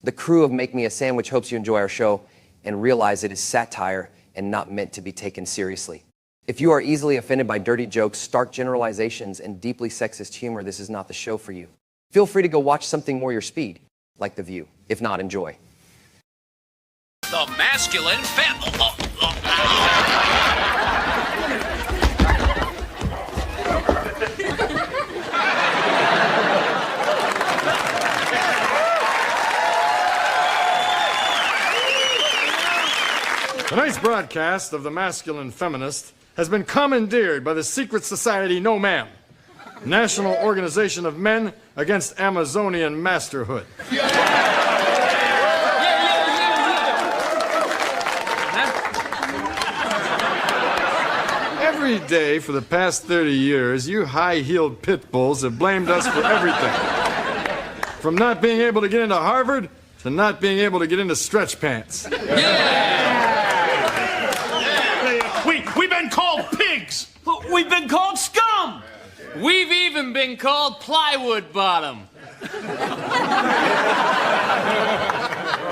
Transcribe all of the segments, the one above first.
The crew of Make Me a Sandwich hopes you enjoy our show and realize it is satire and not meant to be taken seriously. If you are easily offended by dirty jokes, stark generalizations, and deeply sexist humor, this is not the show for you. Feel free to go watch something more your speed, like The View. If not, enjoy. The masculine Tonight's broadcast of The Masculine Feminist has been commandeered by the secret society No Ma'am, National Organization of Men Against Amazonian Masterhood. Every day for the past 30 years, you high-heeled pit bulls have blamed us for everything. From not being able to get into Harvard to not being able to get into stretch pants. We've been called pigs. We've been called scum. We've even been called plywood bottom. All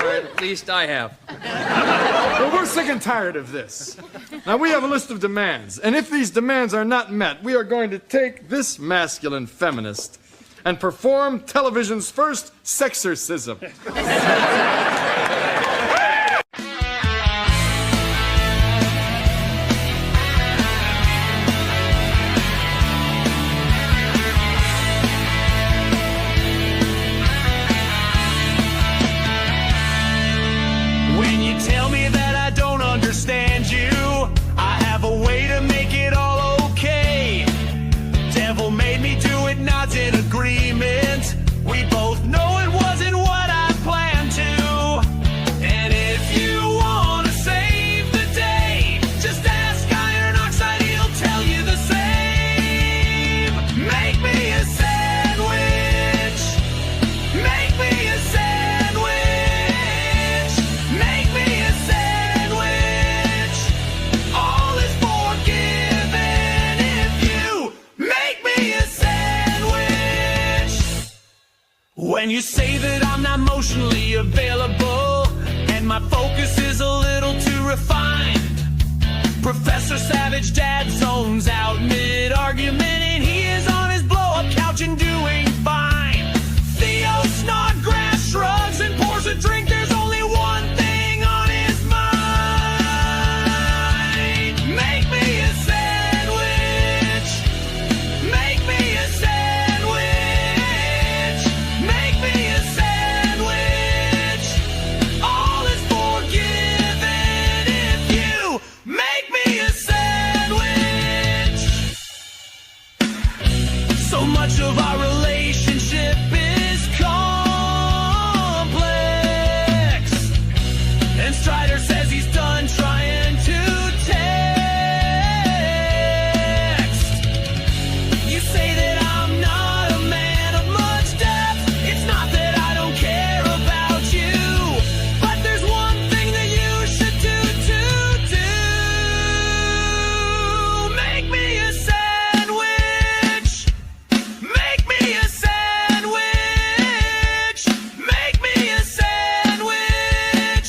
right, at least I have. Well, we're sick and tired of this. Now, we have a list of demands, and if these demands are not met, we are going to take this masculine feminist and perform television's first sexorcism. When you tell me that I don't understand you, I have a way to make it all okay. Devil made me do it, not in agreement. We both know it wasn't what I planned to. And if you want to save the day, just ask Ironoxide, he'll tell you the same. Make me a sandwich. Make me a sandwich. Make me a sandwich. All is forgiven if you make me a sandwich. When you say that I'm not emotionally available and my focus is a little too refined, Professor Savage Dad zones out mid-argument and he is on his blow-up couch and doing fine. Theo Snodgrass shrugs and pours a drink. There's only one thing on his mind. Make me a sandwich. Make me a sandwich. Make me a sandwich. All is forgiven if you make me a sandwich. So much of our relationship is complex. And Strider says he's done trying to text. You say that I'm not a man of much depth. It's not that I don't care about you, but there's one thing that you should do. Make me a sandwich. Make me a sandwich. Make me a sandwich.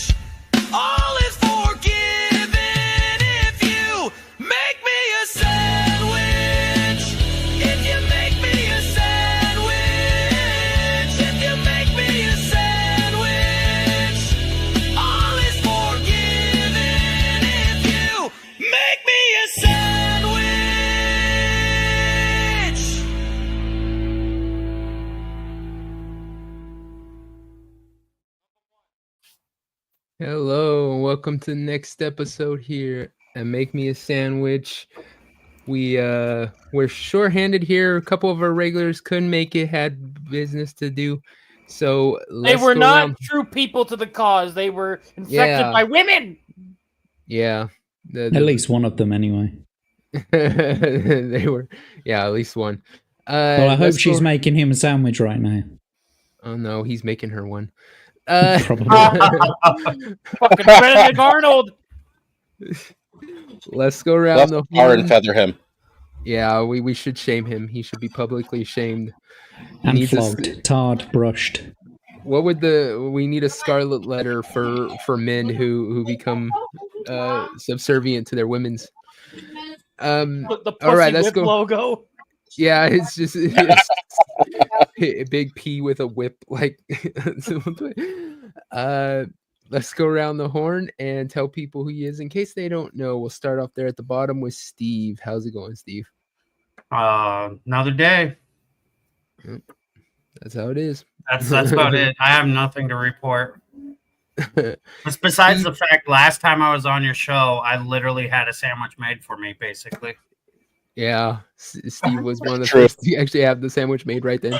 All is forgiven if you make me a sandwich. If you make me a sandwich. If you make me a sandwich. All is forgiven if you make me a sandwich. Hello, welcome to the next episode here at Make Me a Sandwich. We're short-handed here. A couple of our regulars couldn't make it, had business to do. So They let's were go not around- true people to the cause. They were infected Yeah. by women. Yeah. At least one of them, anyway. They were, yeah, at least one. Well, I hope let's she's go- making him a sandwich right now. Oh no, he's making her one. Probably. Fucking Benedict Arnold. Let's go around Let's the tar and horn. feather him. Yeah, we should shame him. He should be publicly shamed. And Needs a flogged, tarred, brushed. What would we need a scarlet letter for men who become subservient to their women's. The All right, pussy let's whip go. logo. Yeah, it's a big P with a whip. Like, let's go around the horn and tell people who he is in case they don't know. We'll start off there at the bottom with Steve. How's it going, Steve? Another day. That's how it is. That's about it. I have nothing to report. Besides the fact, last time I was on your show, I literally had a sandwich made for me, basically. Yeah, Steve was one of the first to actually have the sandwich made right then.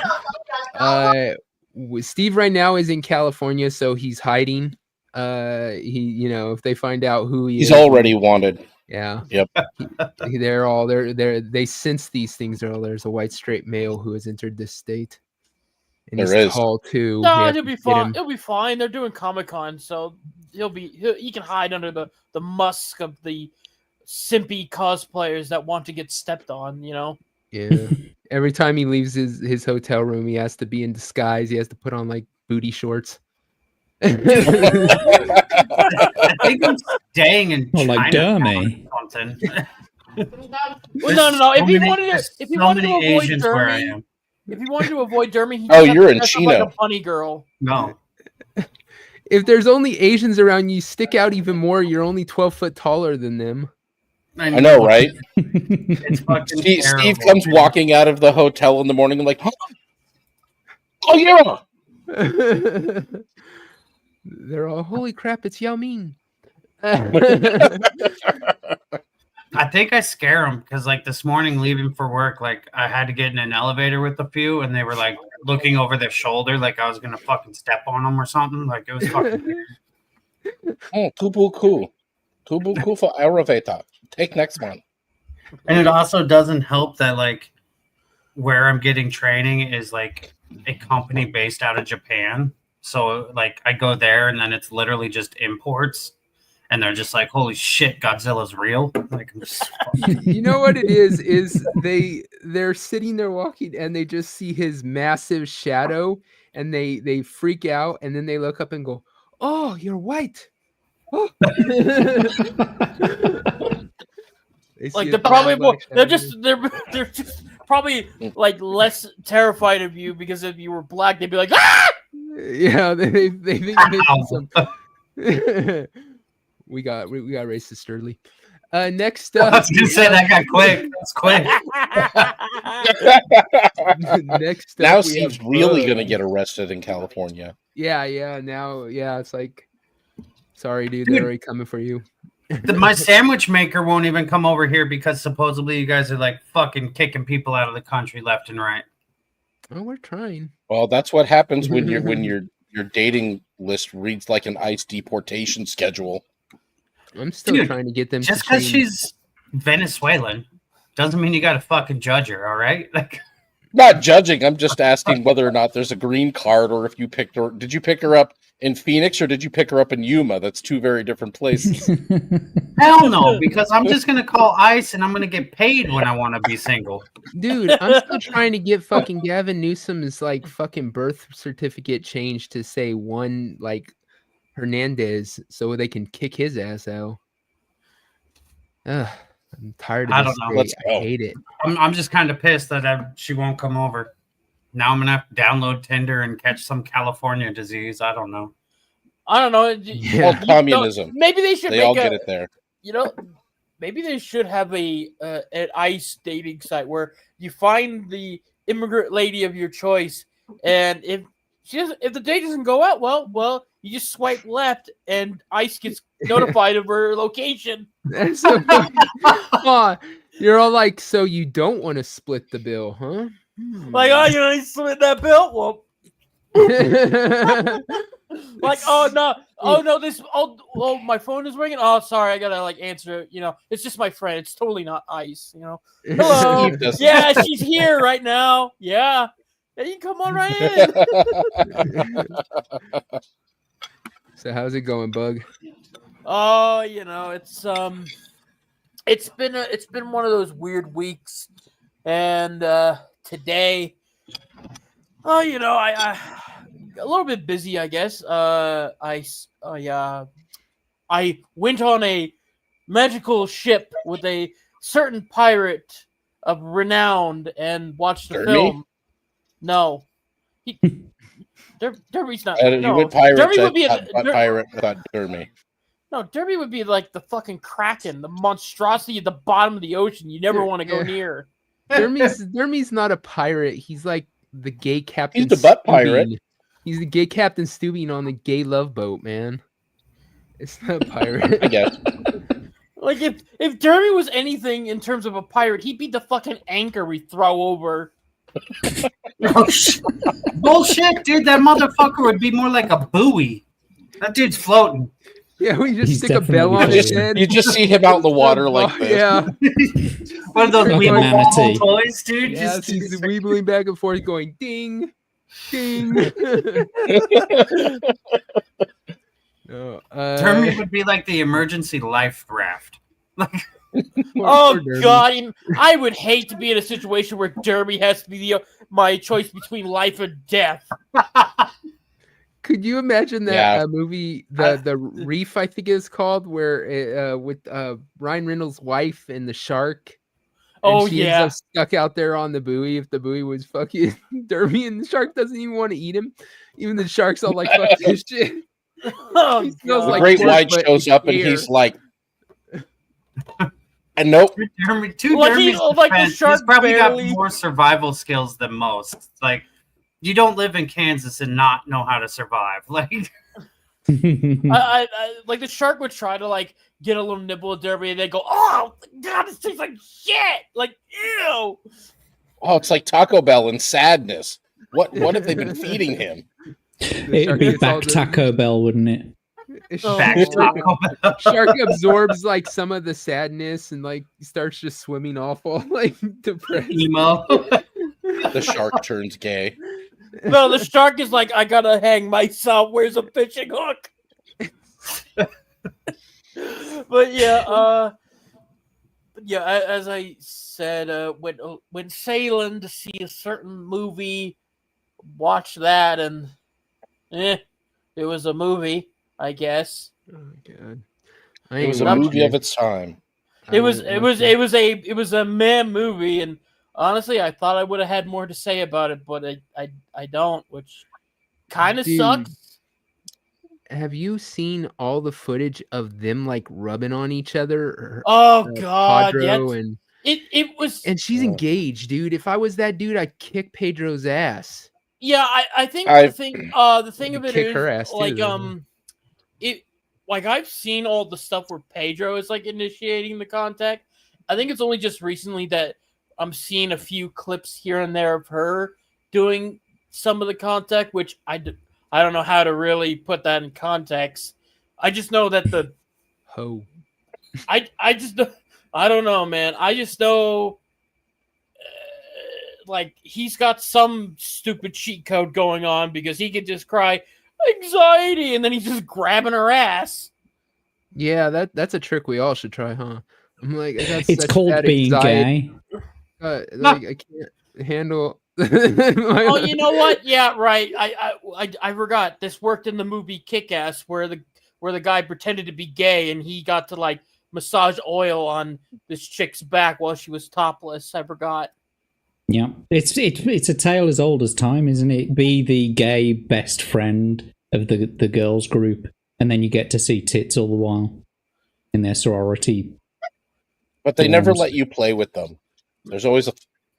Steve right now is in California, so he's hiding. If they find out who he is, he's already wanted. Yeah. Yep. They sense these things. There's a white straight male who has entered this state. And There he's is. tall too. No, he'll be fine. He'll be fine. They're doing Comic-Con, so he can hide under the musk of the simpy cosplayers that want to get stepped on, you know? Yeah. Every time he leaves his hotel room, he has to be in disguise. He has to put on like booty shorts. I think I'm staying in Oh, like Chinatown or something. Well, no. If he wanted to avoid Asians where I Germany, am. if he wanted to avoid Germany, he Oh, just has you're to in dress up China. like a bunny girl. No. If there's only Asians around, you stick out even more. You're only 12 foot taller than them. I know, right? It's fucking Steve terrible. comes walking out of the hotel in the morning and like, oh yeah. They're all, holy crap, it's Yao Ming. I think I scare them because, like, this morning leaving for work, like, I had to get in an elevator with a few, and they were like looking over their shoulder, like I was gonna fucking step on them or something. Like, it was fucking weird. Kubu cool for elevator. Take next one. And it also doesn't help that, like, where I'm getting training is like a company based out of Japan. So, like, I go there and then it's literally just imports. And they're just like, holy shit, Godzilla's real. Like, I'm just You know what it is they're sitting there walking and they just see his massive shadow and they freak out and then they look up and go, oh, you're white. Oh. Like, they're probably more, they're just probably like less terrified of you because if you were black, they'd be like, ah! Yeah, they think some. We got racist early. Next up, I was gonna say that got quick. That's quick. Next up, Now we Steve's have really Bug. gonna get arrested in California. Yeah. Now, it's like, sorry, dude, they're already coming for you. My sandwich maker won't even come over here because supposedly you guys are like fucking kicking people out of the country left and right. Oh, we're trying. Well, that's what happens when your dating list reads like an ICE deportation schedule. I'm still Dude, trying to get them. Just to because change. she's Venezuelan doesn't mean you got to fucking judge her. All right, like. Not judging. I'm just asking whether or not there's a green card, or if you picked her. Did you pick her up in Phoenix or did you pick her up in Yuma? That's two very different places. Hell no, because I'm just gonna call ICE and I'm gonna get paid when I want to be single. Dude, I'm still trying to get fucking Gavin Newsom's like fucking birth certificate changed to say one like Hernandez so they can kick his ass out. Ugh, I'm tired of I this don't know. state. Let's go. I hate it. I'm just kind of pissed that she won't come over. Now I'm gonna have to download Tinder and catch some California disease. I don't know. Yeah. Well, communism. Maybe they should They make all get it there. You know, maybe they should have an ICE dating site where you find the immigrant lady of your choice, and if the date doesn't go out well, you just swipe left, and ICE gets notified of her location. That's so funny. Aw, you're all like, so you don't want to split the bill, huh? Like, oh, you split that bill? Well, like, oh no, my phone is ringing. Oh, sorry, I gotta like answer. It's just my friend. It's totally not ICE. Hello. Steve doesn't- Yeah, she's here right now. Yeah, you can come on right in. So how's it going, Bug? Oh, it's been one of those weird weeks, and today, I a little bit busy, I guess. I went on a magical ship with a certain pirate of renown and watched the film. No, Derby's not. You No, went pirates. Derby would be pirate. I thought Derby. No, Derby would be like the fucking Kraken, the monstrosity at the bottom of the ocean. You never want to go near. Dermy's not a pirate. He's like the gay captain. He's the butt pirate. He's the gay Captain Stubing on the gay love boat, man. It's not a pirate. I guess. Like if Derby was anything in terms of a pirate, he'd be the fucking anchor we throw over. Bullshit, dude. That motherfucker would be more like a buoy. That dude's floating. Yeah, we just He's stick a bell on his head. You just see him out in the water like this. Yeah. One of those Like a weeble manatee. toys, dude. Yeah, Just he's weebling back and forth going ding, ding. No, Dermy would be like the emergency life raft. Oh God, I would hate to be in a situation where Derby has to be my choice between life and death. Could you imagine that movie, the Reef, I think it's called, where with Ryan Reynolds' wife and the shark? And she ends up stuck out there on the buoy. If the buoy was fucking Derby, and the shark doesn't even want to eat him. Even the shark's all like, "Fuck this shit." Oh, the like great white shows up and he's like, and nope. Dermy's shark probably barely... got more survival skills than most. Like, you don't live in Kansas and not know how to survive. Like, I like the shark would try to like get a little nibble of Derby, and they go, "Oh God, this tastes like shit!" Like, ew. Oh, it's like Taco Bell and sadness. What have they been feeding him? It'd be back Taco Bell, wouldn't it? Shark absorbs like some of the sadness and like starts just swimming off all like depressed. Emo. The shark turns gay. No, the shark is like, "I gotta hang myself. Where's a fishing hook?" But yeah, as I said, when sailing to see a certain movie, watch that, and it was a movie, I guess. Oh God, It was a movie of its time. It was a meh movie, and honestly, I thought I would have had more to say about it, but I don't, which kind of sucks. Have you seen all the footage of them like rubbing on each other? Oh God, Pedro yeah. It was, and she's engaged, dude. If I was that dude, I'd kick Pedro's ass. Yeah, I think the thing of it kick is her ass like too, it like I've seen all the stuff where Pedro is like initiating the contact. I think it's only just recently that I'm seeing a few clips here and there of her doing some of the contact, which I don't know how to really put that in context. I just know that the ho. I don't know, man. I just know like he's got some stupid cheat code going on because he could just cry anxiety and then he's just grabbing her ass. Yeah, that's a trick we all should try, huh? I'm like, it's called being anxiety. Gay. Like I can't handle. Oh, you know what? Yeah, right. I forgot. This worked in the movie Kick-Ass, where the guy pretended to be gay and he got to like massage oil on this chick's back while she was topless. I forgot. Yeah, it's a tale as old as time, isn't it? Be the gay best friend of the girls group, and then you get to see tits all the while in their sorority. But they never let you play with them. There's always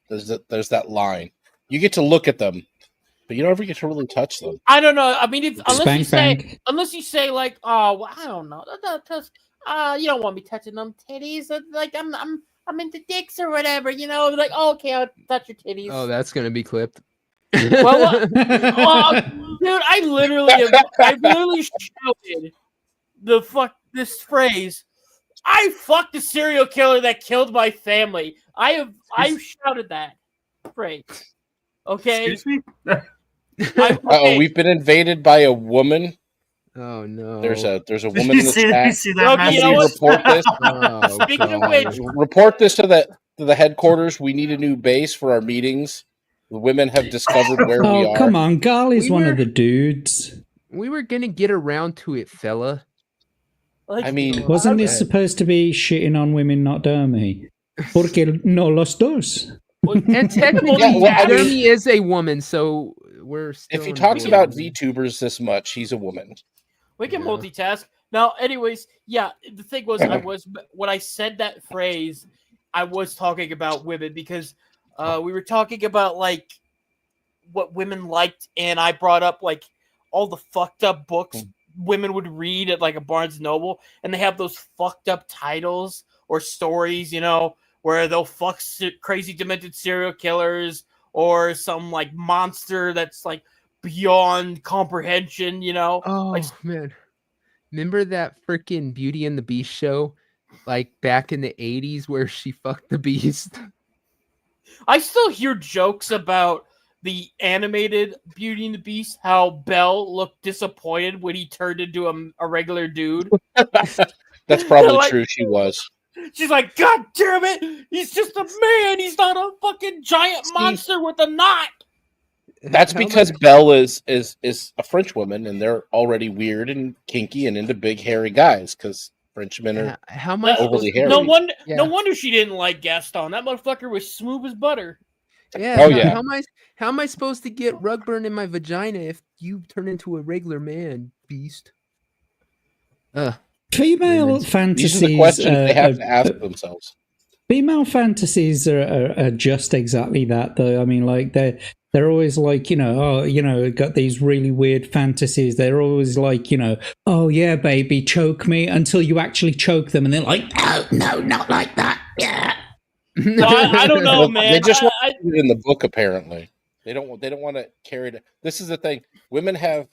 there's that line. You get to look at them, but you don't ever get to really touch them. I don't know. I mean, unless you say like, "Oh, well, I don't know, you don't want me touching them titties." Like I'm into dicks or whatever, you know. Like, oh, okay, I'll touch your titties. Oh, that's gonna be clipped. Well, dude, I literally shouted this phrase. I fucked the serial killer that killed my family. I've shouted that phrase. Okay. Excuse me? Okay. We've been invaded by a woman. Oh no. There's a woman in the chat. You see that? Okay, you know report this. Oh, Speaking of which, report this to the headquarters. We need a new base for our meetings. women have discovered where we Oh, are. come on. Garley's We one were- of the dudes. We were gonna get around to it, fella. Like, I mean, Wasn't Go this ahead. supposed to be shitting on women, not Dermy? Porque no los dos. And technically, Yeah, well, I mean- Jeremy is a woman, so we're still. If he on talks board. about VTubers this much, he's a woman. we can Yeah. multitask. Now, anyways, yeah, the thing was, when I said that phrase, I was talking about women because we were talking about like what women liked, and I brought up like all the fucked up books women would read at like a Barnes Noble, and they have those fucked up titles or stories, where they'll fuck crazy demented serial killers or some like monster that's like beyond comprehension, Oh like, man, remember that freaking Beauty and the Beast show, like back in the '80s, where she fucked the Beast? I still hear jokes about the animated Beauty and the Beast, how Belle looked disappointed when he turned into a regular dude. That's probably Like- true. She was. She's like, God damn it! He's just a man. He's not a fucking giant monster with a knot. That's How because much- Belle is a French woman, and they're already weird and kinky and into big hairy guys because Frenchmen are. How am I overly supposed to- hairy. No wonder. Yeah. No wonder she didn't like Gaston. That motherfucker was smooth as butter. Yeah. Oh, yeah. How am I supposed to get rug burn in my vagina if you turn into a regular man, Beast? Female Women's- fantasies. These are the questions they have to ask are- themselves. Female fantasies are just exactly that, though. I mean, like they're always like, got these really weird fantasies. They're always like, oh yeah, baby, choke me, until you actually choke them, and they're like, no, not like that. Yeah. Well, I don't know, man. They just want I- to put it in the book. Apparently, they don't want to carry it. This is the thing. Women have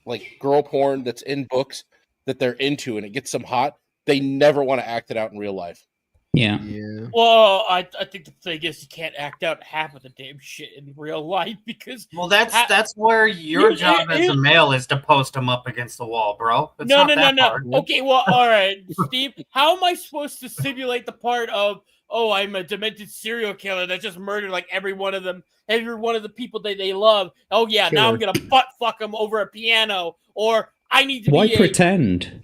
like girl porn that's in books that they're into, and it gets them hot. They never want to act it out in real life. Yeah. Yeah. Well, I think the thing is you can't act out half of the damn shit in real life because Well, that's where your You- job as a male is to post them up against the wall, bro. It's no. not that hard. Okay, well, all right, Steve. How am I supposed to simulate the part of I'm a demented serial killer that just murdered like every one of the people that they love? Oh yeah, now I'm Sure. gonna butt fuck them over a piano, or I need to Why be pretend?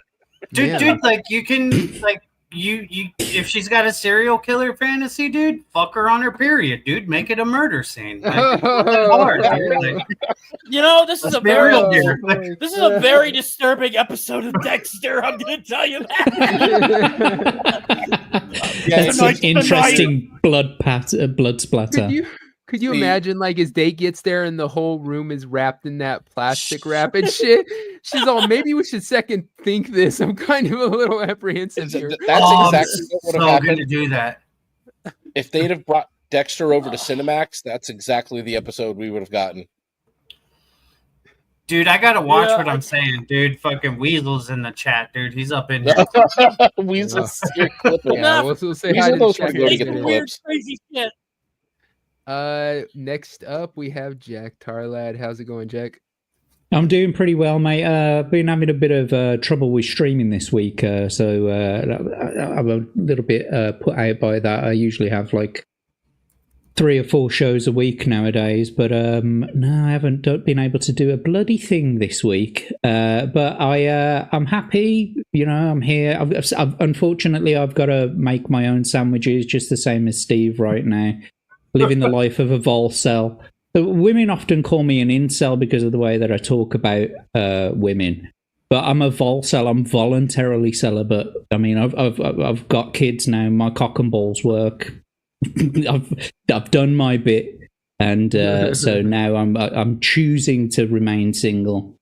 Dude, Yeah. dude, like you can like you if she's got a serial killer fantasy, dude, fuck her on her period, dude. Make it a murder scene. Like, it's not hard, dude. Like, This is let's a be very real here. Like, this is a very disturbing episode of Dexter. I'm gonna tell you that. That's Tonight- an interesting blood splatter. Could you See- imagine like his day gets there and the whole room is wrapped in that plastic wrap and shit? She's all, maybe we should second think this. I'm kind of a little apprehensive here. That's oh, exactly what would so have good to happened do that. if they'd have brought Dexter over to Cinemax. That's exactly the episode we would have gotten. Dude, I gotta watch Yeah, what I'm saying, dude. Fucking Weasel's in the chat, dude. He's up in here. Weasel's here clipping. Yeah, we'll say These hi are to the those chat we're going to in get a the minute. Weird, clips. crazy shit. Next up we have Jack Tarlad. How's it going, Jack? I'm doing pretty well, mate. Been having a bit of trouble with streaming this week, so I'm a little bit put out by that. I usually have like 3 or 4 shows a week nowadays, but no, I haven't been able to do a bloody thing this week. But I'm happy. I'm here. Unfortunately, I've got to make my own sandwiches, just the same as Steve right now. Living the life of a volcel. So women often call me an incel because of the way that I talk about women. But I'm a volcel. I'm voluntarily celibate. I mean, I've got kids now. My cock and balls work. I've done my bit, and so now I'm choosing to remain single.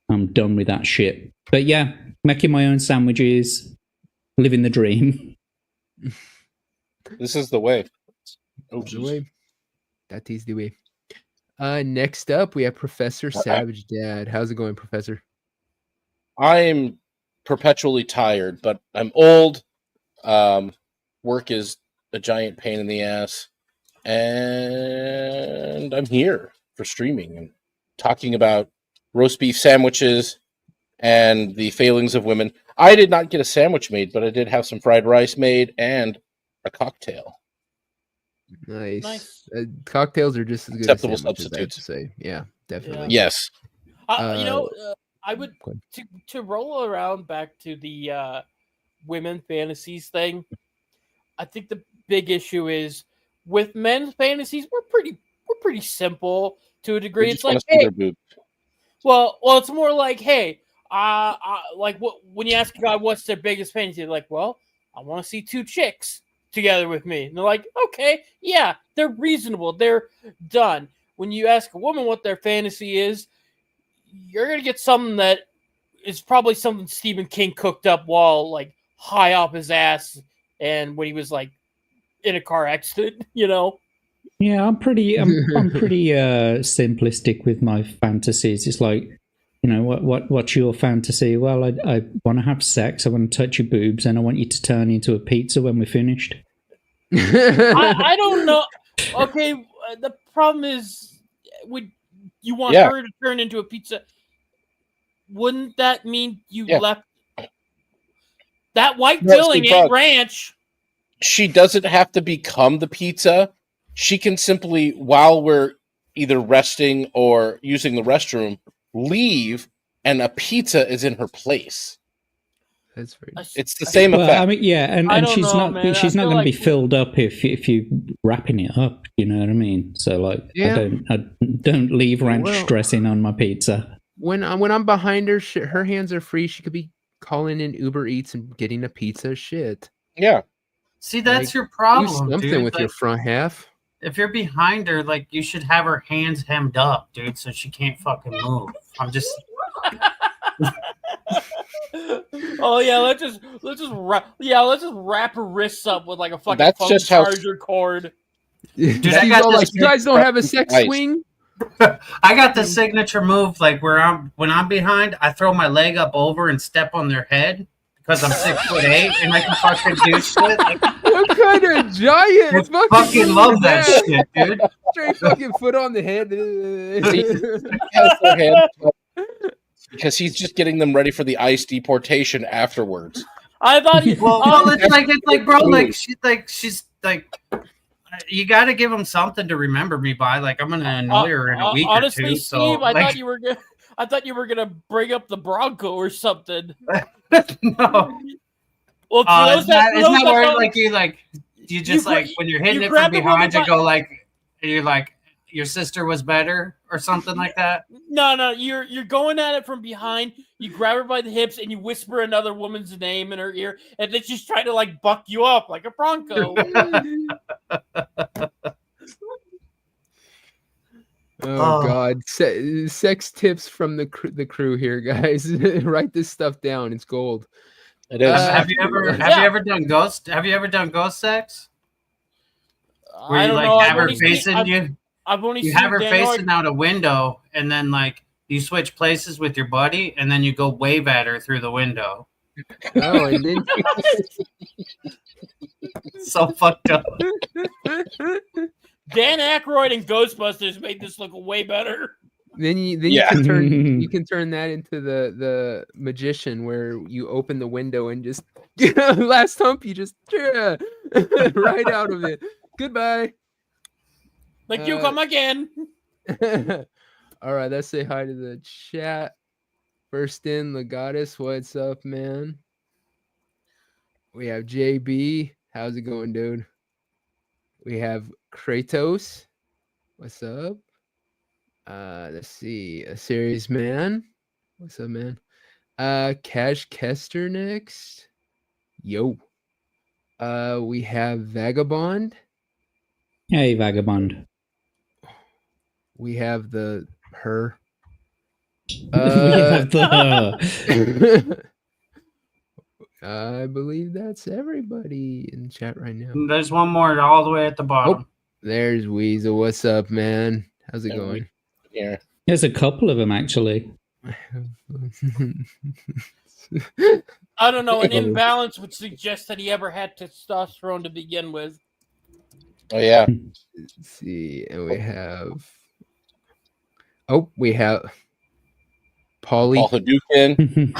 I'm done with that shit. But yeah, making my own sandwiches, living the dream. This is the way. Oh, The geez. way. That is the way. Next up we have Professor Savage Dad. How's it going, Professor? I'm perpetually tired, but I'm old. Work is a giant pain in the ass, and I'm here for streaming and talking about roast beef sandwiches and the failings of women. I did not get a sandwich made, but I did have some fried rice made and a cocktail. Nice. Nice. Cocktails are just as good Acceptable as sandwiches, I have to substitutes. say. Yeah, definitely. Yes. I would to roll around back to the women fantasies thing. I think the big issue is with men's fantasies. We're pretty simple to a degree. We It's just want like, to see hey, their boobs. well, it's more like, hey, like what when you ask a guy what's their biggest fantasy, they're like, well, I want to see two chicks together with me. And they're like, okay, yeah, they're reasonable, they're done. When you ask a woman what their fantasy is, you're gonna get something that is probably something Stephen King cooked up while like high off his ass and when he was like in a car accident, you know. Yeah, I'm pretty simplistic with my fantasies. It's like, what's your fantasy? Well, I want to have sex. I want to touch your boobs, and I want you to turn into a pizza when we're finished. I don't know. Okay, the problem is, you want her to turn into a pizza? Wouldn't that mean you left that white filling ain't ranch? She doesn't have to become the pizza. She can simply, while we're either resting or using the restroom, leave, and a pizza is in her place. That's very. It's the same effect. I mean, yeah, and she's not going to be filled up if you wrapping it up. You know what I mean? So like, I don't leave ranch dressing on my pizza. When I'm behind her, her hands are free. She could be calling in Uber Eats and getting a pizza. Shit. Yeah. See, that's your problem. Do something dude. with your front half. If you're behind her, like you should have her hands hemmed up, dude, so she can't fucking move. I'm just. Oh yeah, let's just wrap her wrists up with like a fucking That's phone just how- charger cord. Dude, She's all like, you guys don't have a sex swing? I got the signature move, like when I'm behind, I throw my leg up over and step on their head because I'm 6'8" and I can fucking do shit. What kind of giant? I fucking love that shit, dude. Straight fucking foot on the head. Because he's just getting them ready for the ICE deportation afterwards. I thought he. Well, it's like, bro, like she's like. You got to give them something to remember me by. Like I'm gonna annoy her in a week honestly, or two. Steve, So, I thought you were gonna bring up the Bronco or something. No. Well, isn't that where like you just like when you're hitting it from behind, you go like you're like your sister was better or something like that? No, you're going at it from behind. You grab her by the hips and you whisper another woman's name in her ear, and then she's trying to like buck you up like a Bronco. Oh God! Sex tips from the crew here, guys. Write this stuff down. It's gold. It is. Have you ever done ghost? Have you ever done ghost sex? Where you like have her facing you? I've only you seen have her facing out a window, and then like you switch places with your buddy, and then you go wave at her through the window. Oh, and then so fucked up. Dan Aykroyd and Ghostbusters made this look way better. Then you can turn that into the magician where you open the window and just last hump you just right out of it. Goodbye. Like you come again. All right, let's say hi to the chat. First in, the goddess. What's up, man? We have JB. How's it going, dude? We have Kratos. What's up? Let's see. A serious man. What's up, man? Cash Kester next. Yo. We have Vagabond. Hey, Vagabond. We have her. We have the I believe that's everybody in chat right now. There's one more all the way at the bottom. Oh, there's Weasel. What's up, man? How's it going? Yeah. There's a couple of them actually. I don't know. An imbalance would suggest that he ever had testosterone to begin with. Oh yeah. Let's see, and we have. Oh, we have Paul Hadouken.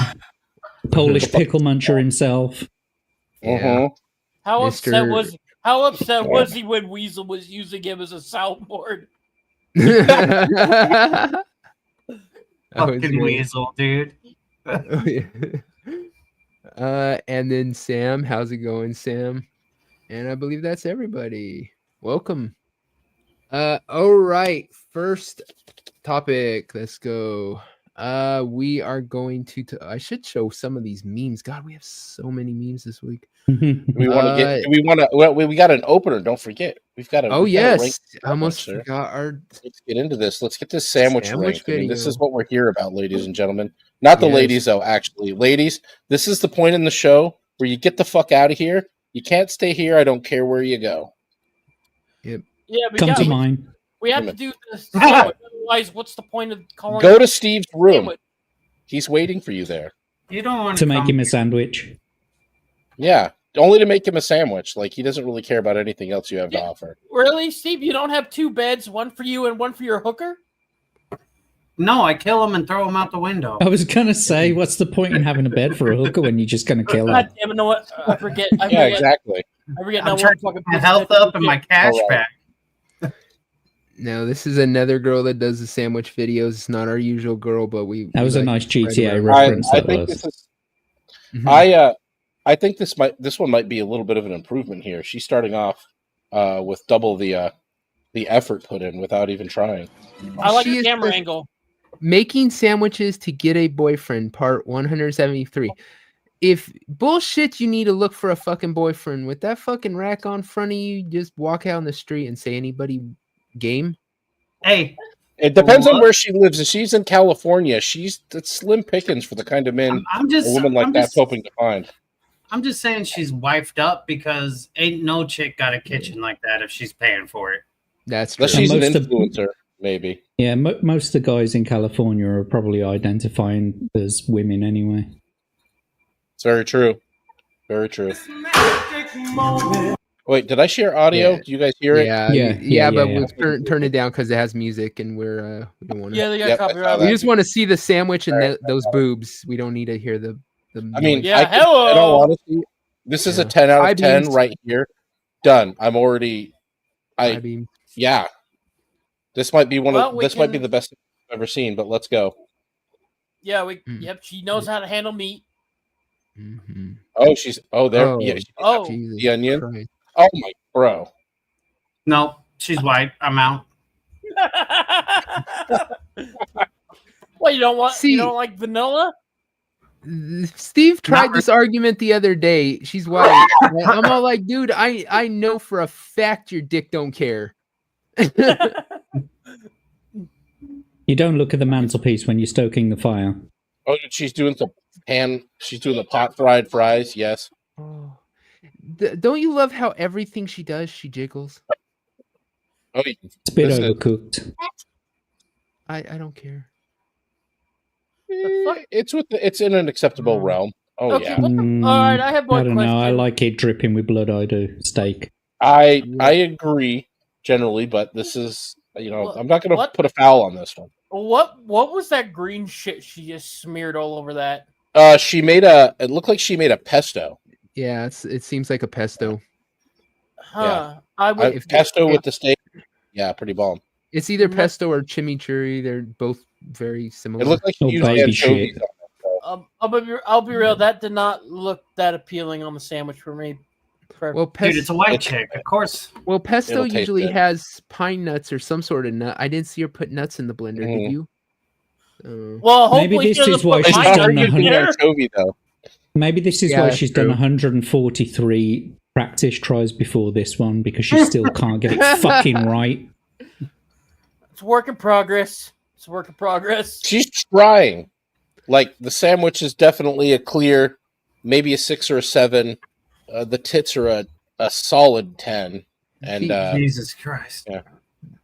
Polish pickle muncher himself. Yeah. How upset was How upset was he when Weasel was using him as a soundboard? Fucking Weasel, dude. Oh, yeah. And then Sam, how's it going, Sam? And I believe that's everybody. Welcome. All right. First topic. Let's go. We are going to. I should show some of these memes. God, we have so many memes this week. We want to get. Do we want to? Well, we got an opener. Don't forget. We've got a. Oh we've got a yes, ranked I almost sandwich, sir. forgot our. Let's get into this. Let's get this sandwich ranked. I mean, this video. is what we're here about, ladies and gentlemen. Not the Yes. ladies, though. Actually, ladies, this is the point in the show where you get the fuck out of here. You can't stay here. I don't care where you go. Yeah, Come to mine. we have to do this. Otherwise, what's the point of calling? Go it to Steve's room. sandwich? He's waiting for you there. You don't want To make him a sandwich. Yeah, only to make him a sandwich. Like, he doesn't really care about anything else you have to offer. Really, Steve? You don't have two beds, one for you and one for your hooker? No, I kill him and throw him out the window. I was gonna say, what's the point in having a bed for a hooker when you're just gonna kill her? God damn it! No, what? I forget. I Yeah, forget. exactly. I forget. I'm Now trying one to fucking get my health up and my cash All right. back. No, this is another girl that does the sandwich videos. It's not our usual girl, but That was a like nice spread GTA around. reference. I That think was. this is. Mhm. I think this one might be a little bit of an improvement here. She's starting off with double the effort put in without even trying. I like She the is camera the- angle. Making sandwiches to get a boyfriend, part 173. If bullshit, you need to look for a fucking boyfriend. With that fucking rack on front of you, just walk out in the street and say anybody game. Hey, It depends on What? where she lives. If she's in California, it's slim pickings for the kind of men I'm just a woman like I'm that's just, hoping to find. I'm just saying she's wifed up because ain't no chick got a kitchen like that if she's paying for it. That's true. Unless she's an most of- influencer, maybe. Yeah, most of the guys in California are probably identifying as women anyway. It's very true. Very true. Wait, did I share audio? Yeah. Do you guys hear it? Yeah, but yeah. we'll turn it down because it has music and we don't want to. Yeah, they got Yep, I copyright. saw We just want to see the sandwich and Alright. those boobs. We don't need to hear the. I mean, Yeah, I think, hello. in all honesty, this is a Yeah. 10 out of I 10 mean- right here. Done. I'm already. I mean, Yeah. This might be Well, we this might be can- the best I've ever seen, but let's go. Yeah, Mm. yep. She knows how to handle meat. mhm. There. Oh, Yeah. Oh, Jesus The onion. Christ. Oh my bro. No, she's white. I'm out. What, you don't want? See- you don't like vanilla? Steve tried Not this argument the other day. She's white. I'm all like, dude, I know for a fact your dick don't care. You don't look at the mantelpiece when you're stoking the fire. Oh, she's doing the pan. She's doing the pot fried fries. Yes. Oh. Don't you love how everything she does, she jiggles? Oh, It's a bit Listen. overcooked. I don't care. it's in an acceptable realm. Oh Okay, yeah. what the- all right, I have one I don't know. I question. like it dripping with blood. I do steak. I agree generally, but this is I'm not going to What? put a foul on this one. What was that green shit she just smeared all over that? She made it looked like she made a pesto. Yeah, it seems like a pesto. Huh? I would. If- Pesto with the steak. Yeah, pretty bomb. It's either Mm. pesto or chimichurri. They're both very similar. It looked like she Oh, used baby anchovies. shit. I'll be real. That did not look that appealing on the sandwich for me. well, Dude, it's a white chick, of course. Well, pesto It'll taste usually good. has pine nuts or some sort of nut. I didn't see her put nuts in the blender. Mhm. Did you? Well, Maybe hopefully this she doesn't is why put she's my She's done nuts the in using there. anchovy though. Maybe this is Yeah, why that's she's done true. 143 practice tries before this one because she still can't get it fucking right. It's a work in progress. It's a work in progress. She's trying. Like the sandwich is definitely a clear, maybe a 6 or a 7. The tits are a solid 10. And Jesus Christ.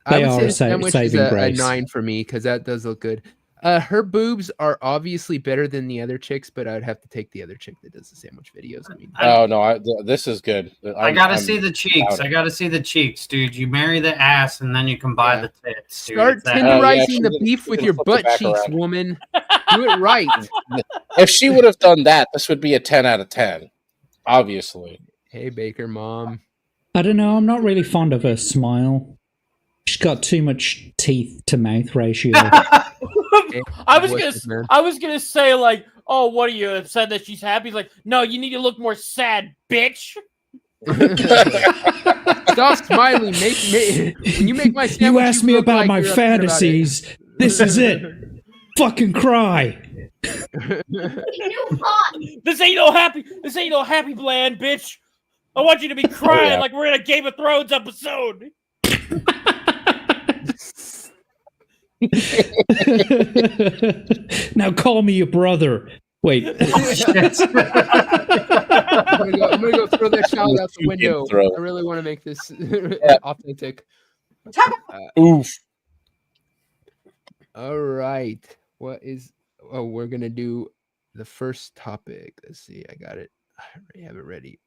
I They would are say a the sandwich is saving a grace. 9 for me because that does look good. Her boobs are obviously better than the other chicks, but I'd have to take the other chick that does the sandwich videos. I mean, oh no, this is good. I gotta I'm see the cheeks. about it. I gotta see the cheeks, dude. You marry the ass and then you can buy Yeah. the tits. Dude. start It's that- tenderizing she's the gonna- beef she's with gonna your flip it butt back cheeks, around. woman. Do it right. If she would have done that, this would be a 10 out of 10. Obviously. Hey, Baker mom. I don't know. I'm not really fond of her smile. She's got too much teeth to mouth ratio. I was gonna say like, oh, what are you upset that she's happy? Like, no, you need to look more sad, bitch. Stop smiling. When you make my sandwich, You asked me look about like my you're upset about it. fantasies. This is it. Fucking cry. This ain't no happy bland, bitch. I want you to be crying like we're in a Game of Thrones episode. Now call me your brother. Wait. I'm gonna go throw that child out the window. I really want to make this authentic. Oof. All right. We're gonna do the first topic. Let's see. I got it. I already have it ready.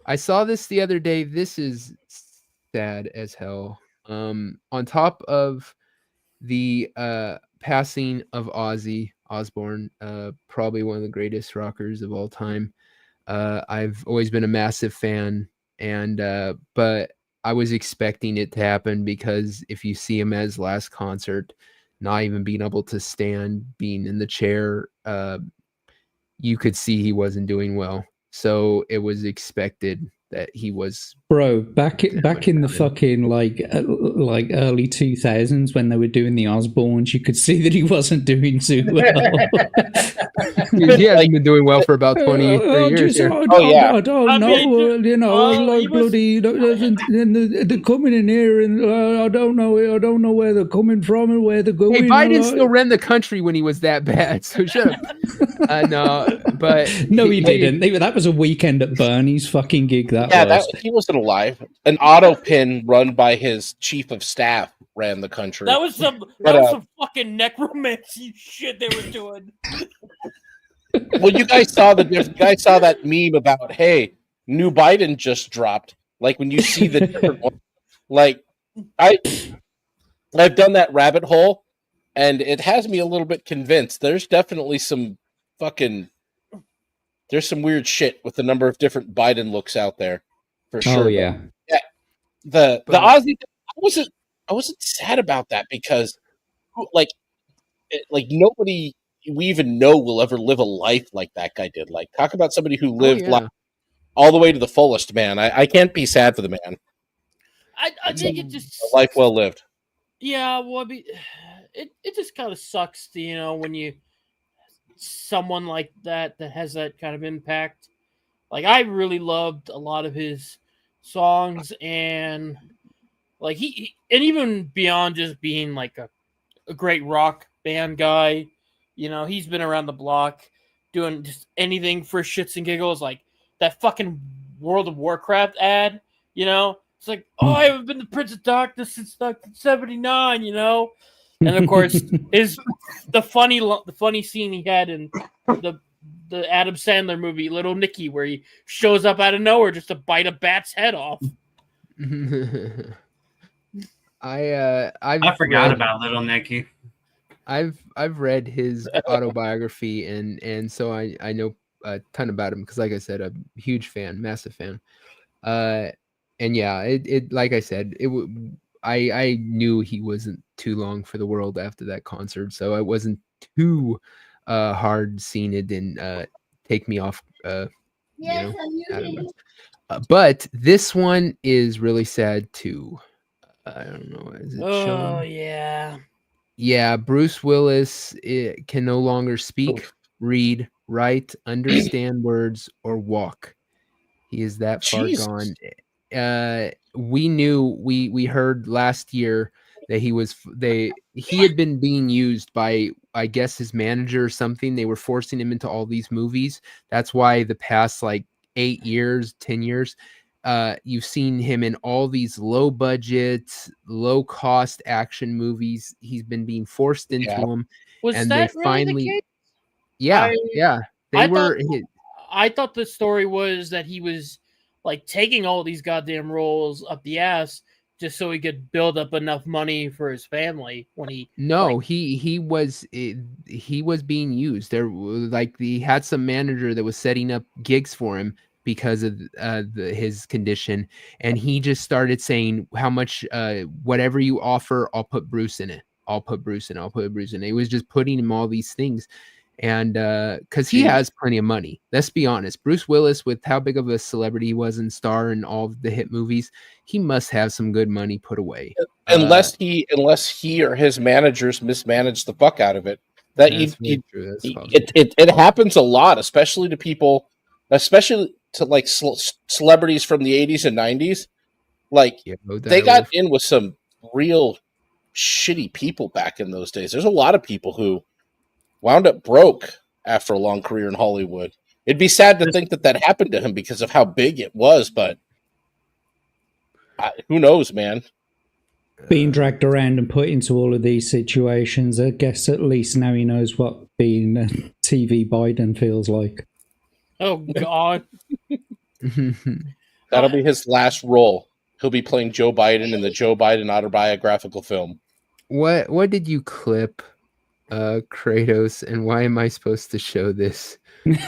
I saw this the other day. This is sad as hell. On top of the passing of Ozzy Osbourne, probably one of the greatest rockers of all time. I've always been a massive fan, and but I was expecting it to happen because if you see him at his last concert, not even being able to stand, being in the chair, you could see he wasn't doing well. So it was expected that he was. Bro, back in the fucking like early 2000s when they were doing the Osbournes, you could see that he wasn't doing too well. He hasn't been doing well for about 20 years. I don't know. You know, like bloody, they're coming in here, and I don't know where they're coming from and where they're going. Hey, Biden still ran the country when he was that bad, so shut up. No, but no, he didn't. That was a weekend at Bernie's fucking gig. He wasn't alive. An auto pin run by his chief of staff ran the country. That was some fucking necromancy shit they were doing. Well, you guys saw that meme about, hey, new Biden just dropped. Like when you see the different one, like I've done that rabbit hole, and it has me a little bit convinced. There's definitely some there's some weird shit with the number of different Biden looks out there, for sure. Oh yeah. The Ozzy, I wasn't sad about that because, like nobody we even know will ever live a life like that guy did. Like, talk about somebody who lived life all the way to the fullest, man. I can't be sad for the man. I think it just a life well lived. Yeah, well, I mean, it just kind of sucks, when you someone like that has that kind of impact. Like, I really loved a lot of his songs, and like he and even beyond just being like a great rock band guy, he's been around the block doing just anything for shits and giggles, like that fucking World of Warcraft ad, it's like, oh, I haven't been the Prince of Darkness since 1979, and of course the funny scene he had in the Adam Sandler movie Little Nicky, where he shows up out of nowhere just to bite a bat's head off. I forgot about Little Nicky. I've read his autobiography, and so I know a ton about him because, like I said, I'm a huge fan, massive fan. And yeah, it like I said, I knew he wasn't too long for the world after that concert, so it wasn't too hard seeing it and take me off. But this one is really sad too. I don't know. Is it showing? Yeah. Yeah, Bruce Willis can no longer speak, read, write, understand words, or walk. He is that far gone. We heard last year that he had been being used by, I guess, his manager or something. They were forcing him into all these movies. That's why the past 8 years, 10 years, you've seen him in all these low budget, low cost action movies. He's been being forced into them. Was that they finally really the case? Yeah. I thought the story was that he was taking all these goddamn roles up the ass just so he could build up enough money for his family when he he was being used. He had some manager that was setting up gigs for him because of his condition, and he just started saying how much whatever you offer, I'll put Bruce in it. I'll put Bruce in. I'll put Bruce in. It was just putting him all these things, and because he has plenty of money. Let's be honest, Bruce Willis, with how big of a celebrity he was and star in all of the hit movies, he must have some good money put away. Unless he or his managers mismanage the fuck out of it. It happens a lot, especially to people, especially to like celebrities from the 80s and 90s. Like they got in with some real shitty people back in those days. There's a lot of people who wound up broke after a long career in Hollywood. It'd be sad to think that happened to him because of how big it was, but who knows, man? Being dragged around and put into all of these situations, I guess at least now he knows what being TV Biden feels like. Oh, God. That'll be his last role. He'll be playing Joe Biden in the Joe Biden autobiographical film. What did you clip, Kratos, and why am I supposed to show this? What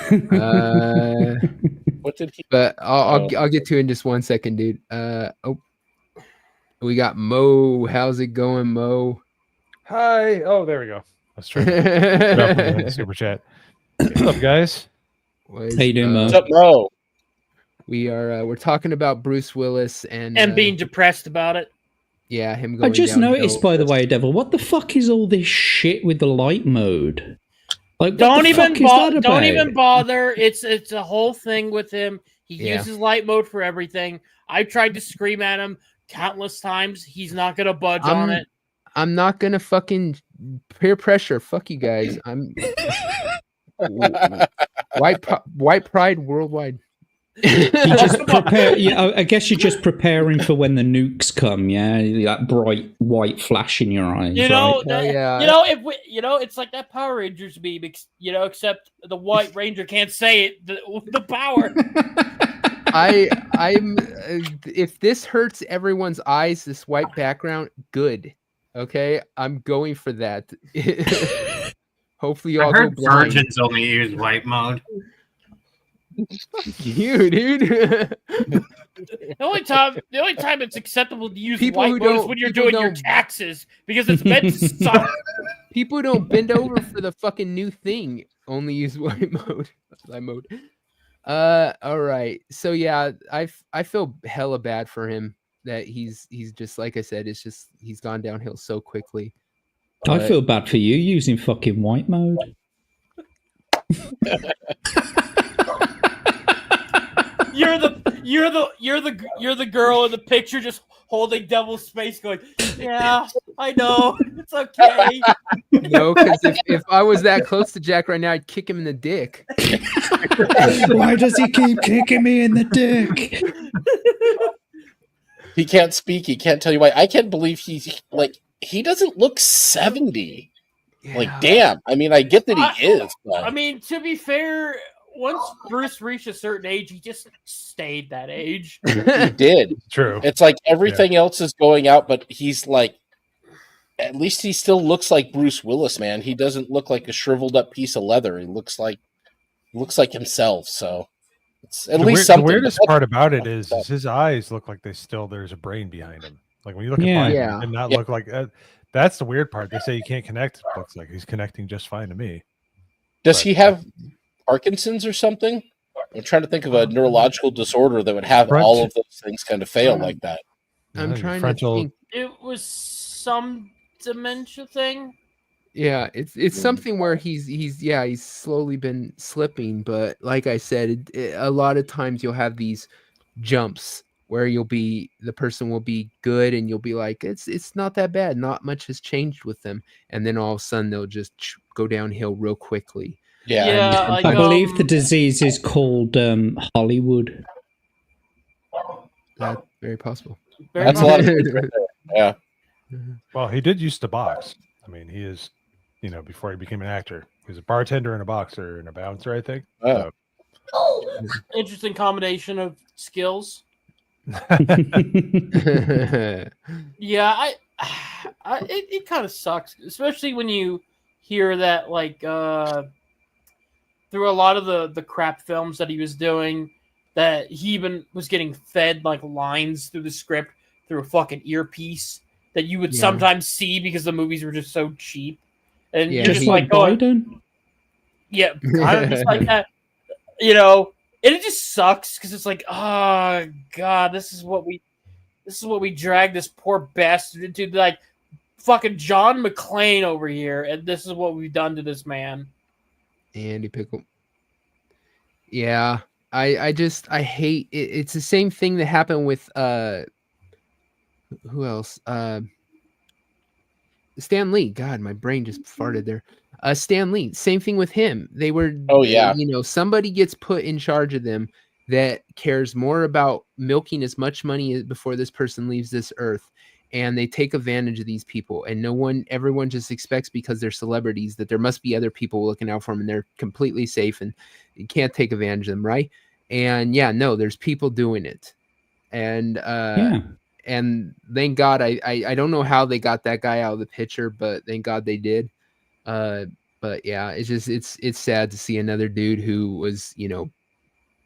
did he? But I'll get to it in just 1 second, dude. We got Mo. How's it going, Mo? Hi. Oh, there we go. Let's try to super chat. What's up, guys? How you doing, Mo? What's up, Mo? We're talking about Bruce Willis and being depressed about it. Yeah, him going. I just downhill. noticed, by the way, Devil, what the fuck is all this shit with the light mode? Like, don't even bother. It's a whole thing with him. He uses light mode for everything. I tried to scream at him countless times. He's not gonna budge on it. I'm not gonna fucking peer pressure. Fuck you guys. I'm white pride worldwide. You just prepare. Yeah, I guess you're just preparing for when the nukes come. Yeah, that bright white flash in your eyes. You know, right? it's like that Power Rangers meme. Except the White Ranger can't say it. The power. I'm if this hurts everyone's eyes, this white background, good. Okay, I'm going for that. Hopefully, y'all go blind. Virgins only use white mode. You, dude. The only time it's acceptable to use white mode is when you're doing your taxes because it's meant to suck. People don't bend over for the fucking new thing. Only use white mode. Light mode. All right. So yeah, I feel hella bad for him that he's just like I said. It's just he's gone downhill so quickly. I feel bad for you using fucking white mode. You're the girl in the picture just holding double space going, yeah, I know. It's okay. No, because if I was that close to Jack right now, I'd kick him in the dick. Why does he keep kicking me in the dick? He can't speak. He can't tell you why. I can't believe he doesn't look 70. Yeah. Like, damn. I mean, I get that he is. But... I mean, to be fair, once Bruce reached a certain age, he just stayed that age. He did. True. It's like everything else is going out, but he's like, at least he still looks like Bruce Willis, man. He doesn't look like a shriveled up piece of leather. He looks like himself. So it's at least something. The weirdest part about it is his eyes look like there's a brain behind him. Like when you look at Biden, and not look like that's the weird part. They say you can't connect. It looks like he's connecting just fine to me. Does he have Parkinson's or something? I'm trying to think of a neurological disorder that would have all of those things kind of fail like that. I'm trying to think. It was some dementia thing. Yeah, it's something where he's slowly been slipping, but like I said, a lot of times you'll have these jumps where the person will be good and you'll be like, it's not that bad, not much has changed with them, and then all of a sudden they'll just go downhill real quickly. Yeah, I believe the disease is called Hollywood. That's very possible. That's a lot of things right there. Yeah. Well, he did used to box. I mean, he is, before he became an actor, he was a bartender and a boxer and a bouncer, I think. Oh. Interesting combination of skills. Yeah, it kind of sucks, especially when you hear that, like, through a lot of the crap films that he was doing, that he even was getting fed like lines through the script through a fucking earpiece that you would sometimes see because the movies were just so cheap. And you're Just just like going, Biden. yeah, kind of just like that, you know. And it just sucks because it's like, oh god, this is what we dragged this poor bastard into, like fucking John McClane over here, and this is what we've done to this man. Andy Pickle. Yeah, I hate it. It's the same thing that happened with who else? Stan Lee. God, my brain just farted there. Stan Lee. Same thing with him. They were, somebody gets put in charge of them that cares more about milking as much money before this person leaves this earth, and they take advantage of these people. And everyone just expects, because they're celebrities, that there must be other people looking out for them, and they're completely safe, and you can't take advantage of them, right? And no, there's people doing it, and and thank God, I don't know how they got that guy out of the picture, but thank God they did. But yeah, it's sad to see another dude who was,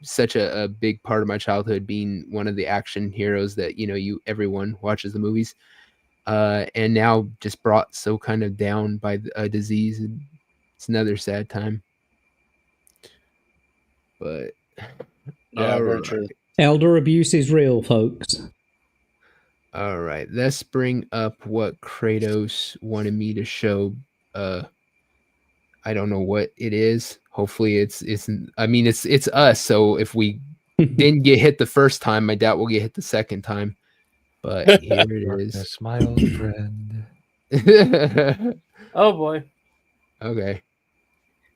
such a big part of my childhood, being one of the action heroes that, everyone watches the movies, and now just brought so kind of down by a disease. And it's another sad time. But very true. Elder abuse is real, folks. All right, let's bring up what Kratos wanted me to show. I don't know what it is. Hopefully it's us. So if we didn't get hit the first time, I doubt we'll get hit the second time. But here it is. My old friend. Oh boy. Okay.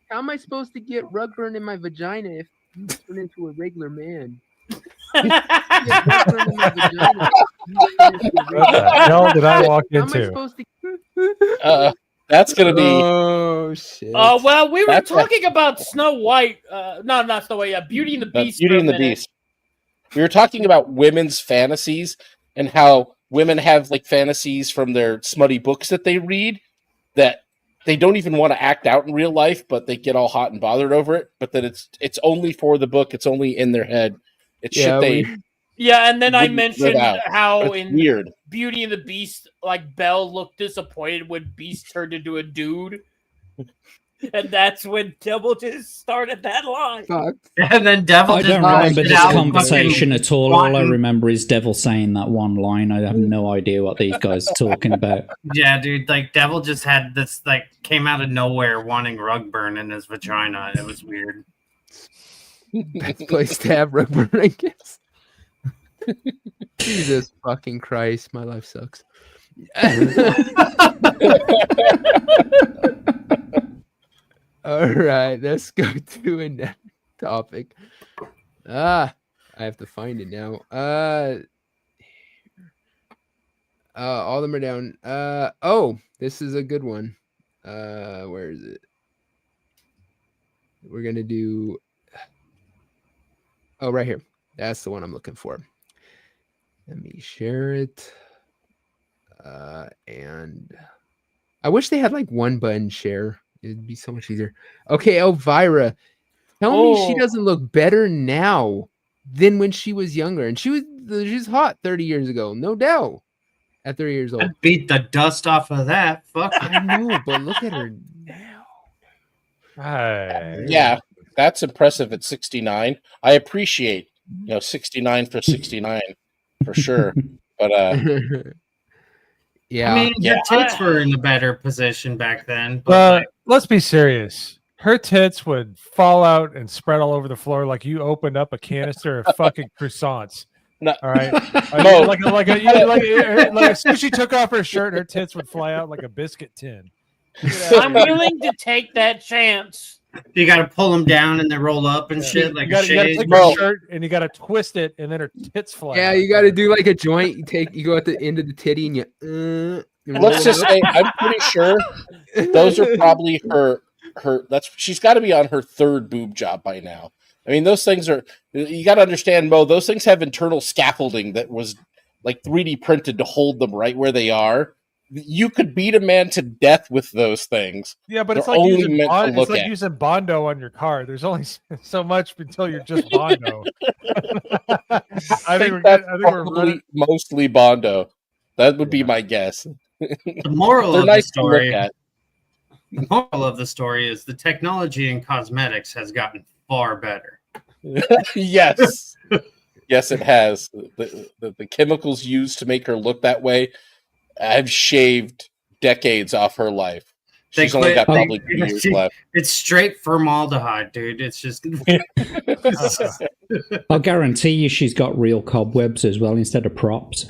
How am I supposed to get rug burn in my vagina if you turn into a regular man? What the hell did I walk into? That's gonna be. Oh shit. Oh well, we were talking about Snow White. No, not Snow White. Beauty and the Beast. Beauty and the Beast. We were talking about women's fantasies and how women have like fantasies from their smutty books that they read that they don't even want to act out in real life, but they get all hot and bothered over it. But that it's only for the book. It's only in their head. It's shit they. Yeah, and then I mentioned how in weird. Beauty and the Beast, like Belle looked disappointed when Beast turned into a dude. And that's when Devil just started that line. And then Devil I just don't remember busted this out conversation fucking at all. All I wanting- remember is Devil saying that one line. I have no idea what these guys are talking about. Yeah, dude, like Devil just had this, like, came out of nowhere wanting rug burn in his vagina. It was weird. Best place to have rug burn, I guess. Jesus fucking Christ, my life sucks. All right, let's go to a next topic. I have to find it now. All of them are down. Oh, this is a good one. Where is it? We're gonna do. Oh, right here. That's the one I'm looking for. Let me share it. And I wish they had like one button share. It'd be so much easier. Okay, Elvira, tell me she doesn't look better now than when she was younger. And she's hot 30 years ago, no doubt. At 30 years old. I'd beat the dust off of that. Fuck. I know, but look at her now. Yeah, that's impressive at 69. I appreciate 69 for 69 for sure. But yeah, I mean, your tits were in a better position back then. But let's be serious. Her tits would fall out and spread all over the floor like you opened up a canister of fucking croissants. No. All right. Like as soon as she took off her shirt, her tits would fly out like a biscuit tin. I'm willing to take that chance. You got to pull them down and then roll up and shit. Like you gotta take her shirt and you got to twist it, and then her tits fly. Yeah, out. you got to do like a joint. You go at the end of the titty and you. Let's just say I'm pretty sure those are probably her. She's got to be on her third boob job by now. I mean, those things are. You got to understand, Mo. Those things have internal scaffolding that was like 3D printed to hold them right where they are. You could beat a man to death with those things. Yeah, but it's They're like only using meant to it's look like at. using Bondo on your car. There's only so much until you're just Bondo. I think that's we're probably mostly Bondo. That would be my guess. The moral They're of nice the story. to look at. The moral of the story is the technology in cosmetics has gotten far better. Yes. Yes, it has. The chemicals used to make her look that way have shaved decades off her life. She's only got probably 2 years left. It's straight formaldehyde, dude. It's just. I'll guarantee you she's got real cobwebs as well instead of props.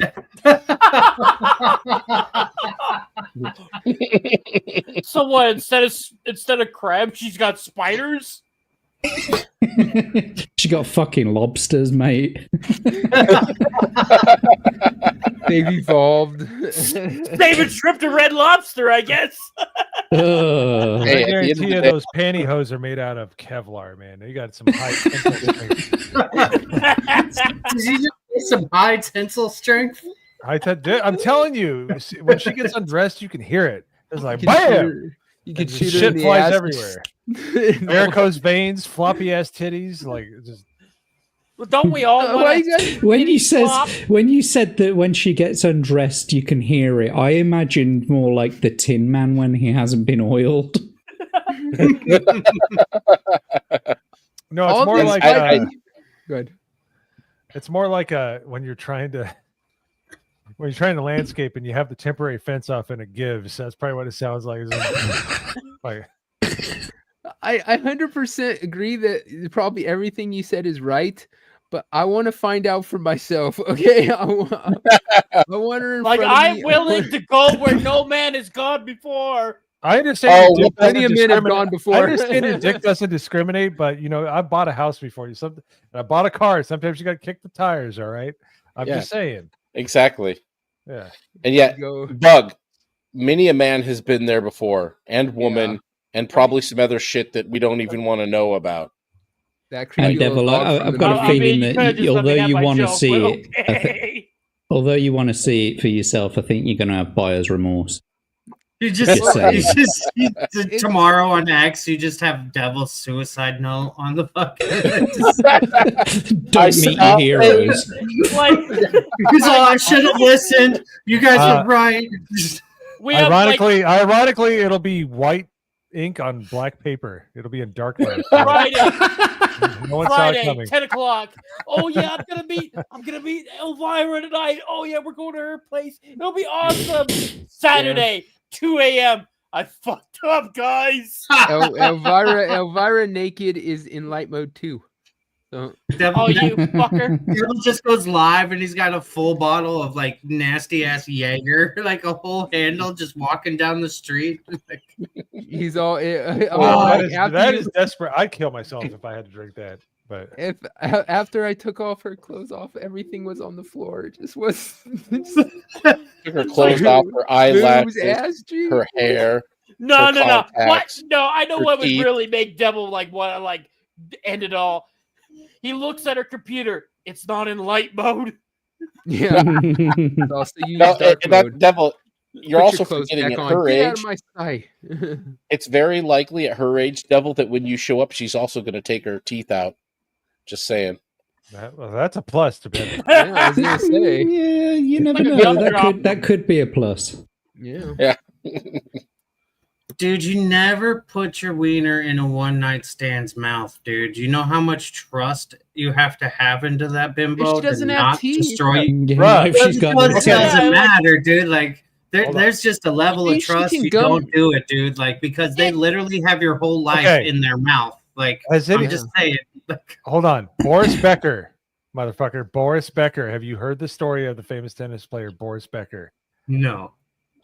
So what? Instead of crabs, she's got spiders. She got fucking lobsters, mate. They've evolved. David stripped a red lobster, I guess. I guarantee you those pantyhose are made out of Kevlar, man. You got some high tensile strength. Did you just get some high tensile strength? I'm telling you, when she gets undressed, you can hear it. It's like bam! You can shoot her shit in the flies ass. everywhere. Varicose veins, floppy ass titties, like just. Well, don't we all? When you said that when she gets undressed, you can hear it. I imagined more like the Tin Man when he hasn't been oiled. No, it's more like good. It's more like when you're trying to landscape and you have the temporary fence off and it gives. That's probably what it sounds like. Like I 100% agree that probably everything you said is right, but I want to find out for myself. Okay, I want her in like front of I'm me. willing to go where no man has gone before. I understand. Plenty of men have gone before. I understand your dick doesn't discriminate, but I bought a house before you. And I bought a car. Sometimes you got to kick the tires. All right, I'm just saying. Exactly. Yeah. And yet, Bug, many a man has been there before, and woman, and probably some other shit that we don't even want to know about. That And Devil, I've got a feeling that although you want to see it, although you want to see it for yourself, I think you're going to have buyer's remorse. Tomorrow on X, you just have Devil's suicide note on the fucking. Don't meet your heroes. I should have listened. You guys were right. Ironically, it'll be white ink on black paper. It'll be in dark mode. Friday, No one saw it coming. 10 o'clock. Oh yeah, I'm gonna meet Elvira tonight. Oh yeah, we're going to her place. It'll be awesome. Saturday, 2 a.m. I fucked up, guys. Elvira naked is in light mode too. So. Devil, you fucker. Devil just goes live and he's got a full bottle of like nasty ass Jaeger, like a whole handle, just walking down the street. He's all. That is desperate. I'd kill myself if I had to drink that. But after I took off her clothes off, everything was on the floor. It just was. Took her clothes off, her eyelashes, her hair. No. What? Contacts, No, I know what would teeth. really make Devil end it all. He looks at her computer. It's not in light mode. Yeah. Devil, you're Put also your clothes forgetting back at on. her Get out age. of my sight. It's very likely at her age, Devil, that when you show up, she's also going to take her teeth out. Just saying. That's a plus to be. Yeah, I was gonna say. Yeah, you never Like a know. gum That could be a plus. Yeah. Dude, you never put your wiener in a one-night stand's mouth, dude. You know how much trust you have to have into that bimbo If she doesn't to have not teeth. destroy you? Yeah, if she's got It doesn't matter, dude. Like, Hold on. there's just a level of She trust can you gum- don't do it, dude. Like, because they literally have your whole life Okay. in their mouth. Like, Has I'm any- just saying. Hold on, Boris Becker, motherfucker, Boris Becker. Have you heard the story of the famous tennis player Boris Becker? No.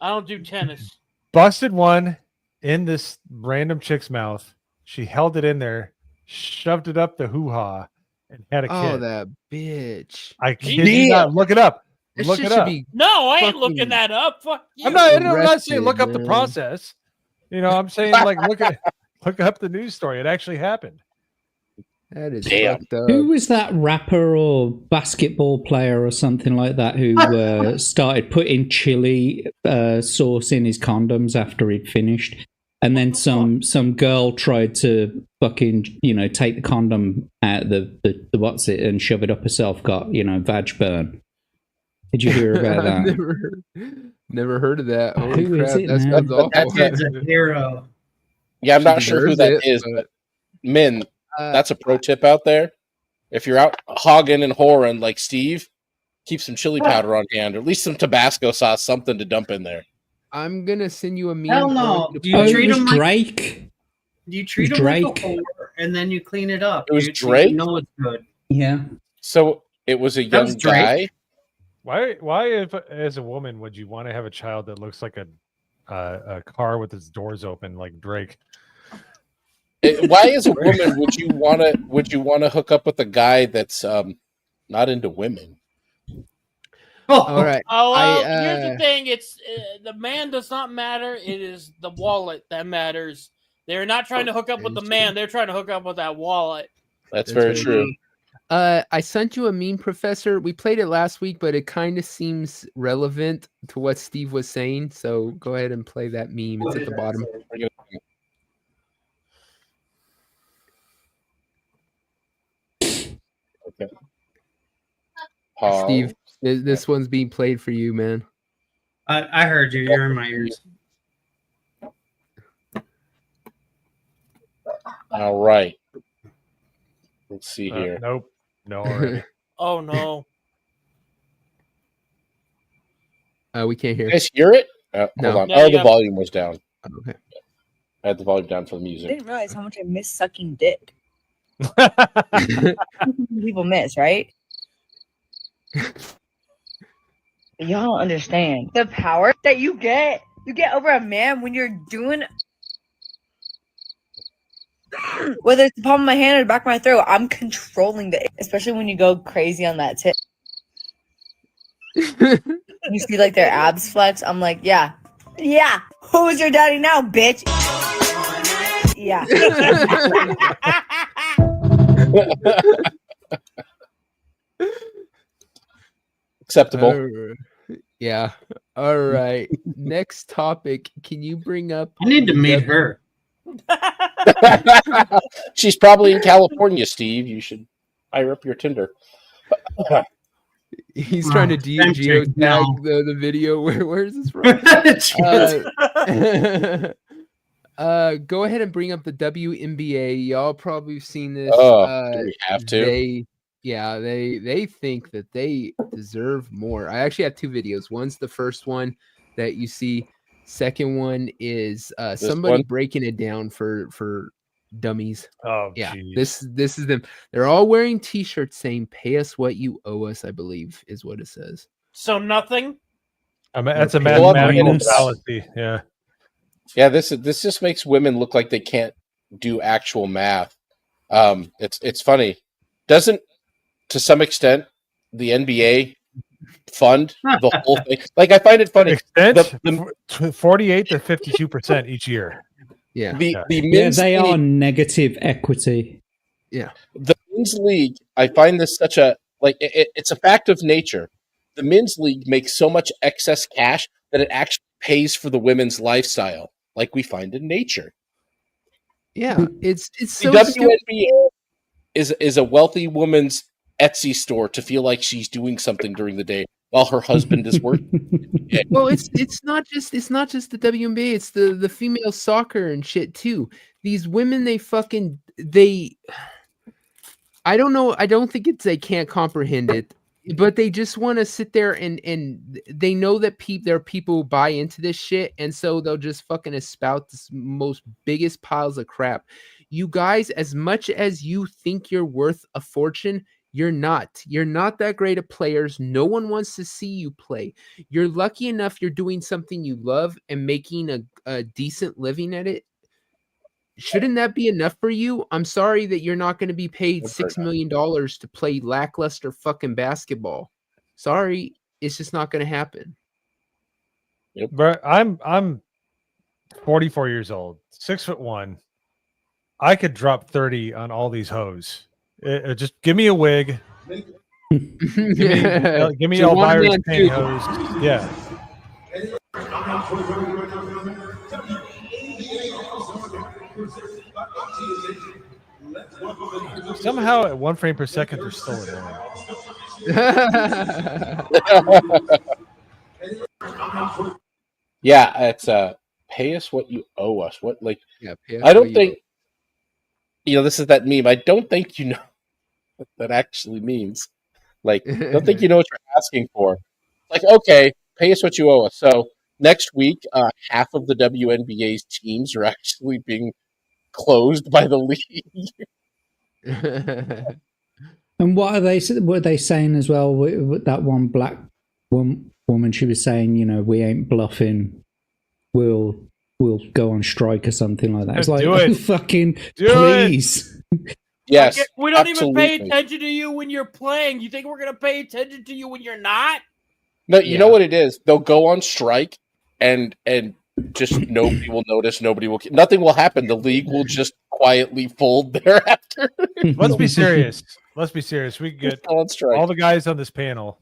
I don't do tennis. Busted one in this random chick's mouth. She held it in there, shoved it up the hoo-ha, and had a kid. Oh, that bitch. I kid you not. Look it up. This Look shit it should up. be No, I ain't Fucking- looking that up. Fuck you. I'm not saying look up arrested, the man. process. I'm saying like look up the news story. It actually happened. That is Damn. fucked up. Who was that rapper or basketball player or something like that who started putting chili sauce in his condoms after he'd finished? And then some girl tried to fucking, take the condom out of the what's it and shove it up herself, got, vag burn. Did you hear about that? Never heard of that. Holy Who crap, is it that now? sounds awful. That kid's a hero. Yeah, I'm She not sure who deserves that it, is, but- but men, Uh, that's a pro tip out there. If you're out hogging and whoring like Steve, keep some chili powder on hand, or at least some Tabasco sauce, something to dump in there. I'm gonna send you a meme. Hell no. to Do you Oh, treat it was him like Drake. you treat It was him like a Drake. whore and then you clean it up? It was dude, so Drake? You know it's good. Yeah. So it was a That young was Drake. guy. Why, if as a woman, would you want to have a child that looks like a car with its doors open, like Drake? Why, as a woman, would you want to hook up with a guy that's not into women? All right. Oh, well, I, here's the thing: it's the man does not matter. It is the wallet that matters. They're not trying to hook up with the man; they're trying to hook up with that wallet. That's very true. I sent you a meme, Professor. We played it last week, but it kind of seems relevant to what Steve was saying. So go ahead and play that meme. It's at the bottom. Okay. Steve, this one's being played for you, man. I heard you. You're in my ears. All right. Let's see here. Nope. No. Already. Oh no! We can't hear. You guys hear it? No. Hold on. No, Oh, you the have- volume was down. Okay. I had the volume down for the I music. didn't realize how much I miss sucking dick. People miss, right? Y'all don't understand the power that you get. You get over a man when you're doing. Whether it's the palm of my hand or the back of my throat, I'm controlling the. Especially when you go crazy on that tip. You see like their abs flex. I'm like, yeah. Who's your daddy now, bitch? Yeah. Acceptable. Yeah. All right. Next topic. Can you bring up? I need to meet her. She's probably in California, Steve. You should hire up your Tinder. He's trying to geotag no. the video. Where is this from? Go ahead and bring up the WNBA. Y'all probably have seen this. Do we have to? They think that they deserve more. I actually have two videos. One's the first one that you see. Second one is somebody one? breaking it down for dummies. Oh, yeah. geez. This is them. They're all wearing T-shirts saying "Pay us what you owe us." I believe is what it says. So nothing. That's a Well, mathematical minus. fallacy. Yeah. Yeah, this just makes women look like they can't do actual math. It's funny. Doesn't, to some extent, the NBA fund the whole thing? Like, I find it funny. Extent 48 to 52% each year. Yeah. The Yeah, men's they are league, negative equity. Yeah. the men's league. I find this such a it's a fact of nature. The men's league makes so much excess cash that it actually pays for the women's lifestyle, like we find in nature. Yeah, it's The so WNBA stupid. is a wealthy woman's Etsy store to feel like she's doing something during the day while her husband is working. Well, it's not just the WNBA, it's the female soccer and shit too. These women, I don't know, I don't think it's they can't comprehend it, but they just want to sit there and they know that there are people who buy into this shit, and so they'll just fucking espout this most biggest piles of crap. You guys, as much as you think you're worth a fortune, you're not. You're not that great of players. No one wants to see you play. You're lucky enough you're doing something you love and making a decent living at it. Shouldn't that be enough for you? I'm sorry that you're not going to be paid $6 million to play lackluster fucking basketball. Sorry, it's just not going to happen. But I'm 44 years old, 6'1". I could drop 30 on all these hoes Just give me a wig. Give me Elvira's pantyhose. Yeah. Somehow at 1 frame per second they're still annoying. Yeah, it's pay us what you owe us. What pay us I don't what think this is that meme. I don't think you know what that actually means. Like, I don't think you know what you're asking for. Like, okay, pay us what you owe us. So next week, half of the WNBA's teams are actually being closed by the league. And what are they? What are they saying as well? With that one black woman, she was saying, we ain't bluffing. We'll go on strike or something like that. It's like, fucking please. Yes, we don't even pay attention to you when you're playing. You think we're gonna pay attention to you when you're not? No, you know what it is. They'll go on strike, and just nobody will notice. Nothing will happen. The league will just quietly fold thereafter. Let's be serious. We can get all the guys on this panel,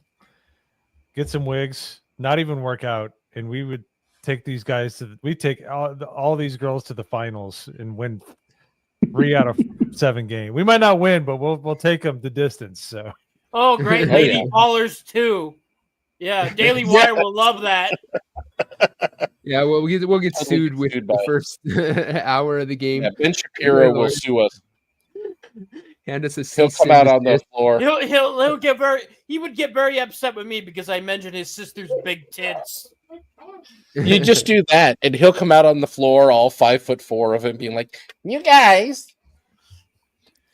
get some wigs, not even work out, and we would take these guys we take all these girls to the finals and win 3 out of 7 games. We might not win, but we'll take them the distance. So. Oh, great lady ballers too. Yeah, Daily Wire will love that. Yeah, well, we'll get sued with the first hour of the game. Yeah, Ben Shapiro will sue us. Hand us a He'll come out on the floor. He would get very upset with me because I mentioned his sister's big tits. You just do that, and he'll come out on the floor, all 5'4" of him, being like, "You guys,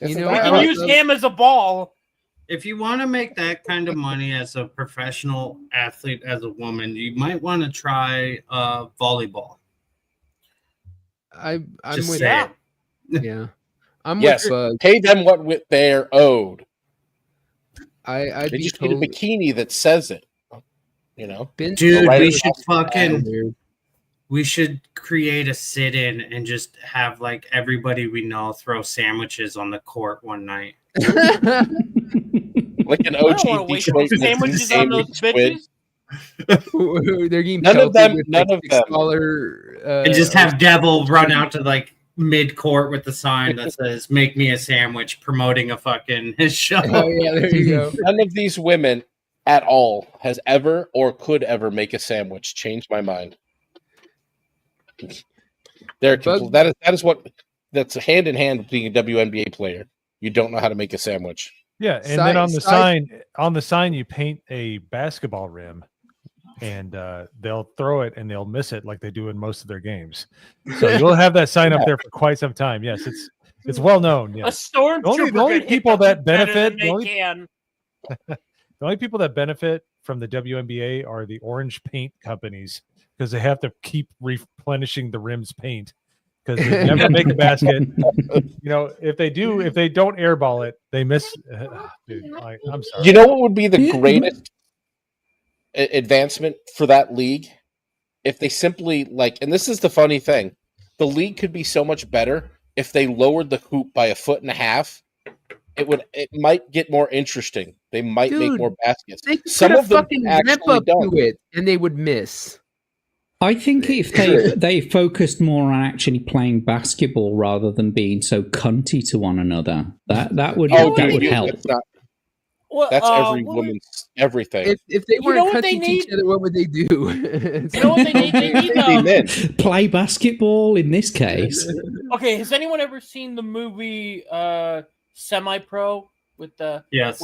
we can use him as a ball." If you want to make that kind of money as a professional athlete, as a woman, you might want to try volleyball. I'm Just with say that. it. Yeah, I'm yes, with pay them what they're owed. I'd they be just totally... need a bikini that says it. Dude, we should create a sit-in and just have like everybody we know throw sandwiches on the court one night. Like an OG Detroit sandwiches on those bitches. They're getting none of them. $6, and just have Devil run out to like mid-court with the sign that says "Make me a sandwich," promoting a fucking his show. Oh yeah, there you go. None of these women at all has ever or could ever make a sandwich. Change my mind. That's hand in hand with being a WNBA player. You don't know how to make a sandwich. Yeah, and then on the sign you paint a basketball rim, and they'll throw it and they'll miss it like they do in most of their games. So you'll have that sign up there for quite some time. Yes, it's well known. Yes. A stormtrooper. The only people that benefit. The only people that benefit from the WNBA are the orange paint companies because they have to keep replenishing the rim's paint because they never make a basket. If they don't airball it, they miss. Dude, I'm sorry. You know what would be the greatest advancement for that league? If they simply and this is the funny thing, the league could be so much better if they lowered the hoop by 1.5 feet. It might get more interesting. They might make more baskets. Some of them actually don't. To it, and they would miss. I think if they focused more on actually playing basketball rather than being so cunty to one another, that would help. That's every woman's everything. If they weren't cunty to each other, what would they do? You know what they need? They need play basketball in this case. Okay, has anyone ever seen the movie Semi-Pro with the yes?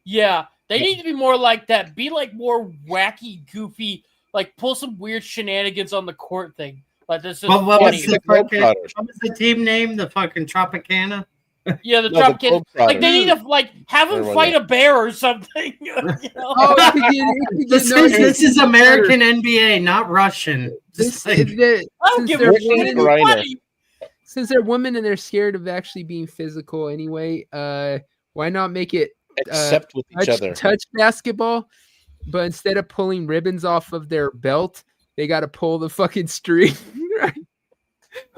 Yeah, they need to be more like that. Be like more wacky, goofy, like pull some weird shenanigans on the court thing. Like this is what was the team name? The fucking Tropicana. Yeah, the Tropicana. Like they need to have them fight a bear or something. This is American NBA, not Russian. I don't give a shit. Since they're women and they're scared of actually being physical anyway, why not make it except with each other touch basketball? But instead of pulling ribbons off of their belt, they got to pull the fucking string.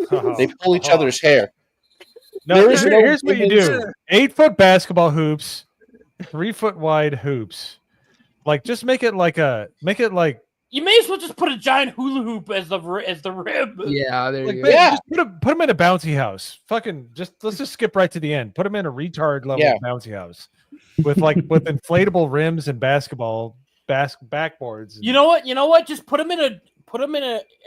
They pull each other's hair. No, here's what you do: 8-foot basketball hoops, 3-foot wide hoops. Like, just make it like. You may as well just put a giant hula hoop as the rib. Yeah, there you go. Just put them in a bouncy house. Let's just skip right to the end. Put them in a retard level bouncy house with inflatable rims and backboards. You know what? Just put them in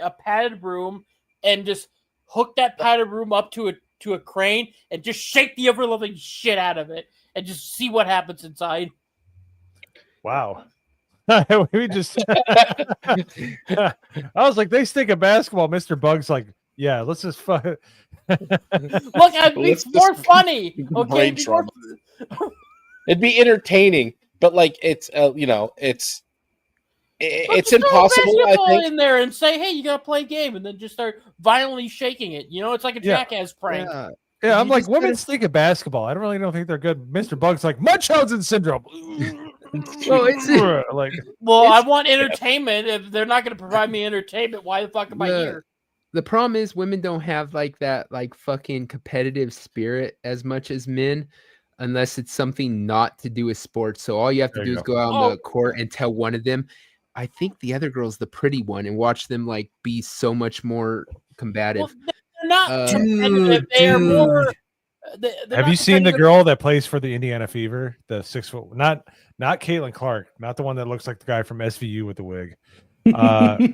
a padded room and just hook that padded room up to a crane and just shake the ever loving shit out of it and just see what happens inside. Wow. We just I was like, they stink of basketball. Mr. Bug's like, yeah, let's just fuck. Look, it's more funny. Okay, it'd be entertaining, but like it's it's impossible. I think in there and say, hey, you gotta play a game, and then just start violently shaking it. You know, it's like a jackass prank. Yeah, I'm like, women stink of basketball. I don't think they're good. Mr. Bug's like, Munchausen syndrome. Well, it's like, I want entertainment. If they're not going to provide me entertainment, why the fuck am I here? The problem is women don't have like that like fucking competitive spirit as much as men, unless it's something not to do with sports. So all you have to do is go out on the court and tell one of them, I think the other girl's the pretty one, and watch them like be so much more combative. Well, they're not competitive. They are more. Have you seen the girl that plays for the Indiana Fever? The 6 foot, not Caitlin Clark, not the one that looks like the guy from SVU with the wig. How dare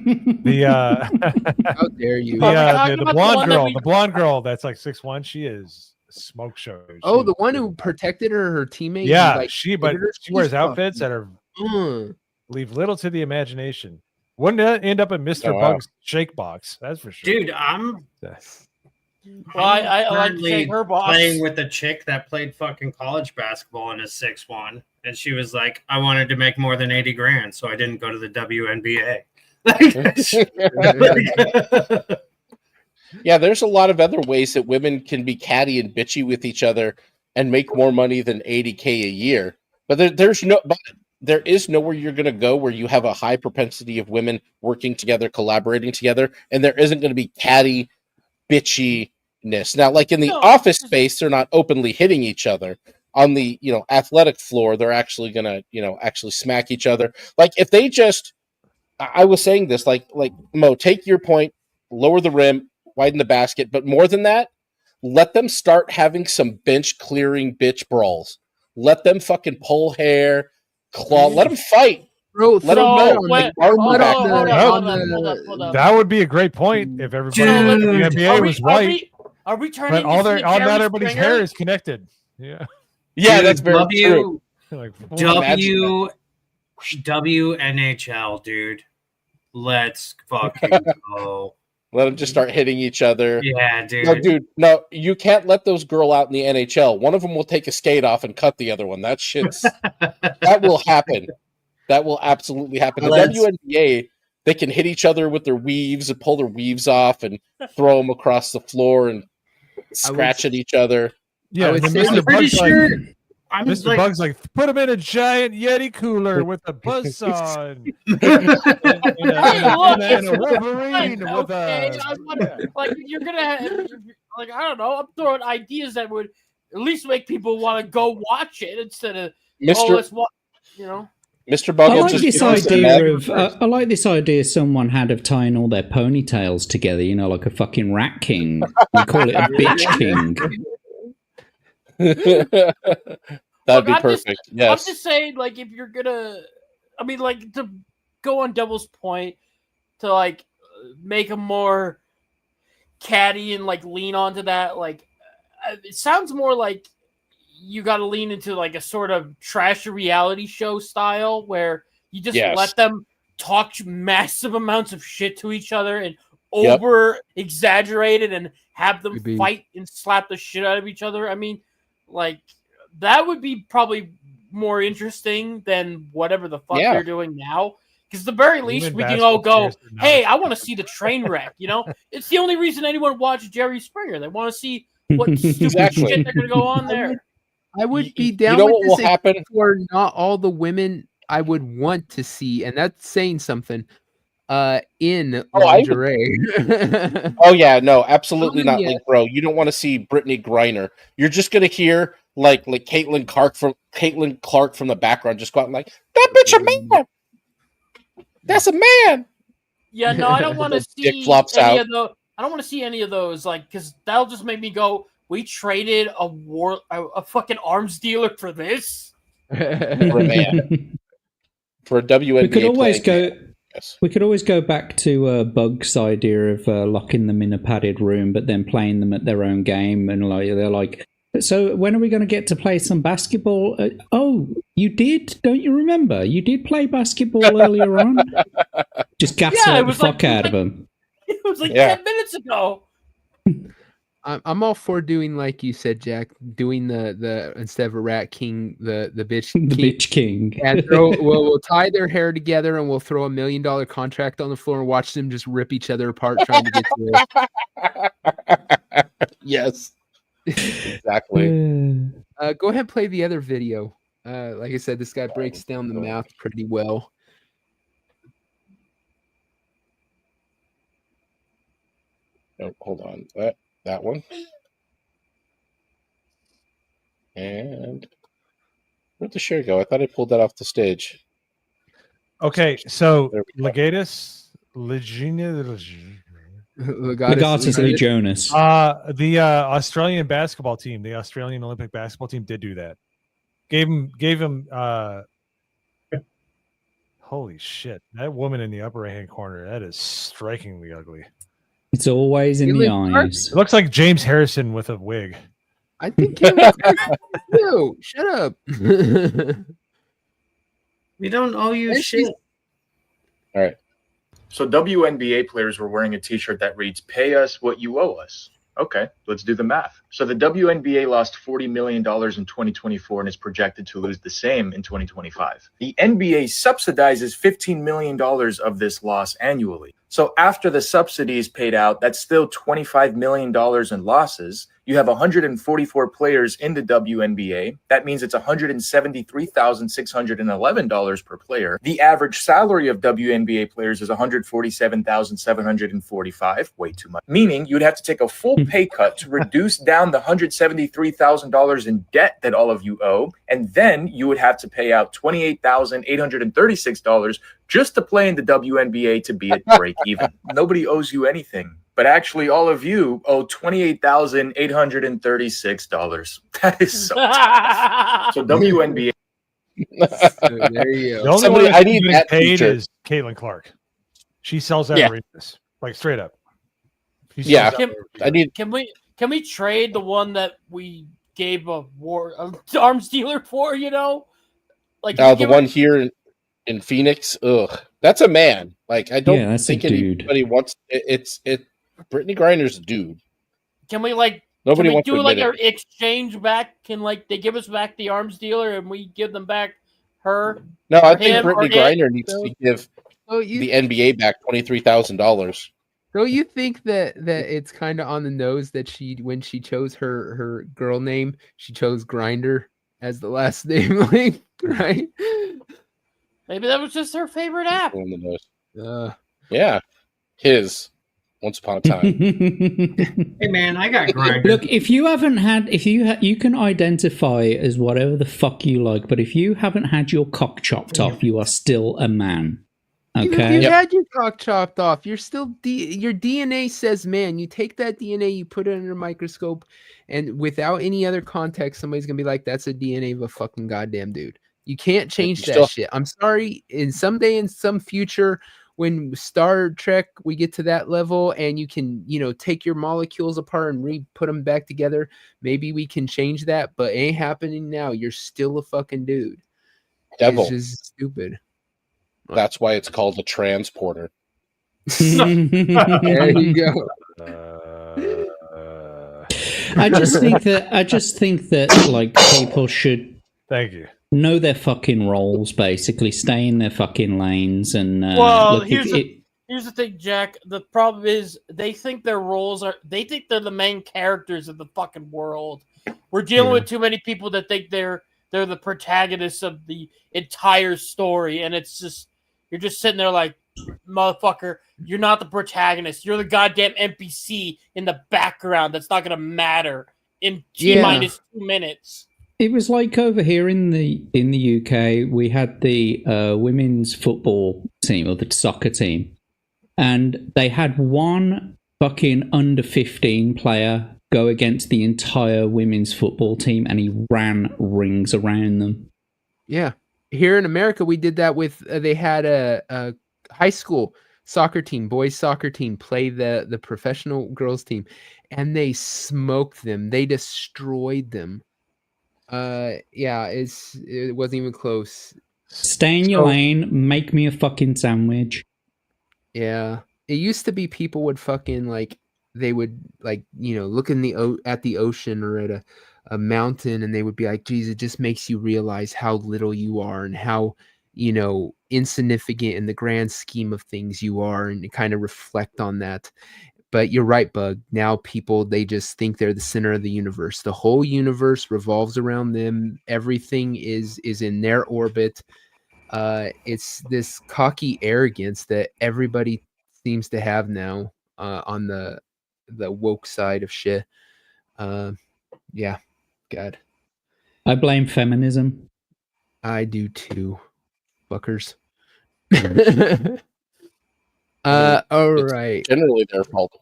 you? The blonde girl that's like 6'1". She is a smoke show. The one who protected her teammate. Yeah, she wears outfits that are leave little to the imagination. Wouldn't that end up in Mr. Bug's shake box? That's for sure. Dude, I like to take her boss. Playing with a chick that played fucking college basketball and is 6'1", and she was like, I wanted to make more than 80 grand, so I didn't go to the WNBA. Yeah, there's a lot of other ways that women can be catty and bitchy with each other and make more money than $80K a year. But there is nowhere you're going to go where you have a high propensity of women working together, collaborating together, and there isn't going to be catty, bitchiness. Now, like in the office space, they're not openly hitting each other. On the athletic floor, they're actually gonna actually smack each other. Like if they just, I was saying this, like Mo, take your point, lower the rim, widen the basket, but more than that, let them start having some bench clearing bitch brawls. Let them fucking pull hair, claw. Let them fight. Bro, that would be a great point if everybody in the NBA was right. Are we turning? But not everybody's hair is connected. Yeah. Yeah, that's very true. WNHL, dude. Let's fucking go. Let them just start hitting each other. Yeah, dude. No, you can't let those girl out in the NHL. One of them will take a skate off and cut the other one. That will happen. That will absolutely happen. The WNBA, they can hit each other with their weaves and pull their weaves off and throw them across the floor and scratch at each other. Yeah, I'm pretty sure. Mr. Bug's like, put him in a giant Yeti cooler with a buzzsaw and a Wolverine with a. Like you're gonna have, like, I don't know. I'm throwing ideas that would at least make people want to go watch it instead of let's watch. Mr. Bug, I like this idea someone had of tying all their ponytails together, like a fucking rat king. We call it a bitch king. That'd be perfect. Yes. I'm just saying, like, if you're gonna, I mean, like, to go on Devil's point, to like make them more catty and like lean onto that, like, it sounds more like you got to lean into like a sort of trashy reality show style where you just let them talk massive amounts of shit to each other and over exaggerate it and have them fight and slap the shit out of each other. I mean, like, that would be probably more interesting than whatever the fuck they're doing now. Because at the very least, we can all go, hey, I want to see the train wreck, It's the only reason anyone watches Jerry Springer. They want to see what stupid shit they're going to go on there. I would be down with this for not all the women I would want to see, and that's saying something. in I would- lingerie. Oh yeah, no, absolutely not, Yeah. Link Bro. You don't want to see Brittany Griner. You're just gonna hear like Caitlin Clark from the background just go out and like, that bitch a man. That's a man. Yeah, no, I don't want to Dick see flops any out. of those. I don't want to see any of those, like, because that'll just make me go. We traded a fucking arms dealer for this. For a man. For a WNBA We could always playing go. man. Yes. We could always go back to Bug's idea of locking them in a padded room, but then playing them at their own game, and like they're like, "So when are we going to get to play some basketball?" Oh, you did? Don't you remember? You did play basketball earlier on. Just gaslight the fuck out of them. It was like 10 minutes ago. I'm all for doing like you said, Jack. Doing the instead of a rat king, the bitch king. The bitch king. And we'll tie their hair together and we'll throw $1 million contract on the floor and watch them just rip each other apart trying to get to it. Yes. Exactly. Go ahead and play the other video. Like I said, this guy breaks down the math pretty well. Oh, hold on. That one. And where'd the share go? I thought I pulled that off the stage. Okay, so There we go. Legatus, Legatus Lee Jonas. the Australian basketball team, the Australian Olympic basketball team did do that. Gave him holy shit. That woman in the upper right hand corner, that is strikingly ugly. It's always in the eyes. It looks like James Harrison with a wig. I think yo, shut up. We don't owe you shit. All right. So WNBA players were wearing a t-shirt that reads, "Pay us what you owe us." Okay, let's do the math. So the WNBA lost $40 million in 2024 and is projected to lose the same in 2025. The NBA subsidizes $15 million of this loss annually. So after the subsidy is paid out, that's still $25 million in losses. You have 144 players in the WNBA. That means it's $173,611 per player. The average salary of WNBA players is $147,745, way too much. Meaning you'd have to take a full pay cut to reduce down the $173,000 in debt that all of you owe, and then you would have to pay out $28,836 just to play in the WNBA to be at break even. Nobody owes you anything. But actually, all of you owe $28,836. That is so tough. So WNBA. There you The go. only Somebody- one I that's need getting that paid t-shirt. is Caitlin Clark. She sells out Yeah. arenas, like straight up. She sells Yeah. out Can, arenas. can we trade the one that we gave a arms dealer for? You know, like The give one it- here in Phoenix, ugh, that's a man. Like I don't that's a think dude. anybody wants it. Brittany Griner's a dude. Can we like? Nobody can we wants to do like admit an exchange back? Can like they give us back the arms dealer and we give them back her? No, I or think him, Brittany or it? Griner needs to give Oh, the NBA back $23,000. Don't you think that it's kind of on the nose that when she chose her girl name, she chose Grinder as the last name, like, right? Maybe that was just her favorite app. On the nose. Yeah, his once upon a time. Hey man, I got grinded. Look, if you haven't had, you can identify as whatever the fuck you like, but if you haven't had your cock chopped off, you are still a man. Even Okay. if you had your cock chopped off, you're still your DNA says man. You take that DNA, you put it under a microscope, and without any other context, somebody's gonna be like, "That's a DNA of a fucking goddamn dude." You can't change that still- shit. I'm sorry. In someday, in some future, when Star Trek we get to that level, and you can, take your molecules apart and put them back together, maybe we can change that. But it ain't happening now. You're still a fucking dude. Devil. It's just stupid. That's why it's called a transporter. There you go. I just think that like people should Thank you. know their fucking roles, basically stay in their fucking lanes, and Well, look, here's the thing, Jack. The problem is they think their roles they think they're the main characters of the fucking world. We're dealing with too many people that think they're the protagonists of the entire story, and it's just you're just sitting there like, motherfucker, you're not the protagonist. You're the goddamn NPC in the background that's not gonna matter in T-minus 2 minutes. It was like over here in the UK, we had the women's football team, or the soccer team, and they had one fucking under 15 player go against the entire women's football team, and he ran rings around them. Yeah. Here in America, we did that with, they had a high school soccer team, boys soccer team, play the professional girls team, and they smoked them. They destroyed them. Yeah, it wasn't even close. Stay in your lane, make me a fucking sandwich. Yeah. It used to be people would fucking they would look at the ocean or at a mountain, and they would be like, geez, it just makes you realize how little you are and how, insignificant in the grand scheme of things you are, and kind of reflect on that. But you're right, Bug. Now people, they just think they're the center of the universe. The whole universe revolves around them. Everything is in their orbit. It's this cocky arrogance that everybody seems to have now on the woke side of shit. Yeah, God. I blame feminism. I do too, fuckers. All right. Generally their fault.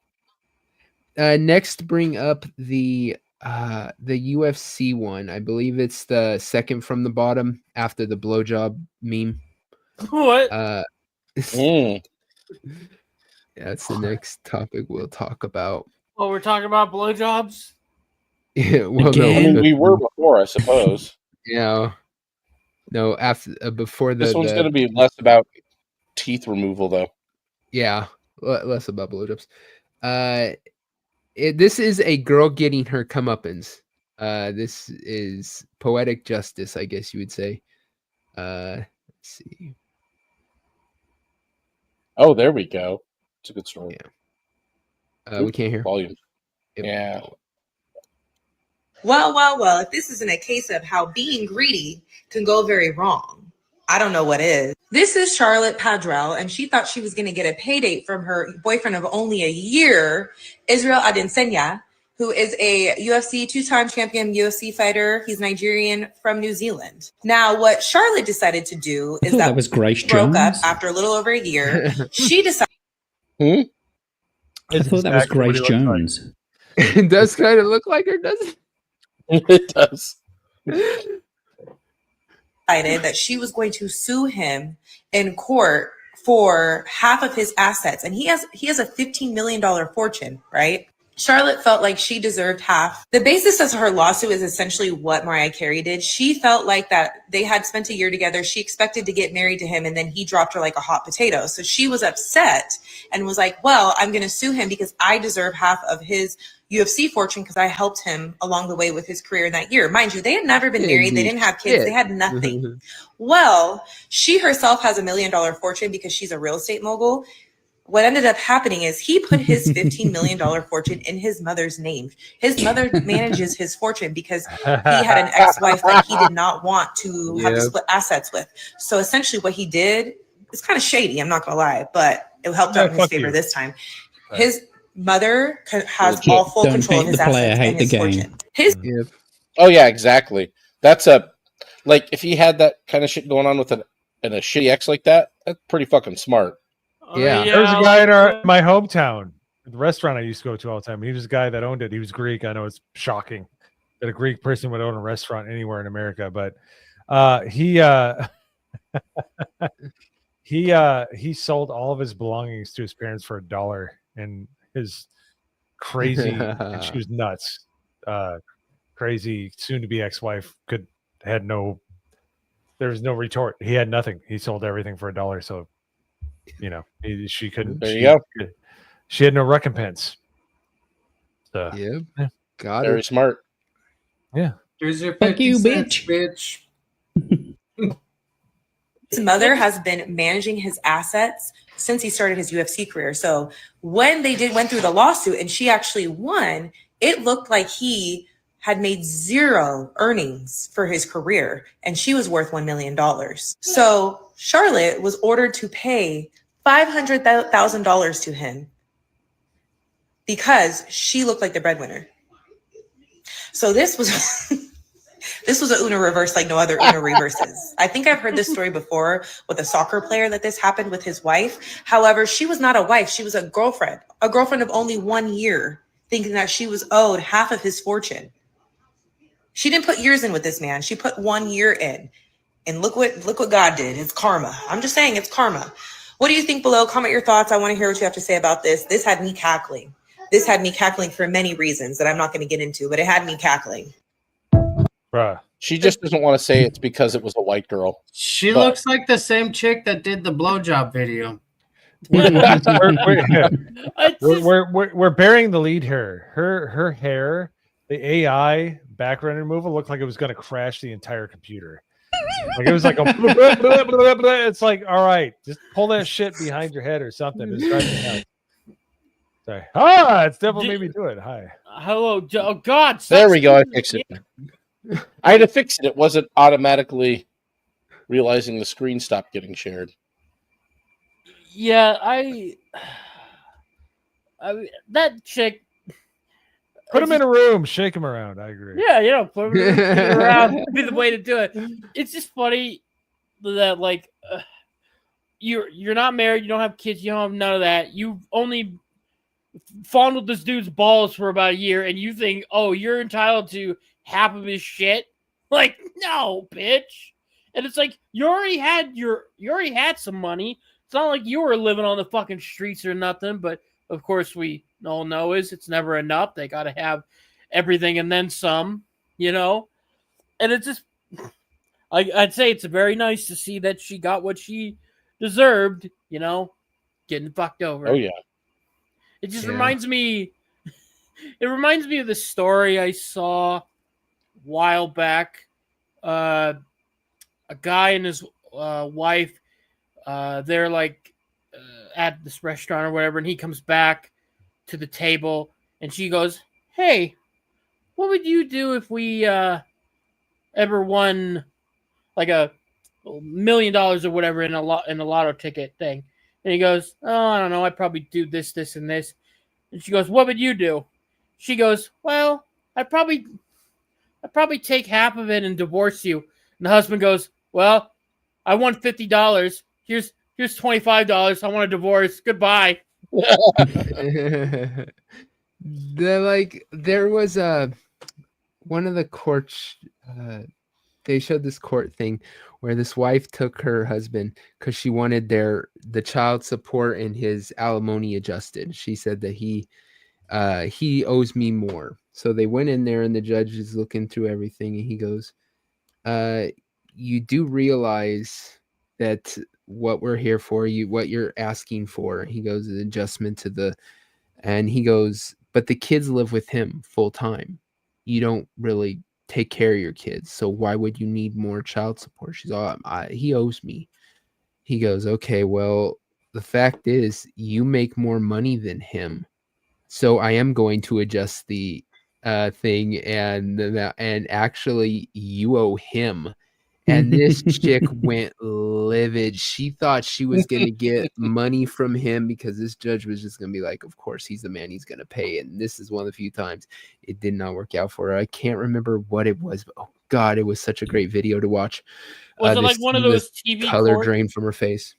Next, bring up the UFC one. I believe it's the second from the bottom after the blowjob meme. What? Yeah, that's the next topic we'll talk about. Oh, we're talking about blowjobs? Yeah, well, Again? We were before, I suppose. Yeah. No, after before this one's going to be less about teeth removal, though. Yeah, less about blowjobs. This is a girl getting her comeuppance. This is poetic justice, I guess you would say. Let's see. Oh, there we go. It's a good story. Yeah. We can't hear. Volume. Yep. Yeah. Well, if this isn't a case of how being greedy can go very wrong, I don't know what is. This is Charlotte Padrell, and she thought she was going to get a pay date from her boyfriend of only a year, Israel Adesanya, who is a UFC two-time champion UFC fighter. He's Nigerian from New Zealand. Now, what Charlotte decided to do is that was Grace broke Jones. up after a little over a year. She decided. I thought that was Grace Jones. It does kind of look like her, doesn't it? It does. Decided that she was going to sue him in court for half of his assets, and he has a $15 million fortune, right? Charlotte felt like she deserved half. The basis of her lawsuit is essentially what Mariah Carey did. She felt like that they had spent a year together. She expected to get married to him, and then he dropped her like a hot potato. So she was upset and was like, well, I'm going to sue him because I deserve half of his UFC fortune because I helped him along the way with his career in that year. Mind you, they had never been married. They didn't have kids. They had nothing. Well, she herself has $1 million fortune because she's a real estate mogul. What ended up happening is he put his $15 million fortune in his mother's name. His mother manages his fortune because he had an ex-wife that he did not want to have to split assets with. So essentially what he did is kind of shady, I'm not going to lie, but it helped out in his favor this time. His mother has all full control of his assets and his fortune. Oh, yeah, exactly. That's like, if he had that kind of shit going on with a shitty ex like that, that's pretty fucking smart. Yeah. There was a guy in my hometown, the restaurant I used to go to all the time. He was a guy that owned it. He was Greek. I know it's shocking that a Greek person would own a restaurant anywhere in America, but he sold all of his belongings to his parents for $1, and his crazy, and she was nuts, crazy soon-to-be ex-wife there was no retort. He had nothing. He sold everything for $1, so she couldn't. There you go. She had no recompense. So, yeah, got very it. smart. Yeah. Here's your Fuck you, bitch. His mother has been managing his assets since he started his UFC career. So when they went through the lawsuit and she actually won, it looked like he had made zero earnings for his career, and she was worth $1 million. So Charlotte was ordered to pay $500,000 to him because she looked like the breadwinner. So this was this was a Uno reverse like no other Uno reverses. I think I've heard this story before with a soccer player that this happened with his wife. However, she was not a wife. She was a girlfriend of only 1 year, thinking that she was owed half of his fortune. She didn't put years in with this man. She put 1 year in. And look what God did. It's karma. I'm just saying it's karma. What do you think below? Comment your thoughts. I want to hear what you have to say about this. This had me cackling. This had me cackling for many reasons that I'm not going to get into, but it had me cackling. Bruh. She just doesn't want to say it's because it was a white girl. She looks like the same chick that did the blowjob video. We're burying the lead here. Her hair, the AI background removal looked like it was going to crash the entire computer. Like it was like a blah, blah, blah, blah. It's like, all right, just pull that shit behind your head or something. It's driving me nuts. Sorry. It's definitely made me do it. Hi. Hello. Oh God. There we go. I fixed it. I had to fix it. It wasn't automatically realizing the screen stopped getting shared. Yeah, I that chick. Put him in a room, shake him around. I agree. Yeah, put him around. Be the way to do it. It's just funny that like you're not married, you don't have kids, you don't have none of that. You've only fondled this dude's balls for about a year, and you think, oh, you're entitled to half of his shit. Like, no, bitch. And it's like you already had some money. It's not like you were living on the fucking streets or nothing. But of course, we all know it's never enough. They got to have everything and then some, And it's just, I'd say it's very nice to see that she got what she deserved. Getting fucked over. Oh yeah. It just reminds me. It reminds me of the story I saw a while back. A guy and his wife, they're like at this restaurant or whatever, and he comes back to the table, and she goes, "Hey, what would you do if we ever won like $1 million or whatever in a lotto ticket thing?" And he goes, "Oh, I don't know. I'd probably do this, this, and this." And she goes, "What would you do?" She goes, "Well, I'd probably take half of it and divorce you." And the husband goes, "Well, I won $50. Here's $25. I want a divorce. Goodbye." There was one of the courts. They showed this court thing where this wife took her husband because she wanted the child support and his alimony adjusted. She said that he owes me more. So they went in there, and the judge is looking through everything, and he goes, "You do realize that what we're here for, what you're asking for," he goes, "an adjustment to and he goes, but the kids live with him full time. You don't really take care of your kids. So why would you need more child support?" She's all, "He owes me." He goes, "Okay, well, the fact is you make more money than him. So I am going to adjust the thing, and actually you owe him." And this chick went livid. She thought she was going to get money from him because this judge was just going to be like, of course, he's the man, he's going to pay. And this is one of the few times it did not work out for her. I can't remember what it was, but oh God, it was such a great video to watch. Was it like one of those TV color drained from her face?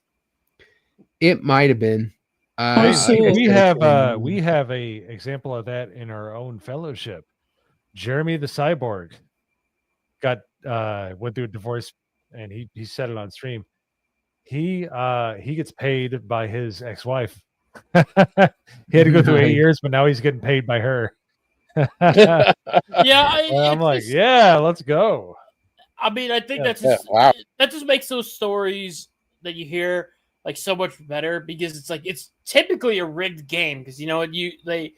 It might have been. We have a example of that in our own fellowship. Jeremy the Cyborg went through a divorce, and he said it on stream. He gets paid by his ex-wife. He had to go through 8 years, but now he's getting paid by her. Yeah, I'm like, yeah, let's go. I mean, I think that just makes those stories that you hear like so much better, because it's like it's typically a rigged game, because they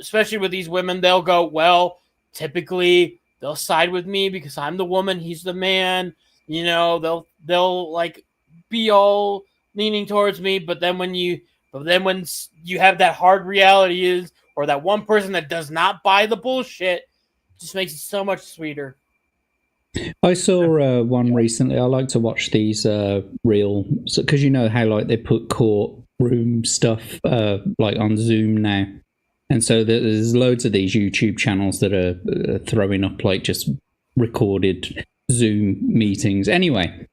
especially with these women, they'll go, well, typically they'll side with me because I'm the woman, he's the man. They'll like be all leaning towards me, but then when you have that hard reality or that one person that does not buy the bullshit, it just makes it so much sweeter. I saw one recently. I like to watch these real, because you know how like they put courtroom stuff like on Zoom now, and so there's loads of these YouTube channels that are throwing up like just recorded Zoom meetings. Anyway,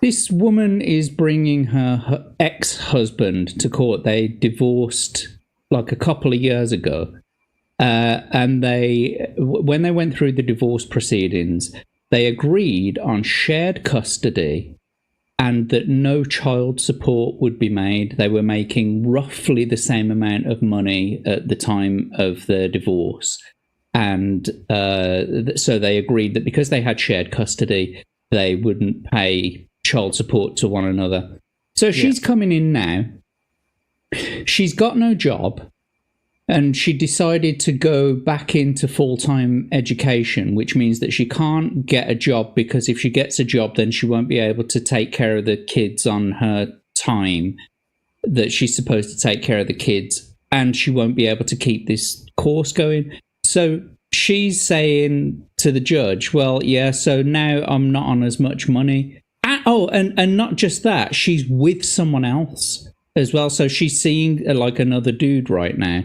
this woman is bringing her ex-husband to court. They divorced like a couple of years ago. And when they went through the divorce proceedings, they agreed on shared custody and that no child support would be made. They were making roughly the same amount of money at the time of the divorce. And so they agreed that because they had shared custody, they wouldn't pay child support to one another. So she's coming in now. She's got no job. And she decided to go back into full-time education, which means that she can't get a job because if she gets a job, then she won't be able to take care of the kids on her time that she's supposed to take care of the kids. And she won't be able to keep this course going. So she's saying to the judge, well, yeah, so now I'm not on as much money. And not just that, she's with someone else as well. So she's seeing like another dude right now,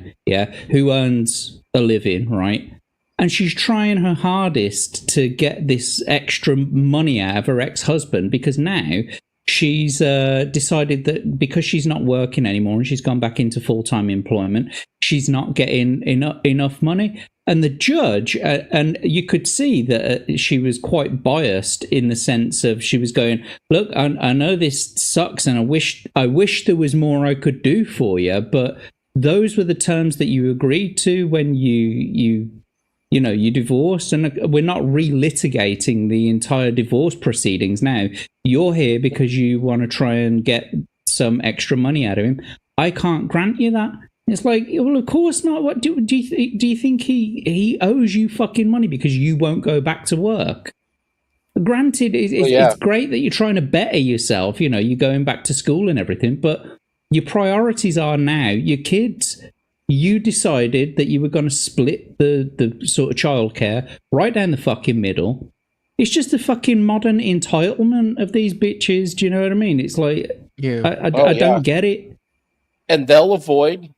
who earns a living, right? And she's trying her hardest to get this extra money out of her ex-husband because now she's decided that because she's not working anymore and she's gone back into full-time employment, she's not getting enough money. And the judge, and you could see that she was quite biased in the sense of she was going, look, I know this sucks and I wish there was more I could do for you, but those were the terms that you agreed to when you divorced, and we're not relitigating the entire divorce proceedings now. You're here because you want to try and get some extra money out of him. I can't grant you that. It's like, well, of course not. What do you think he owes you fucking money because you won't go back to work? Granted, it's great that you're trying to better yourself. You're going back to school and everything, but your priorities are now your kids. You decided that you were going to split the sort of childcare right down the fucking middle. It's just the fucking modern entitlement of these bitches. Do you know what I mean? It's like, I don't get it. And they'll avoid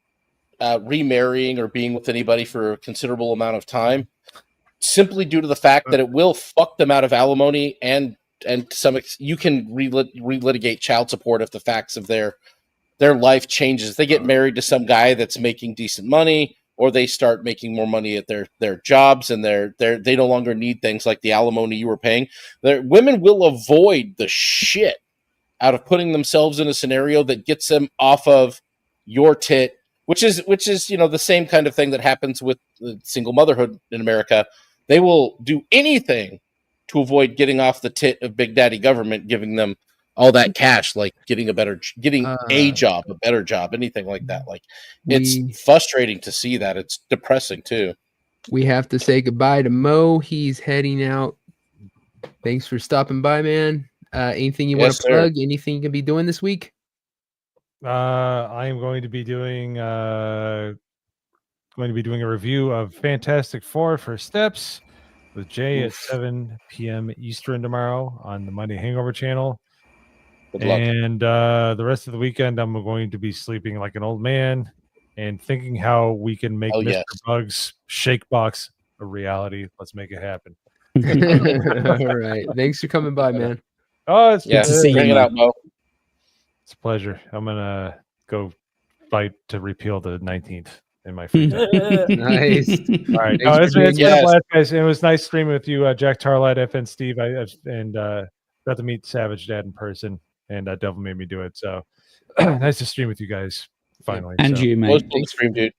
remarrying or being with anybody for a considerable amount of time simply due to the fact that it will fuck them out of alimony and to some extent you can relitigate child support if the facts of their life changes. If they get married to some guy that's making decent money or they start making more money at their jobs and they no longer need things like the alimony you were paying, women will avoid the shit out of putting themselves in a scenario that gets them off of your tit, which is the same kind of thing that happens with single motherhood in America. They will do anything to avoid getting off the tit of Big Daddy government giving them all that cash, like getting a job, a better job, anything like that. Like it's frustrating to see that. It's depressing too. We have to say goodbye to Mo. He's heading out. Thanks for stopping by, man. Anything you want to plug? Anything you can be doing this week? I am going to be doing a review of Fantastic Four First Steps with Jay at 7 p.m. Eastern tomorrow on the Monday Hangover channel. Good luck. And the rest of the weekend, I'm going to be sleeping like an old man and thinking how we can make Mr. Bug's Shake Box a reality. Let's make it happen. All right. Thanks for coming by, man. Oh, it's good to see you. Bring it out, Mo. It's a pleasure. I'm gonna go fight to repeal the 19th in my free time. Nice. All right. No, it's been a blast, guys. It was nice streaming with you, Jack Tarlight, FN Steve. I got to meet Savage Dad in person, and Devil made me do it. So nice to stream with you guys finally. And you, mate. Stream, dude.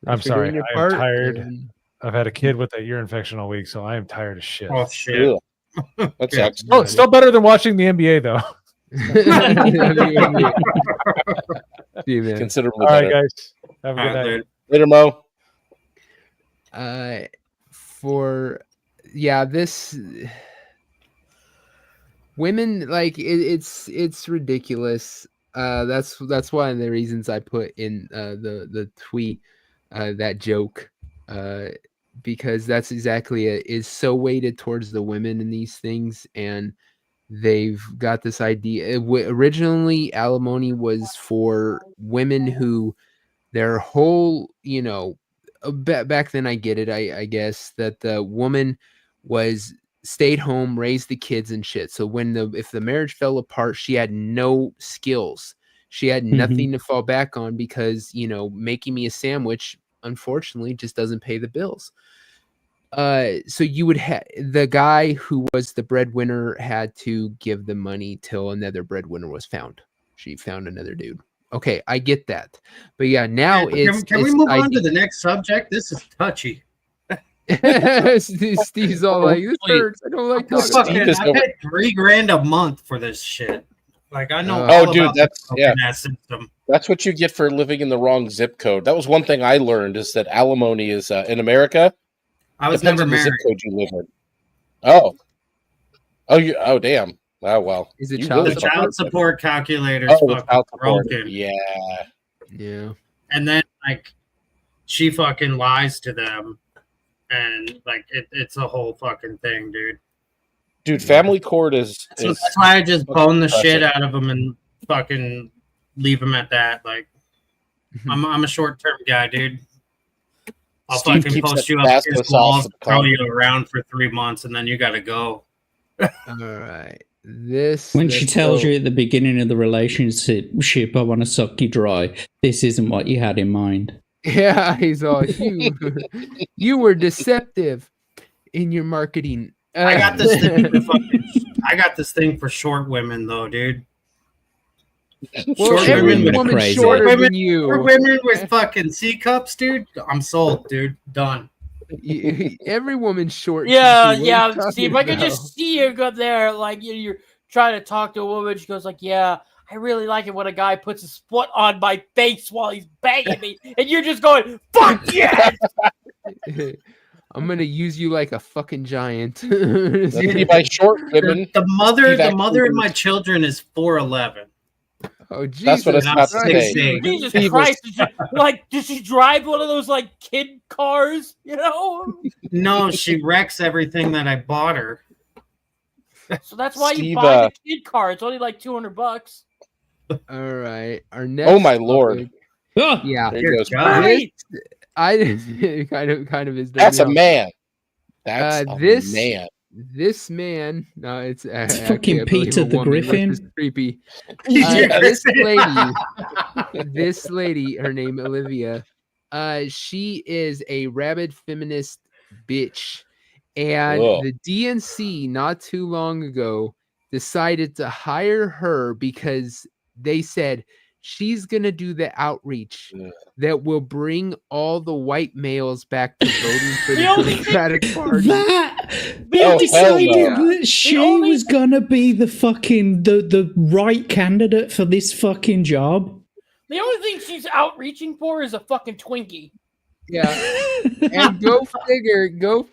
I'm sorry. I am tired. I've had a kid with a ear infection all week, so I am tired as shit. Oh shit. That sucks. Oh, it's still better than watching the NBA though. See you, man. Considerably all right, better. guys. Have a good night. Later, Mo. This women, like it's ridiculous. That's one of the reasons I put in the tweet that joke because that's exactly it, is so weighted towards the women in these things, and they've got this idea. Originally, alimony was for women who their whole, back then I get it. I guess that the woman was stayed home, raised the kids and shit. So if the marriage fell apart, she had no skills. She had nothing to fall back on because, making me a sandwich, unfortunately, just doesn't pay the bills. So you would have the guy who was the breadwinner had to give the money till another breadwinner was found. She found another dude. Okay, I get that. But yeah, now Can we move on to the next subject? This is touchy. Steve's all like, this hurts. I don't like talking about it. I paid $3,000 a month for this shit. Like I know. Oh, dude, that's what you get for living in the wrong zip code. That was one thing I learned is that alimony is in America. I was depends never on the married. zip code you live in. Oh, damn. Oh well. Is it The child support calculator's fucking broken. Yeah. And then like she fucking lies to them, and like it's a whole fucking thing, dude. Dude, family court is. So that's why I just bone the shit out of them and fucking leave them at that. Like, I'm a short term guy, dude. I'll Steve fucking keeps post that you up fast against sauce walls, of throw you comedy. around for 3 months, and then you gotta go. All right. When she tells you at the beginning of the relationship, I want to suck you dry, this isn't what you had in mind. Yeah, he's all you were deceptive in your marketing. I got this thing for I got this thing for short women though, dude. Well, every woman shorter than you. Short women with fucking C cups, dude. I'm sold, dude. Done. Every woman's short. Yeah. Steve, I could just see you go there, like you're trying to talk to a woman. She goes like, "Yeah, I really like it when a guy puts his foot on my face while he's banging me," and you're just going, "Fuck yes!" I'm gonna use you like a fucking giant. By short women. The mother of my children is 4'11". Oh, Jesus. That's what I was about to say. Jesus Christ! Does she drive one of those like kid cars? No, she wrecks everything that I bought her. So that's why Steve, you buy the kid car. It's only like $200. All right, our next. Oh my lord! Yeah, There goes. I kind of is. That's a man. That's a man. This man, no, it's fucking Peter the Griffin. This is creepy. Yes. This lady, her name Olivia. She is a rabid feminist bitch, and the DNC not too long ago decided to hire her because they said she's gonna do the outreach that will bring all the white males back to voting for the Democratic Party. They decided that she was gonna be the fucking the right candidate for this fucking job. The only thing she's outreaching for is a fucking Twinkie. Yeah, and go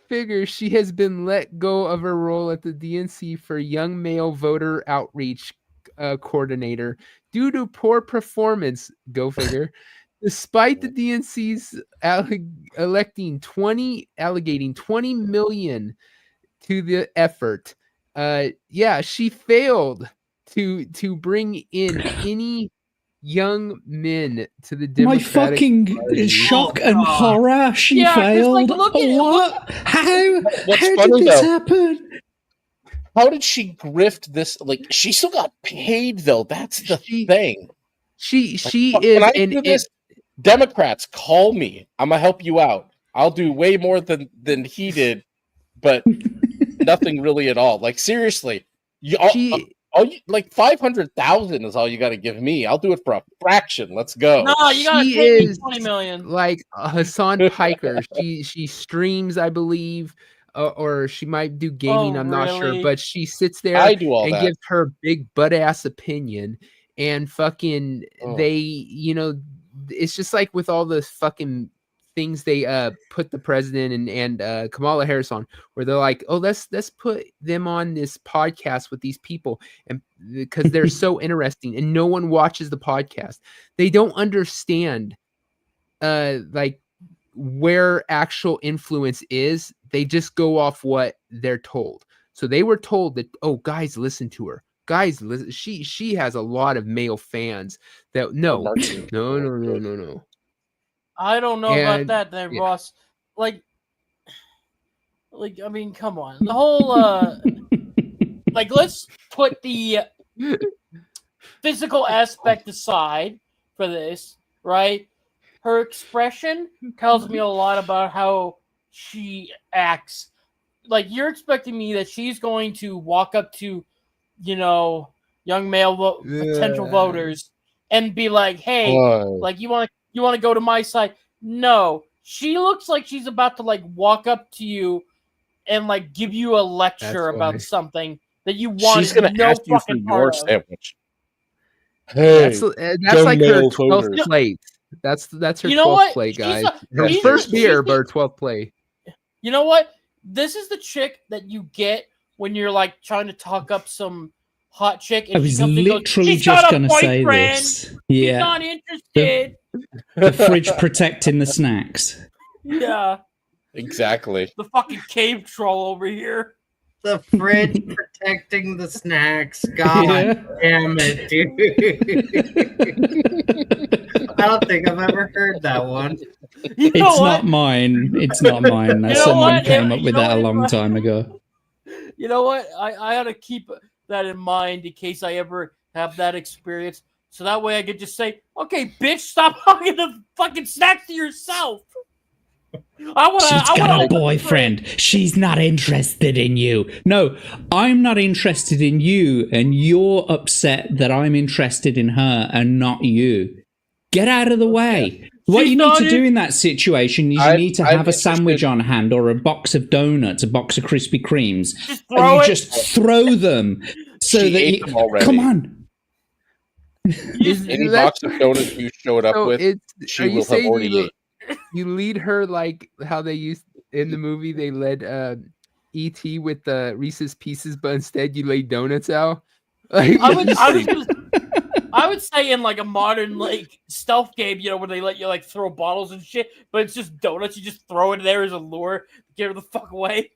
figure. She has been let go of her role at the DNC for young male voter outreach coordinator due to poor performance. Go figure. Despite the DNC's allocating $20 million to the effort, she failed to bring in any young men to the Democratic My fucking Party. shock and horror. She failed. What? How What's did funny, this though, happen? How did she grift this? Like, she still got paid though. That's the thing. She When is I do this, Democrats, call me. I'm gonna help you out. I'll do way more than he did, but nothing really at all. Like, seriously, like 500,000 is all you got to give me. I'll do it for a fraction. Let's go. No, you got to pay me $20 million. Like Hassan Piker. she streams, I believe, or she might do gaming. I'm not sure, but she sits there and gives her big butt ass opinion, and fucking they, it's just like with all the fucking things they put the president and Kamala Harris on, where they're like, oh, let's put them on this podcast with these people, and because they're so interesting, and no one watches the podcast. They don't understand like where actual influence is. They just go off what they're told. So they were told that, oh, guys, listen to her. Guys, listen. She has a lot of male fans. That no. I don't know about And- that, there, yeah. Ross. Like, I mean, come on. The whole, like, let's put the physical aspect aside for this, right? Her expression tells me a lot about how she acts. Like, you're expecting me that she's going to walk up to, young male potential voters and be like, "Hey, like, you want to go to my side?" No, she looks like she's about to like walk up to you and like give you a lecture about something that you want. She's gonna no ask you for fucking your part of. sandwich. Hey, that's like her 12th plate. That's her You know 12th what? play, She's guys. a- Her she's first a- beer, she's but her 12th play. You know what? This is the chick that you get when you're like trying to talk up some hot chick. And I was she comes and goes, literally "She's just got a going to say boyfriend. this. She's Yeah. not interested." The fridge protecting the snacks. Yeah. Exactly. The fucking cave troll over here. The fridge protecting the snacks. God damn it, dude. I don't think I've ever heard that one. It's not mine. It's not mine. You know Someone what? came up You with know that a what? long time ago. You know what? I ought to keep that in mind in case I ever have that experience. So that way I could just say, "Okay, bitch, stop hugging the fucking snacks to yourself." She's got a boyfriend. She's not interested in you. No, I'm not interested in you, and you're upset that I'm interested in her and not you. Get out of the way. What you need to do in that situation is you need to have a sandwich on hand or a box of donuts, a box of Krispy Kremes, and you just throw them so She that ate you them already. come on. Any box of donuts you showed up with, she will have already ate. You lead her like how they used in the movie. They led E.T. with the Reese's Pieces, but instead you laid donuts out. Like, I would say in like a modern like stealth game, where they let you like throw bottles and shit, but it's just donuts. You just throw it there as a lure to get her the fuck away.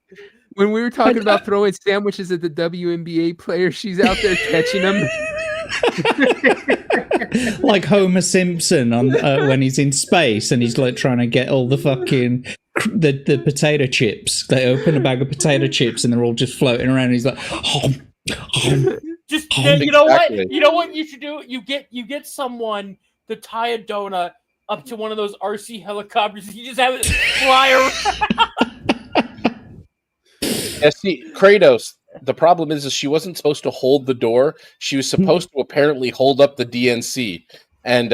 When we were talking about throwing sandwiches at the WNBA player, she's out there catching them. Like Homer Simpson on when he's in space and he's like trying to get all the fucking the potato chips. They open a bag of potato chips and they're all just floating around. And he's like, Just you know what? You know what you should do? You get someone to tie a donut up to one of those RC helicopters. You just have it fly around. Yeah, see, Kratos, the problem is she wasn't supposed to hold the door. She was supposed to apparently hold up the DNC. And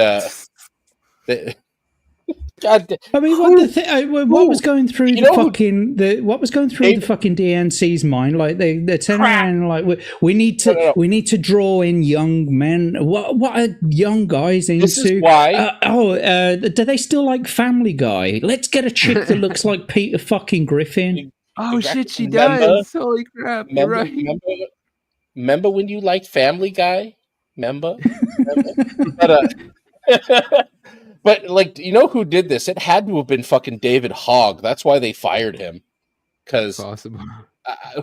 God, I mean, what was going through the fucking DNC's mind? Like they're turning around and like we need to draw in young men. What are young guys into? This is why. Do they still like Family Guy? Let's get a chick that looks like Peter fucking Griffin. Oh shit, she does! Holy crap! You're right. Remember when you liked Family Guy? Remember? But like, you know who did this? It had to have been fucking David Hogg. That's why they fired him. Because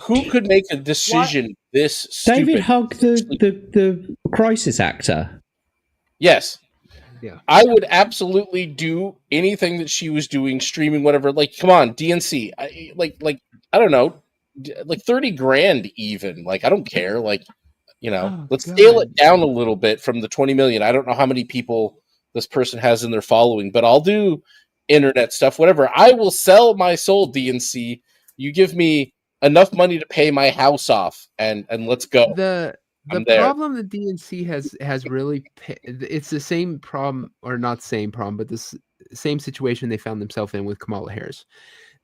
who could make a decision this stupid? David Hogg, the crisis actor. Yes. Yeah. I would absolutely do anything that she was doing, streaming, whatever. Like, come on, DNC. I don't know, like 30 grand even. Like, I don't care. Like, let's scale it down a little bit from the 20 million. I don't know how many people this person has in their following, but I'll do internet stuff, whatever. I will sell my soul, DNC. You give me enough money to pay my house off, and let's go. The problem the DNC has really, it's the same problem, or not same problem, but this same situation they found themselves in with Kamala Harris.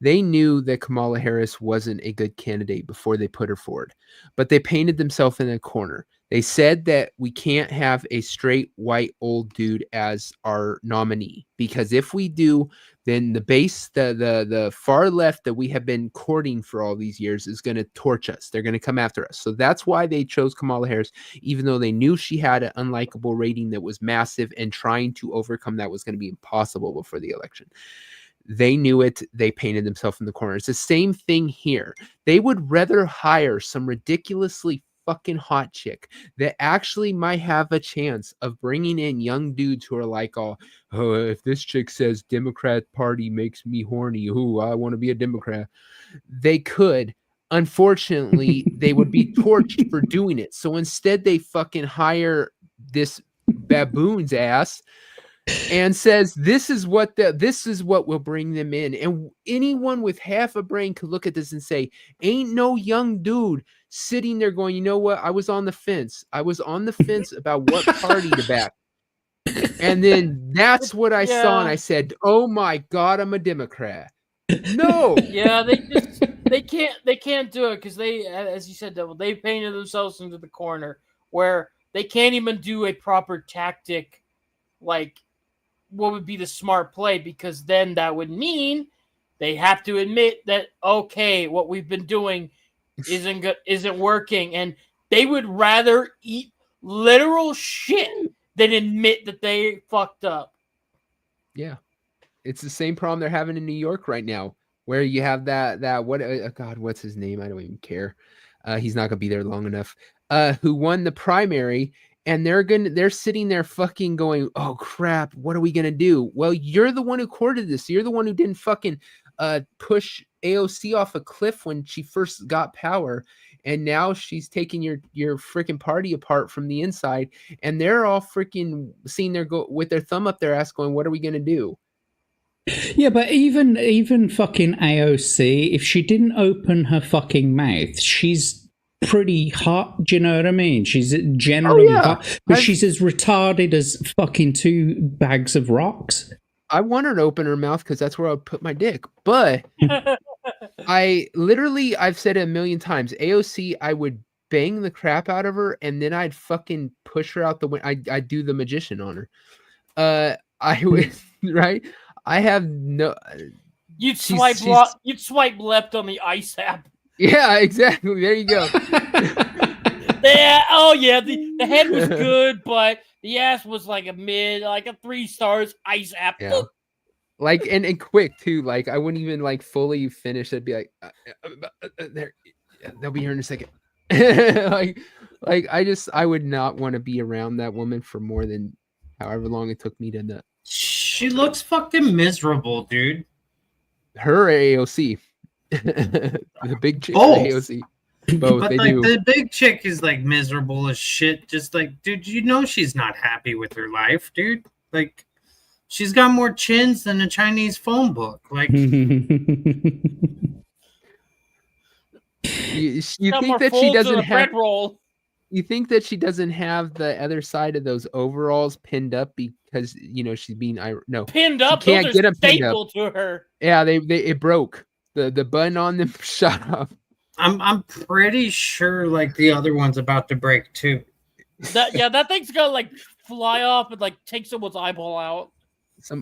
They knew that Kamala Harris wasn't a good candidate before they put her forward, but they painted themselves in a corner. They said that we can't have a straight white old dude as our nominee, because if we do, then the base, the far left that we have been courting for all these years is going to torch us. They're going to come after us. So that's why they chose Kamala Harris, even though they knew she had an unlikable rating that was massive, and trying to overcome that was going to be impossible before the election. They knew it. They painted themselves in the corner. It's the same thing here. They would rather hire some ridiculously fucking hot chick that actually might have a chance of bringing in young dudes who are like, oh, if this chick says Democrat Party makes me horny, I want to be a Democrat. They could. Unfortunately, they would be torched for doing it. So instead, they fucking hire this baboon's ass and says this is what will bring them in. And anyone with half a brain could look at this and say, ain't no young dude sitting there going, you know what, I was on the fence about what party to back. And then that's what I saw, and I said, oh my god, I'm a Democrat. No. Yeah, they can't do it because they, as you said, Devil, they painted themselves into the corner where they can't even do a proper tactic, like what would be the smart play, because then that would mean they have to admit that, okay, what we've been doing isn't working, and they would rather eat literal shit than admit that they fucked up. Yeah, it's the same problem they're having in New York right now, where you have that what God, what's his name? I don't even care. He's not gonna be there long enough. Who won the primary? And they're sitting there fucking going, oh crap, what are we gonna do? Well, you're the one who courted this. You're the one who didn't fucking push AOC off a cliff when she first got power, and now she's taking your freaking party apart from the inside, and they're all freaking seeing their go with their thumb up their ass going, what are we gonna do? Yeah, but even fucking AOC, if she didn't open her fucking mouth, she's pretty hot. Do you know what I mean? She's generally hot, but she's as retarded as fucking 2 bags of rocks. I want her to open her mouth because that's where I'll put my dick. But I've said it a million times. AOC, I would bang the crap out of her, and then I'd fucking push her out the window. I'd do the magician on her. I would, right? I have no. You'd swipe left on the ice app. Yeah, exactly. There you go. Yeah. Oh yeah. The head was good, but the ass was like a mid, like a 3 stars ice app. Yeah. Like and quick too. Like I wouldn't even like fully finish. I'd be like, there, they'll be here in a second. like I would not want to be around that woman for more than however long it took me to nut. She looks fucking miserable, dude. Her AOC. The big chick AOC. Both, but they like do. the big chick is like miserable as shit. Just like, dude, you know she's not happy with her life, dude. Like, she's got more chins than a Chinese phone book. Like, you think that she doesn't have? You think that she doesn't have the other side of those overalls pinned up because she's being pinned up? She can't those get are them pinned staple up. to her. Yeah, it broke. The button on them shut off. I'm pretty sure like the other one's about to break too. That thing's gonna like fly off and like take someone's eyeball out.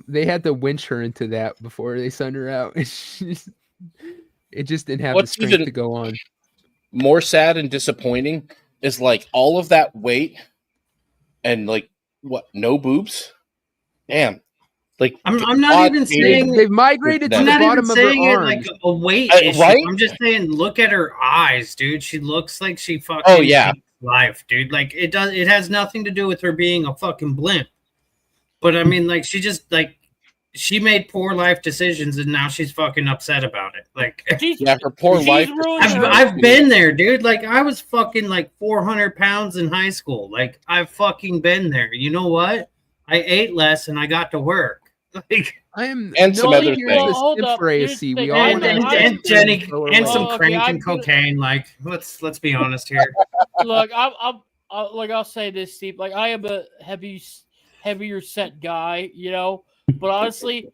They had to winch her into that before they sent her out. It just didn't have What's the strength even to go on. More sad and disappointing is like all of that weight and like what, no boobs? Damn. Like I'm not even saying they've migrated to the bottom of her arms. Like a weight issue. Right? I'm just saying, look at her eyes, dude. She looks like she fucking hates life, dude. Like it has nothing to do with her being a fucking blimp. But I mean, like she just like she made poor life decisions and now she's fucking upset about it. Like her poor life. I've been there, dude. Like I was fucking like 400 pounds in high school. Like I've fucking been there. You know what? I ate less and I got to work. Like I am and some other things. We all and Jenny and some crank and cocaine. Like let's be honest here. Look, I'll say this, Steve. Like I am a heavier set guy, but honestly,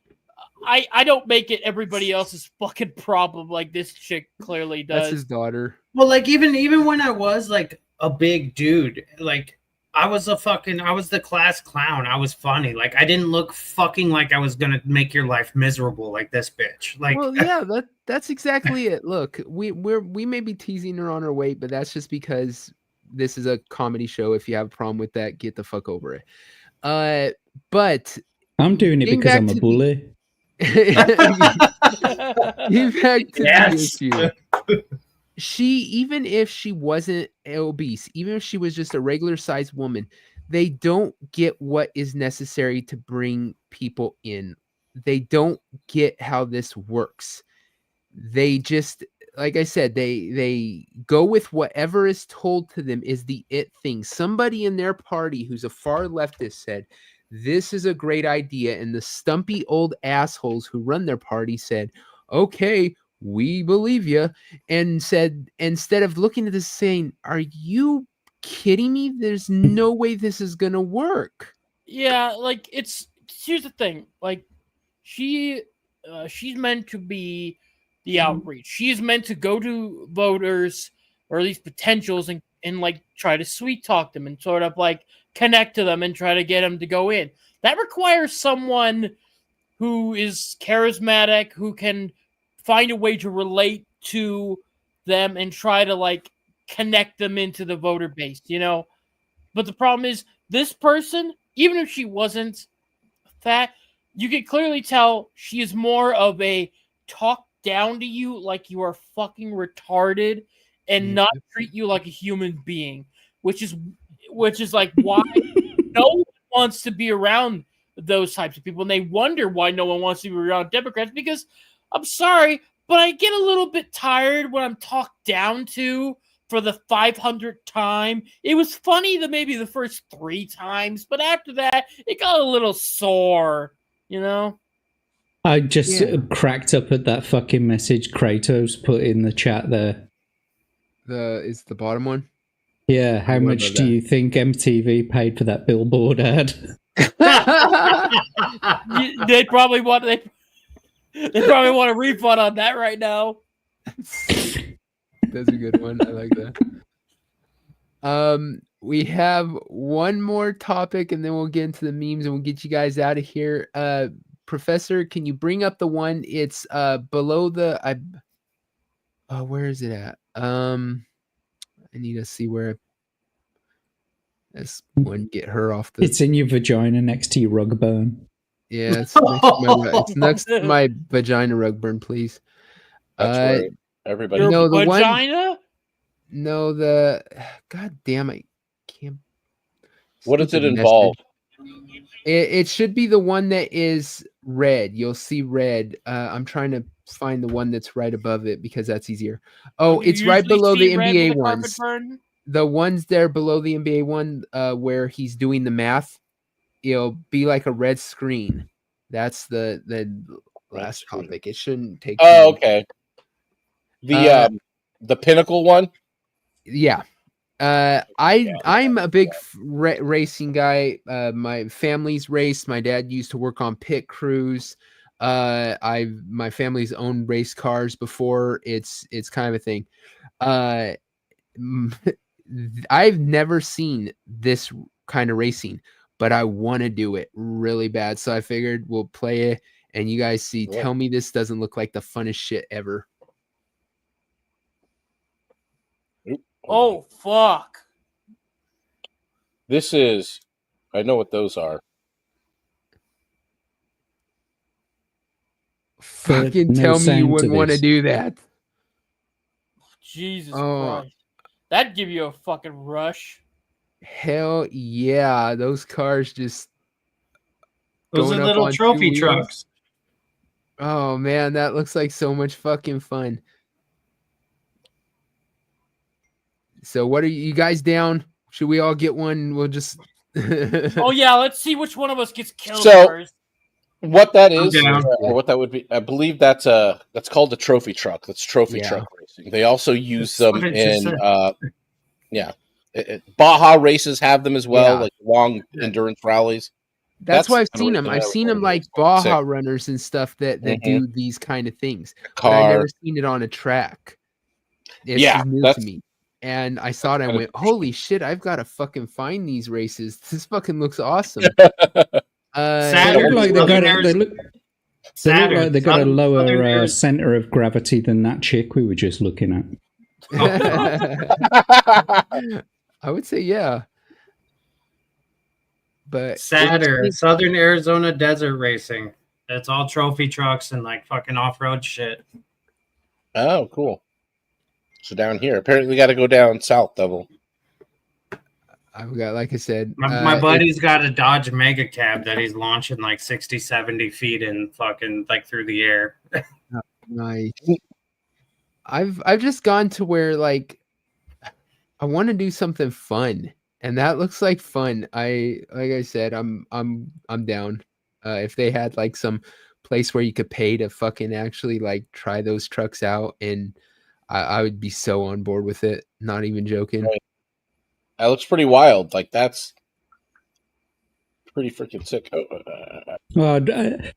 I don't make it everybody else's fucking problem like this chick clearly does. That's his daughter. Well, like even when I was like a big dude, like I was the class clown. I was funny. Like I didn't look fucking like I was gonna make your life miserable like this bitch. Like, well, yeah, that's exactly it. Look, we may be teasing her on her weight, but that's just because this is a comedy show. If you have a problem with that, get the fuck over it. But I'm doing it because I'm a bully. Back to Yes. the issue. Even if she wasn't obese, even if she was just a regular sized woman, they don't get what is necessary to bring people in. They don't get how this works. They just, like I said, they go with whatever is told to them is the it thing. Somebody in their party who's a far leftist said, this is a great idea. And the stumpy old assholes who run their party said, okay, we believe you. And said, instead of looking at this saying, are you kidding me? There's no way this is going to work. Yeah, like here's the thing. Like she's meant to be the outreach. She's meant to go to voters or at least potentials and like try to sweet talk them and sort of like connect to them and try to get them to go in. That requires someone who is charismatic, who can find a way to relate to them and try to like connect them into the voter base, you know? But the problem is this person, even if she wasn't fat, you can clearly tell she is more of a talk down to you like you are fucking retarded and not treat you like a human being, which is like why no one wants to be around those types of people. And they wonder why no one wants to be around Democrats, because I'm sorry, but I get a little bit tired when I'm talked down to for the 500th time. It was funny maybe the first 3 times, but after that, it got a little sore, you know? I just cracked up at that fucking message Kratos put in the chat there. Is the bottom one? Yeah, how much do you think MTV paid for that billboard ad? They probably want a refund on that right now. That's a good one. I like that. We have one more topic and then we'll get into the memes and we'll get you guys out of here. Professor, can you bring up the one? It's below the where is it at? I need to see where this one get her off the. It's in your vagina next to your rug burn. Yeah, it's next to my vagina rug burn, please. That's right. Everybody. Your the vagina? One, no, the God damn it! Can't. What does it involve? It should be the one that is red. You'll see red. I'm trying to find the one that's right above it because that's easier. Oh, it's right below the NBA ones. The ones there below the NBA one where he's doing the math. It'll be like a red screen. That's the last topic. It shouldn't take. Oh, okay. The pinnacle one. Yeah. I'm a big racing guy. My family's raced. My dad used to work on pit crews. My family's owned race cars before. It's kind of a thing. I've never seen this kind of racing, but I want to do it really bad. So I figured we'll play it and you guys see. Yeah. Tell me this doesn't look like the funnest shit ever. Oh, fuck. This is, I know what those are. Fucking tell me you wouldn't want to do that. Jesus Christ. That'd give you a fucking rush. Hell yeah. Those cars just. Those are little trophy trucks. Oh, man. That looks like so much fucking fun. So what are you guys down? Should we all get one? We'll just. Oh yeah, let's see which one of us gets killed first. What that is, or what that would be, I believe that's called a trophy truck. That's trophy truck racing. They also use them in Baja races have them as well, like long endurance rallies. That's why I've seen them. I've seen them like Baja runners and stuff that do these kind of things. But I've never seen it on a track. It's new to me. And I saw it and I went, holy shit, I've got to fucking find these races. This fucking looks awesome. They look like they got a lower center of gravity than that chick we were just looking at. I would say, yeah. But Southern Arizona Desert Racing. It's all trophy trucks and like fucking off-road shit. Oh, cool. So down here, apparently we got to go down south, Devil. I've got, like I said, My buddy's got a Dodge Mega Cab that he's launching like 60, 70 feet in fucking like through the air. Nice. I've just gone to where like I want to do something fun, and that looks like fun. Like I said, I'm down. If they had like some place where you could pay to fucking actually like try those trucks out, and I would be so on board with it. Not even joking. Right. That looks pretty wild. Like that's pretty freaking sick. Well,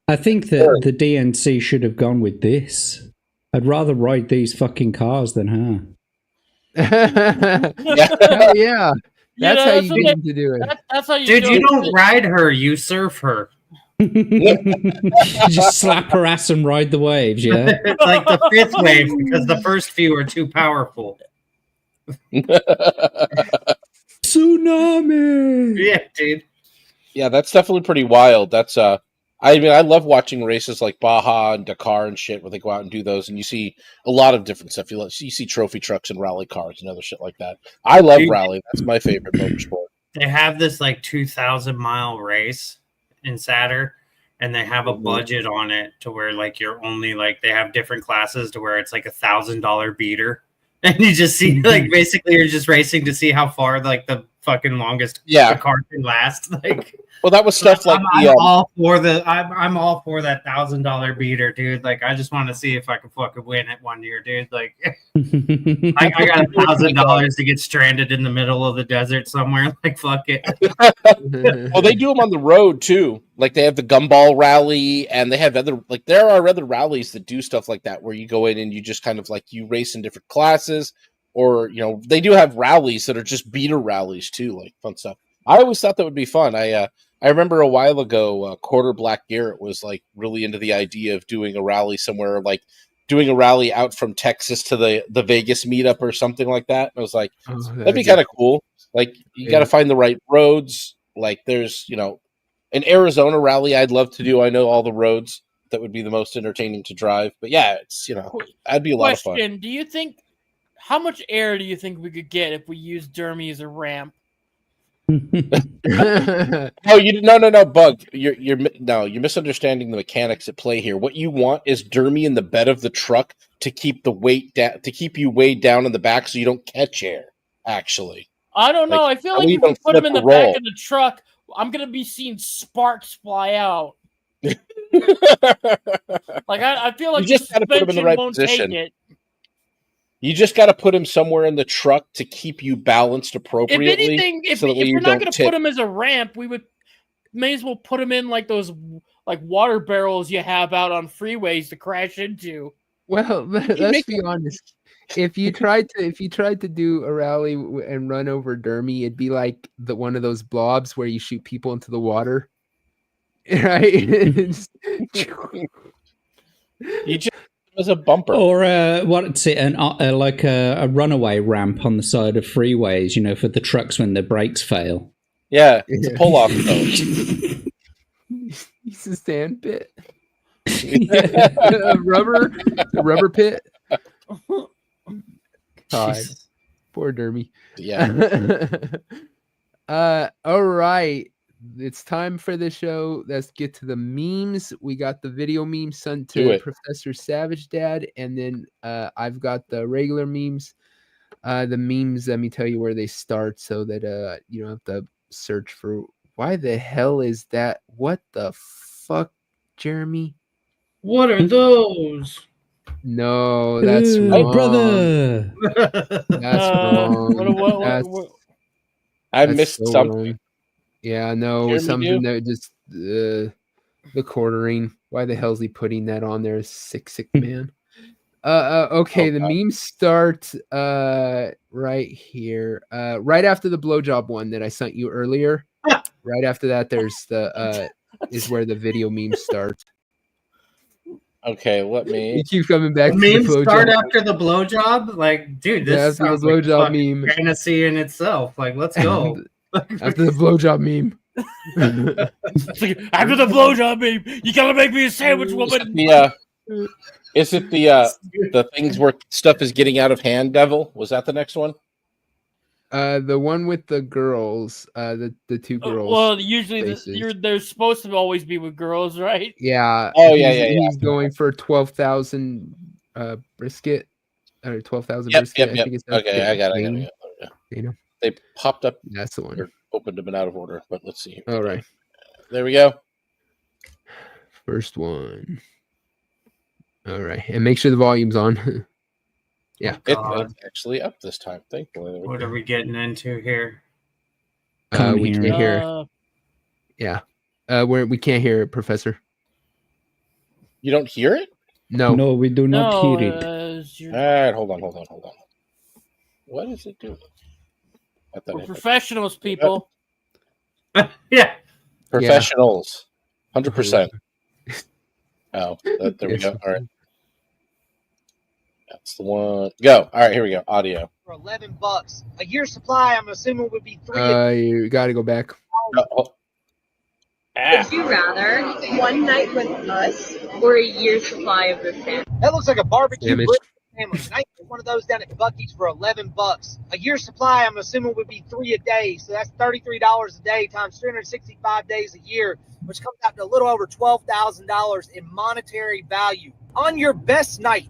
I think that the DNC should have gone with this. I'd rather ride these fucking cars than her. Hell yeah. That's how you get to do it. That's how you Dude, do you it. don't ride her, you surf her. You just slap her ass and ride the waves, yeah? It's like the fifth wave because the first few are too powerful. Tsunami! Yeah, dude. Yeah, that's definitely pretty wild. That's I mean, I love watching races like Baja and Dakar and shit where they go out and do those, and you see a lot of different stuff. You see trophy trucks and rally cars and other shit like that. I love rally. That's my favorite motorsport. They have this like 2,000-mile race in Saturn, and they have a budget on it to where like you're only like they have different classes to where it's like $1,000 beater, and you just see like basically you're just racing to see how far like the fucking longest the car can last. Like, well, that was stuff like I'm all for I'm all for that $1,000 beater, dude. Like, I just want to see if I can fucking win it one year, dude. Like, I got $1,000 to get stranded in the middle of the desert somewhere. Like, fuck it. Well, they do them on the road too. Like, they have the gumball rally, and they have other like there are other rallies that do stuff like that where you go in and you just kind of like you race in different classes, or you know they do have rallies that are just beater rallies too, like fun stuff. I always thought that would be fun. I remember a while ago, Quarter Black Garrett was like really into the idea of doing a rally somewhere, like doing a rally out from Texas to the Vegas meetup or something like that. And I was like, that'd be kind of cool. Like, you got to find the right roads. Like, there's, you know, an Arizona rally I'd love to do. I know all the roads that would be the most entertaining to drive. But yeah, it's, you know, that'd be a lot of fun. Question: do you think how much air do you think we could get if we used Dermy as a ramp? No, Bug. You're misunderstanding the mechanics at play here. What you want is Dermy in the bed of the truck to keep the weight down, to keep you weighed down in the back, so you don't catch air. Actually, I don't know. I feel like if we put him in the back of the truck, I'm gonna be seeing sparks fly out. Like I feel like you just got to put him in the right position. Take it. You just got to put him somewhere in the truck to keep you balanced appropriately. If anything, if we're not going to put him as a ramp, we may as well put him in like those like water barrels you have out on freeways to crash into. Well, let's be honest. If you tried to do a rally and run over Dermy, it'd be like one of those blobs where you shoot people into the water, right? You just as a bumper, or what's it? Like a runaway ramp on the side of freeways, you know, for the trucks when the brakes fail. Yeah, it's a pull-off. He's a sand pit, a rubber pit. God, poor Dermy. Yeah. All right. It's time for the show. Let's get to the memes. We got the video memes sent to Professor Savage Dad, and then I've got the regular memes. The memes, let me tell you where they start so that you don't have to search for why the hell is that? What the fuck, Jeremy? What are those? No, that's wrong. Brother. That's wrong. I missed something. Wrong. Yeah, no, something that just the quartering. Why the hell is he putting that on there? Sick man. Okay, the memes start right here. Right after the blowjob one that I sent you earlier. Right after that, there's the is where the video memes start. Okay, let me. You keep coming back. The memes start after the blowjob. Like, dude, this sounds like a fantasy in itself. Like, let's go. After the blowjob meme. It's like, after the blowjob, babe, you gotta make me a sandwich, woman. Is it the things where stuff is getting out of hand, Devil? Was that the next one? The one with the girls, the two girls. Well, usually they're supposed to always be with girls, right? Yeah. Oh yeah. He's going for 12,000 brisket or 12,000 brisket. Yep. I think it's Okay, I got it. You know, they popped up. That's the one. Or opened them in out of order, but let's see. All right. There we go. First one. All right, and make sure the volume's on. Yeah, it's actually up this time. Thankfully. What are we getting into here? We can't hear. Yeah, we can't hear it, Professor. You don't hear it? No, we do not hear it. All right, hold on. What is it doing? We're professionals, people. Yeah, professionals, 100%. Oh, there we go. All right. That's the one. Go. All right, here we go. Audio. For $11, a year's supply, I'm assuming would be 3. You got to go back. Would you rather one night with us or a year's supply of this sandwich? That looks like a barbecue Damage. brisket sandwich. I can get one of those down at Buc-ee's for $11. A year's supply, I'm assuming, would be 3 a day. So that's $33 a day times 365 days a year, which comes out to a little over $12,000 in monetary value. On your best night,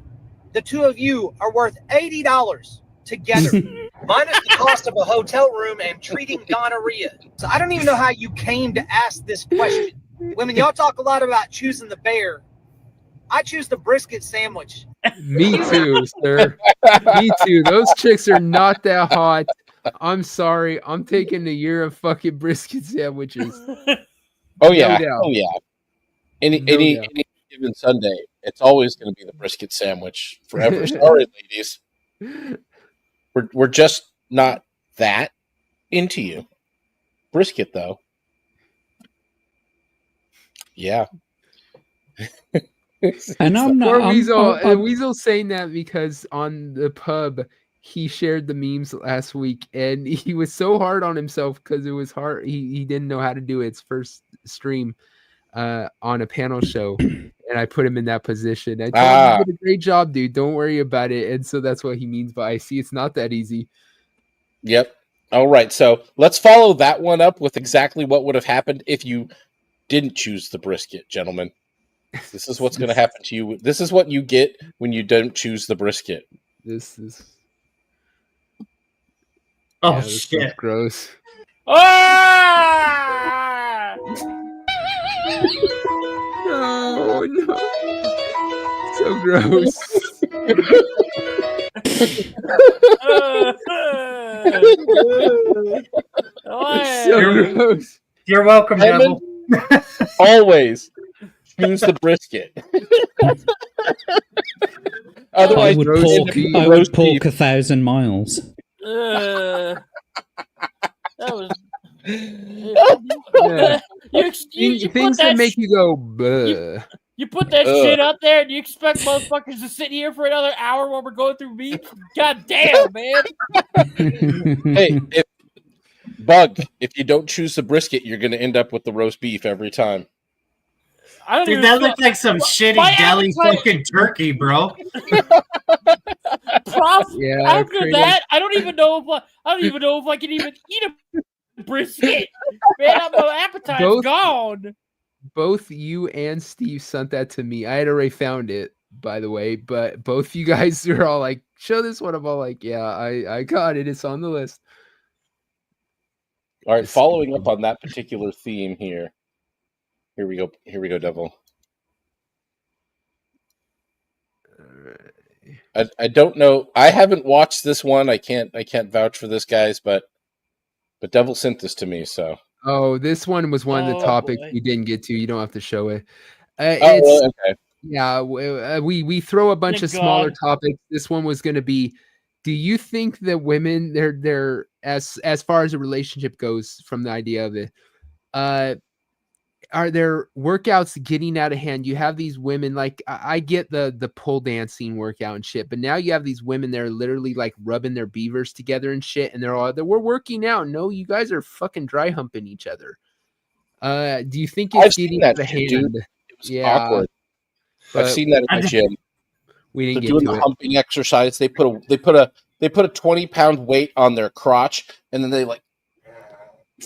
the two of you are worth $80 together, minus the cost of a hotel room and treating gonorrhea. So I don't even know how you came to ask this question. Women, y'all talk a lot about choosing the bear. I choose the brisket sandwich. Me too, sir. Me too. Those chicks are not that hot. I'm sorry. I'm taking the year of fucking brisket sandwiches. Oh yeah. No doubt. Oh yeah. Any given Sunday, it's always going to be the brisket sandwich forever. Sorry, ladies. We're just not that into you. Brisket though. Yeah. And I'm not. Poor Weasel. Weasel's saying that because on the pub he shared the memes last week, and he was so hard on himself because it was hard. He didn't know how to do its first stream on a panel show, and I put him in that position. I told him, you did a great job, dude. Don't worry about it. And so that's what he means by I see it's not that easy. Yep. All right. So let's follow that one up with exactly what would have happened if you didn't choose the brisket, gentlemen. This is what's going to happen to you. This is what you get when you don't choose the brisket. This is. Oh, this shit. is gross. Ah! No. So gross. So gross. You're welcome, Devil. Always choose the brisket. Otherwise, I would pork 1,000 miles. That was. Yeah. You Things that make you go, bleh. You put that shit up there, and you expect motherfuckers to sit here for another hour while we're going through meat? God damn, man! Hey, if you don't choose the brisket, you're going to end up with the roast beef every time. I don't Dude, even that feel- looks like some shitty My deli appetite- fucking turkey, bro. Yeah, After crazy. that, I don't even know if I can even eat a brisket. Man, my appetite's gone. Both you and Steve sent that to me. I had already found it, by the way, but both you guys are all like, show this one. I'm all like, yeah, I got it. It's on the list. All right, following up on that particular theme here. Here we go, Devil. I don't know. I haven't watched this one. I can't vouch for this, guys, but Devil sent this to me, so. Oh, this one was one of the topics we didn't get to. You don't have to show it. Okay. Yeah, we throw a bunch of smaller topics. This one was going to be: do you think that women, they're as far as a relationship goes, from the idea of it, are there workouts getting out of hand? You have these women, like I get the pole dancing workout and shit, but now you have these women that are literally like rubbing their beavers together and shit, and we're working out. No, you guys are fucking dry humping each other. Do you think I've it's seen getting that out of shit, dude. hand? It was awkward. I've but seen that in the gym. We didn't They're get doing to the it. humping exercise. They put a 20-pound weight on their crotch, and then they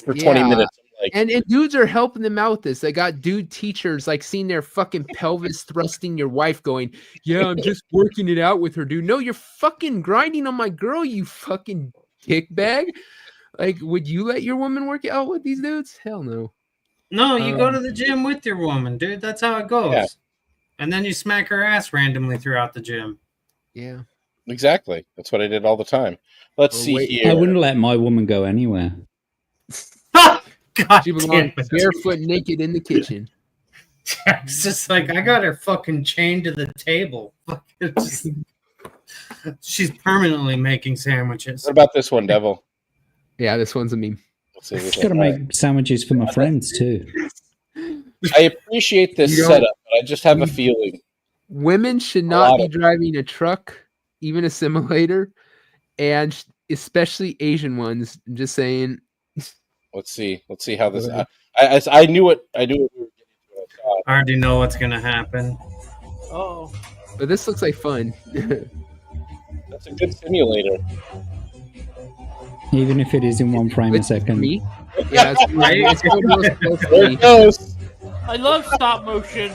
for 20 minutes. And dudes are helping them out with this. They got dude teachers seeing their fucking pelvis thrusting your wife going, yeah, I'm just working it out with her, dude. No, you're fucking grinding on my girl, you fucking dick bag. Would you let your woman work out with these dudes? Hell no. No, you go to the gym with your woman, dude. That's how it goes. Yeah. And then you smack her ass randomly throughout the gym. Yeah. Exactly. That's what I did all the time. Let's see here. I wouldn't let my woman go anywhere. God She belongs barefoot naked in the kitchen. It's just I got her fucking chained to the table. She's permanently making sandwiches. What about this one, Devil? Yeah, this one's a meme. Got to make sandwiches for my friends too. I appreciate this setup, but I just have a feeling. Women should not be driving a truck, even a simulator, and especially Asian ones. I'm just saying. Let's see how this. I knew it. I knew it. I already know what's gonna happen. Oh, but this looks like fun. That's a good simulator. Even if it is in 1 frame a second. Yeah, it's right. There it goes. I love stop motion.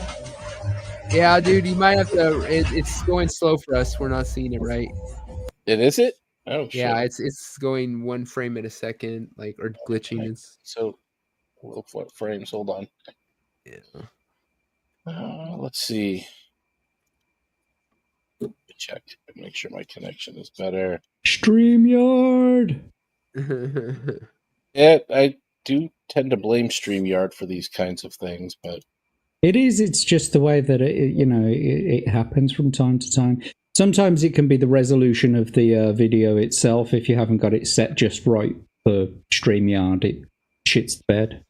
Yeah, dude, you might have to. It's going slow for us. We're not seeing it right. Is it? Oh, shit. Yeah, it's going 1 frame at a second, or glitching. It's so look what frames. Hold on. Yeah. Let's see. Check. Make sure my connection is better. StreamYard. Yeah, I do tend to blame StreamYard for these kinds of things, but it is. It's just the way that it happens from time to time. Sometimes it can be the resolution of the video itself. If you haven't got it set just right for StreamYard, it shits the bed.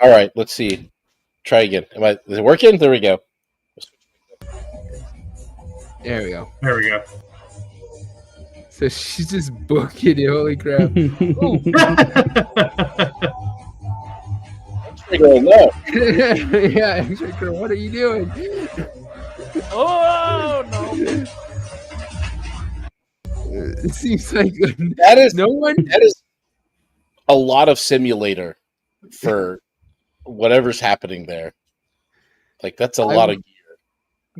all right. Let's see. Try again. Is it working? There we go. There we go. There we go. So she's just booking it. Holy crap. No. Yeah, X-Ray, what are you doing? Oh no! It seems like that is no one. That is a lot of simulator for whatever's happening there. That's a lot of gear.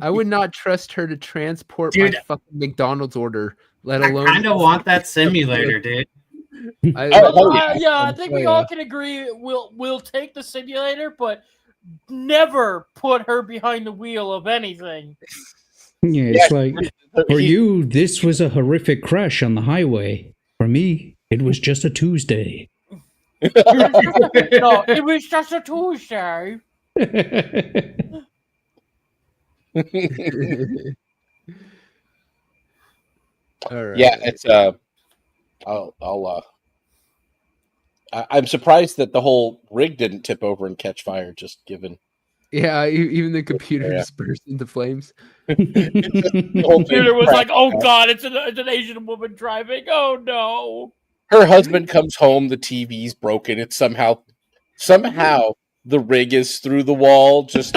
I would not trust her to transport Dude, my fucking McDonald's order, let I alone. kind of want that simulator, dude. Yeah, I think we all can agree. We'll take the simulator, but never put her behind the wheel of anything. Yeah, it's like, for you, this was a horrific crash on the highway. For me, it was just a Tuesday. No, it was just a Tuesday. All right. Yeah, it's I'm surprised that the whole rig didn't tip over and catch fire. Just given. Yeah, even the computer just burst into flames. The computer was like, "Oh God, it's an Asian woman driving. Oh no!" Her husband comes home. The TV's broken. It's somehow the rig is through the wall. Just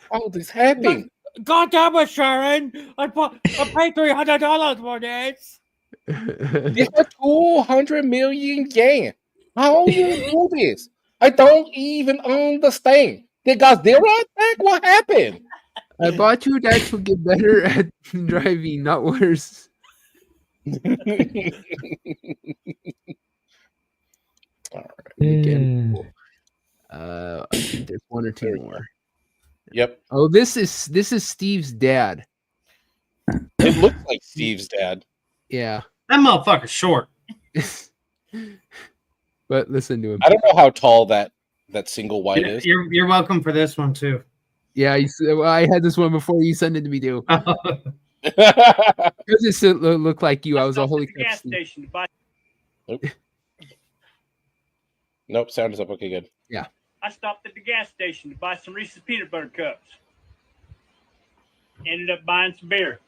how this happened? God damn it, Sharon! I paid $300 for this. It's a 200 million yen. How you do this? I don't even understand. They got zero attack? What happened? I bought you that to get better at driving, not worse. All right. Again, I think there's one or two more. Yep. Oh, this is Steve's dad. It looks like Steve's dad. Yeah. That motherfucker's short. But listen to him. I don't know how tall that single white is. You're welcome for this one too. Yeah, I had this one before you sent it to me too. It just looked like you. I was a holy crap. Nope, sound is up. Okay, good. Yeah. I stopped at the gas station to buy some Reese's peanut butter cups. Ended up buying some beer.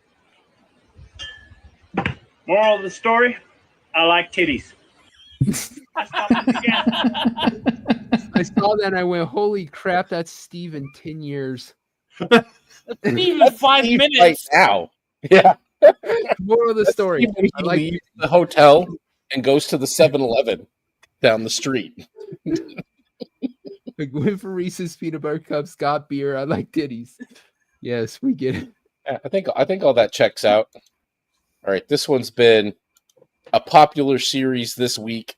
Moral of the story: I like titties. I saw that and I went, holy crap, that's Steve in 10 years. Even 5 minutes. Right now. Yeah. Moral of the story. When I he like leaves the hotel and goes to the 7-Eleven down the street. I went for Reese's peanut butter cups, got beer. I like titties. Yes, we get it. Yeah, I think all that checks out. All right, this one's been a popular series this week.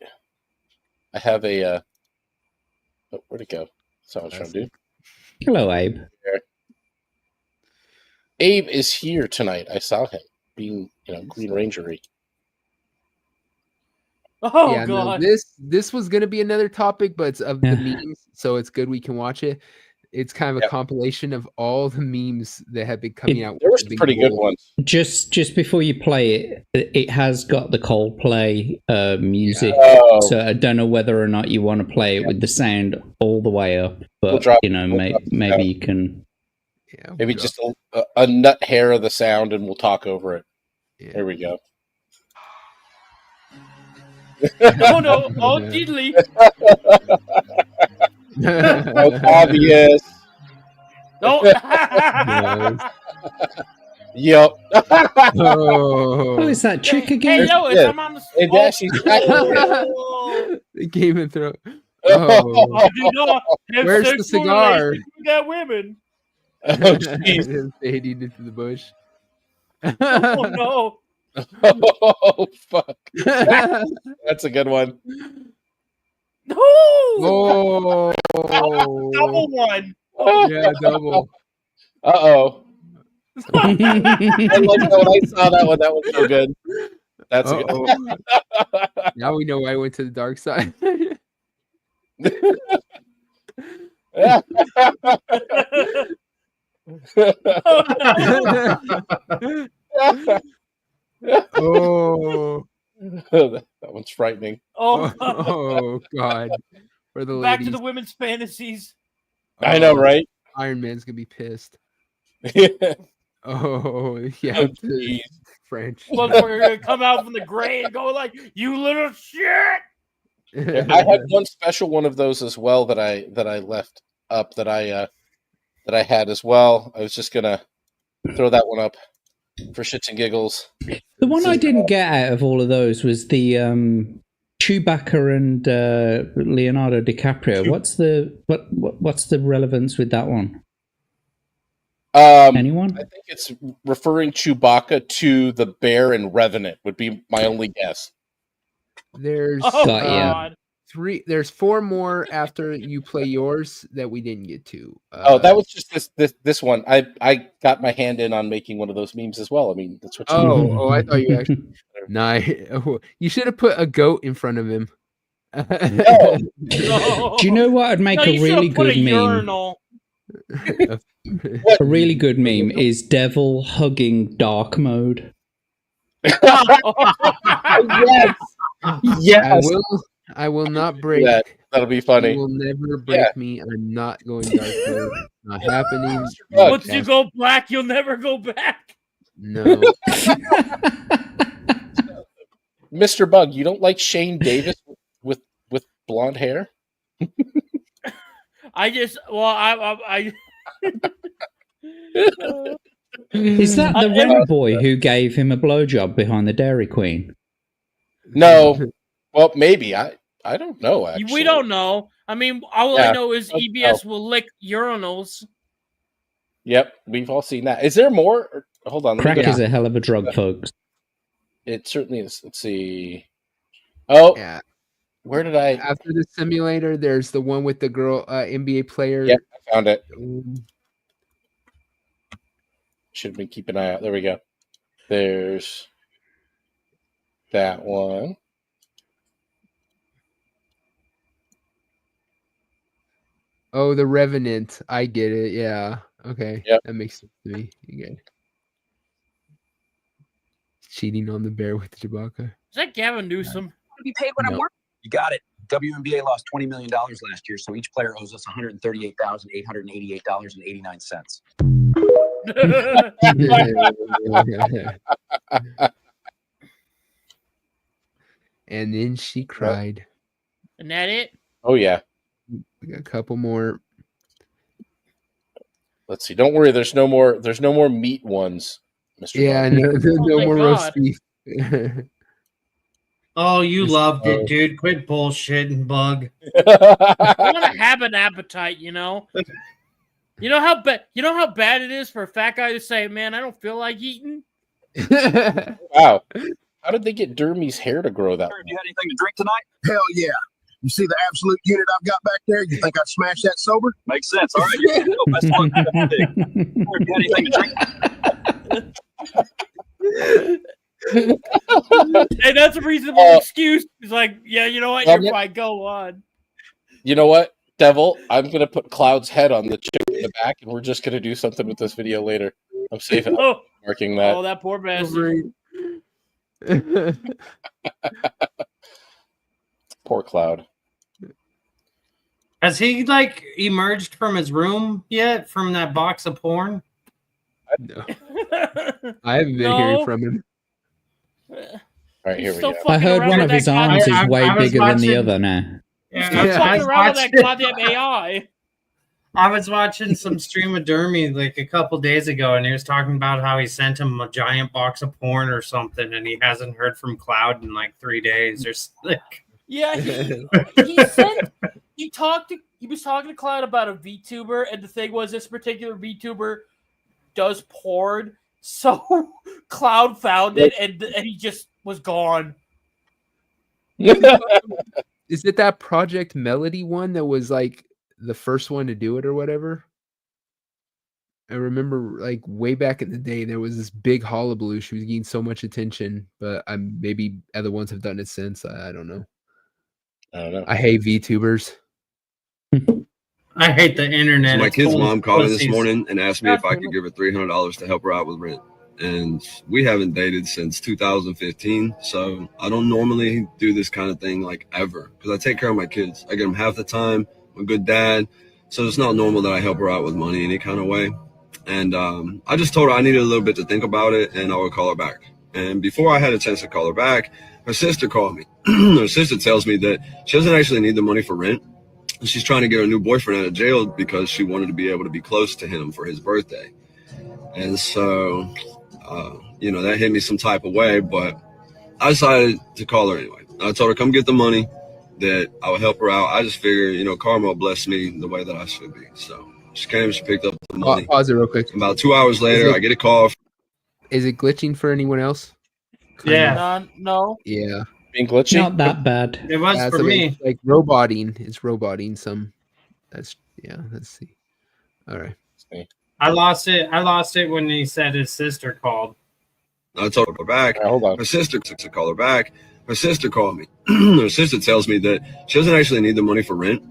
I have a where'd it go? That's what I was trying to do. Hello, Abe. Abe is here tonight. I saw him being, Green Ranger-y. Oh yeah, god. No, this was gonna be another topic, but it's of the memes, so it's good we can watch it. It's kind of a compilation of all the memes that have been coming out. There were some pretty good ones. Just before you play it, it has got the Coldplay music, Oh. so I don't know whether or not you want to play it with the sound all the way up, but maybe you can. Yeah, maybe just a nut hair of the sound, and we'll talk over it. Yeah. There we go. Oh no! Oh diddly! That's obvious. No. Yep. Oh, is that chick again? Hey, Lois, I'm on the Hey, there she's The Game of Thrones. Oh. Where's the cigar? We got women. Oh, jeez. Fading into the bush. Oh no! Oh fuck! That's a good one. No! Oh, double one. Yeah, double. Uh-oh. I like that when I saw that one. That was so good. That's a good. Now we know why I went to the dark side. Oh. That one's frightening. Oh God. For the Back ladies. to the women's fantasies. I know, right? Iron Man's gonna be pissed. Yeah. Oh yeah. Oh, geez. French. Look, we're gonna come out from the gray and go like, "You little shit." Yeah, I had one special one of those as well that I left up that I had as well. I was just gonna throw that one up for shits and giggles. The one I didn't get out of all of those was the Chewbacca and Leonardo DiCaprio. What's the relevance with that one? Anyone? I think it's referring Chewbacca to the bear in Revenant would be my only guess. There's three. There's four more after you play yours that we didn't get to. That was just this one. I got my hand in on making one of those memes as well. I mean, that's what. I thought you actually. No, you should have put a goat in front of him. No. Do you know what would make a really good meme? A really good meme is devil hugging dark mode. Yes. Yes. I will not break. That'll be funny. You will never break me. I'm not going dark mode. Not happening. Once you go black, you'll never go back. No. Mr. Bug, you don't like Shane Davis with blonde hair? I Is that the rent boy who gave him a blowjob behind the Dairy Queen? No. Well, maybe. I don't know, actually. We don't know. I mean, all I know is EBS will lick urinals. Yep, we've all seen that. Is there more? Hold on. Crack is a hell of a drug, folks. It certainly is. Let's see. Oh, yeah. Where did I? After the simulator, there's the one with the girl NBA player. Yep, I found it. Should have been keeping an eye out. There we go. There's that one. Oh, the Revenant. I get it. Yeah. Okay. Yep. That makes sense to me. You get it. Cheating on the bear with Chewbacca. Is that Gavin Newsom? Be paid when I'm working. You got it. WNBA lost $20 million last year, so each player owes us $138,888.89. And then she cried. Isn't that it? Oh yeah. We got a couple more. Let's see. Don't worry. There's no more meat ones, Mr. Yeah, Bug. no more roast beef. Oh, you loved it, dude. Quit bullshitting, Bug. I want to have an appetite, you know. You know how bad it is for a fat guy to say, "Man, I don't feel like eating." Wow. How did they get Dermy's hair to grow that way? You had anything to drink tonight? Hell yeah. You see the absolute unit I've got back there? You think I'd smash that sober? Makes sense. All right. Yeah. Best of luck. You had anything to drink? Hey, that's a reasonable excuse. He's like, yeah, you know what? You're fine. Go on. You know what, Devil? I'm going to put Cloud's head on the chip in the back, and we're just going to do something with this video later. I'm saving marking that. Oh, that poor bastard. Poor Cloud. Has he like emerged from his room yet from that box of porn? No. I haven't been hearing from him. All right, here we go. I heard one of his arms is way bigger than the other now. I was around with that goddamn AI. I was watching some stream of Dermy like a couple days ago, and he was talking about how he sent him a giant box of porn or something, and he hasn't heard from Cloud in like 3 days or something. Yeah, he was talking to Cloud about a VTuber, and the thing was, this particular VTuber does porn, so Cloud found it, and he just was gone. Is it that Project Melody one that was like the first one to do it or whatever? I remember like way back in the day, there was this big hullabaloo. She was getting so much attention, but maybe other ones have done it since. I don't know. I don't know. I hate VTubers. I hate the internet. So my It's kid's full of mom called me this pussies. morning and asked me if I could give her $300 to help her out with rent. And we haven't dated since 2015, so I don't normally do this kind of thing like ever because I take care of my kids. I get them half the time. I'm a good dad, so it's not normal that I help her out with money any kind of way. And I just told her I needed a little bit to think about it, and I would call her back. And before I had a chance to call her back, her sister called me. Her sister tells me that she doesn't actually need the money for rent. She's trying to get her new boyfriend out of jail because she wanted to be able to be close to him for his birthday. And so, that hit me some type of way, but I decided to call her anyway. I told her, come get the money, that I would help her out. I just figured, karma will bless me the way that I should be. So she came, she picked up the money. Pause it real quick. About 2 hours later, I get a call. Is it glitching for anyone else? Yeah. No. Yeah. Being glitchy? Not that bad. It was for me. Like roboting. It's roboting some. Let's see. All right. I lost it when he said his sister called. I told her back. Hold on. Her sister to call her back. Her sister called me. Her sister tells me that she doesn't actually need the money for rent.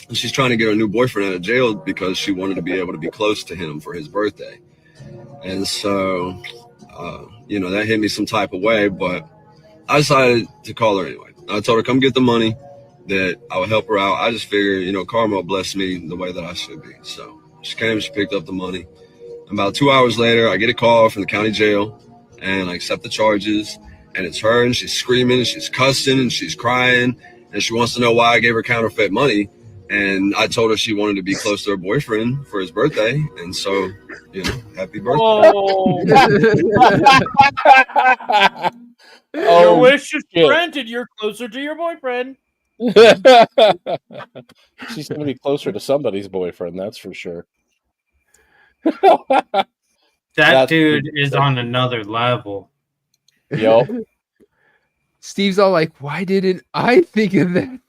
And she's trying to get her new boyfriend out of jail because she wanted to be able to be close to him for his birthday. And so, that hit me some type of way, but I decided to call her anyway. I told her, come get the money, that I would help her out. I just figured, karma will bless me the way that I should be. So she came, she picked up the money. About 2 hours later, I get a call from the county jail, and I accept the charges. And it's her, and she's screaming, and she's cussing, and she's crying, and she wants to know why I gave her counterfeit money. And I told her she wanted to be close to her boyfriend for his birthday. And so, happy birthday. Your wish is granted. You're closer to your boyfriend. She's going to be closer to somebody's boyfriend, that's for sure. That dude is on another level. Yo. Steve's all like, why didn't I think of that?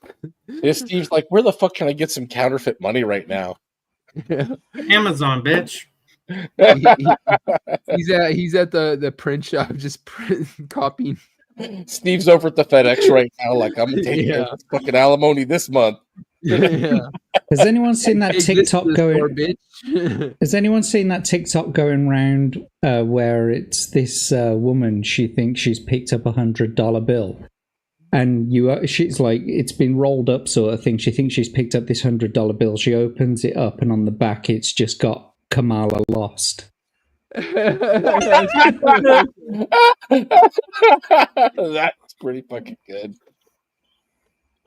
Yeah, Steve's like, where the fuck can I get some counterfeit money right now? Amazon, bitch. He's at the print shop just copying. Steve's over at the FedEx right now, like, I'm gonna take care of fucking alimony this month. Yeah. Has anyone seen that TikTok going? Has anyone seen that TikTok going round where it's this woman? She thinks she's picked up $100 bill, and she's like, it's been rolled up sort of thing. She thinks she's picked up this $100 bill. She opens it up, and on the back, it's just got Kamala lost. That's pretty fucking good.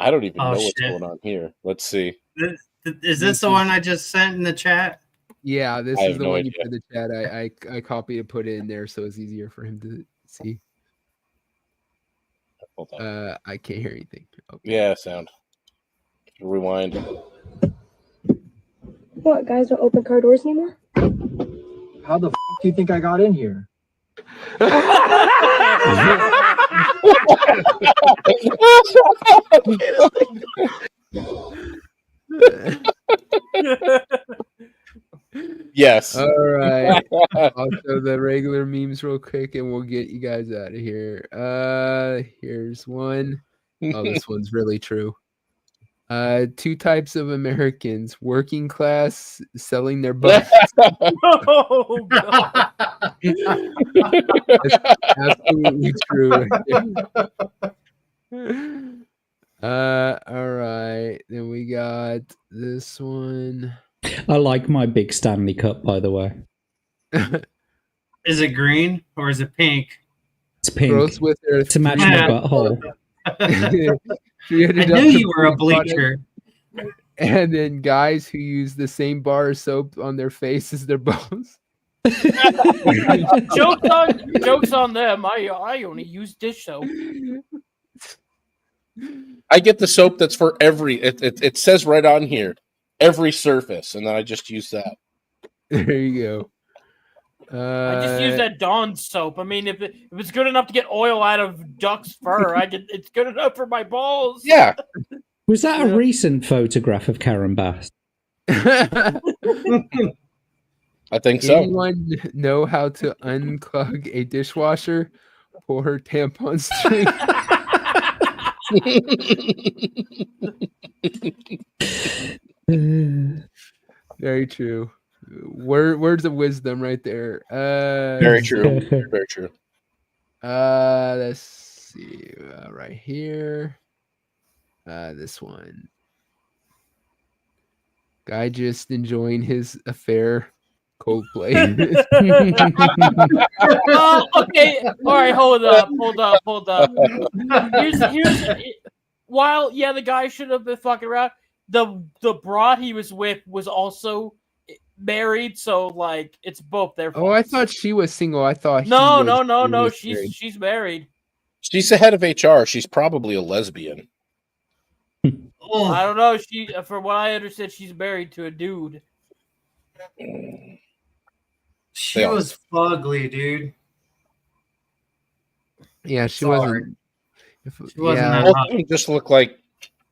I don't even Oh, know what's shit. going on here. Let's see. Is this the one I just sent in the chat? Yeah, this I is have the no one you idea. put in the chat. I copied and put it in there so it's easier for him to see. Hold on. I can't hear anything. Okay. Yeah, sound. Rewind. What, guys don't open car doors anymore? How the f*** do you think I got in here? Yes. All right. I'll show the regular memes real quick and we'll get you guys out of here. Here's one. Oh, this one's really true. Two types of Americans: working class selling their butts. Oh, God. That's absolutely true. All right. Then we got this one. I like my big Stanley Cup, by the way. Is it green or is it pink? It's pink. Girls with their To match my butthole. I knew you were a bleacher. And then guys who use the same bar of soap on their face as their balls. Jokes on them. I only use dish soap. I get the soap that's for every. It says right on here, every surface, and then I just use that. There you go. I just use that Dawn soap. I mean, if it's good enough to get oil out of duck's fur, it's good enough for my balls. Yeah. Was that a recent photograph of Karen Bass? I think so. Anyone know how to unclog a dishwasher? Pour her tampon string. Very true. Words of wisdom right there. Very true. Very true. Let's see. Right here. This one. Guy just enjoying his affair. Coldplay. Oh, okay. All right, hold up. While the guy should have been fucking around, the broad he was with was also married, so like it's both their fault. Oh, I thought she was single. I thought No. She's married. She's the head of HR. She's probably a lesbian. I don't know. From what I understand, she's married to a dude. She was fugly, dude. Yeah, she Sorry. wasn't. She wasn't yeah. that Both hot. of them just look like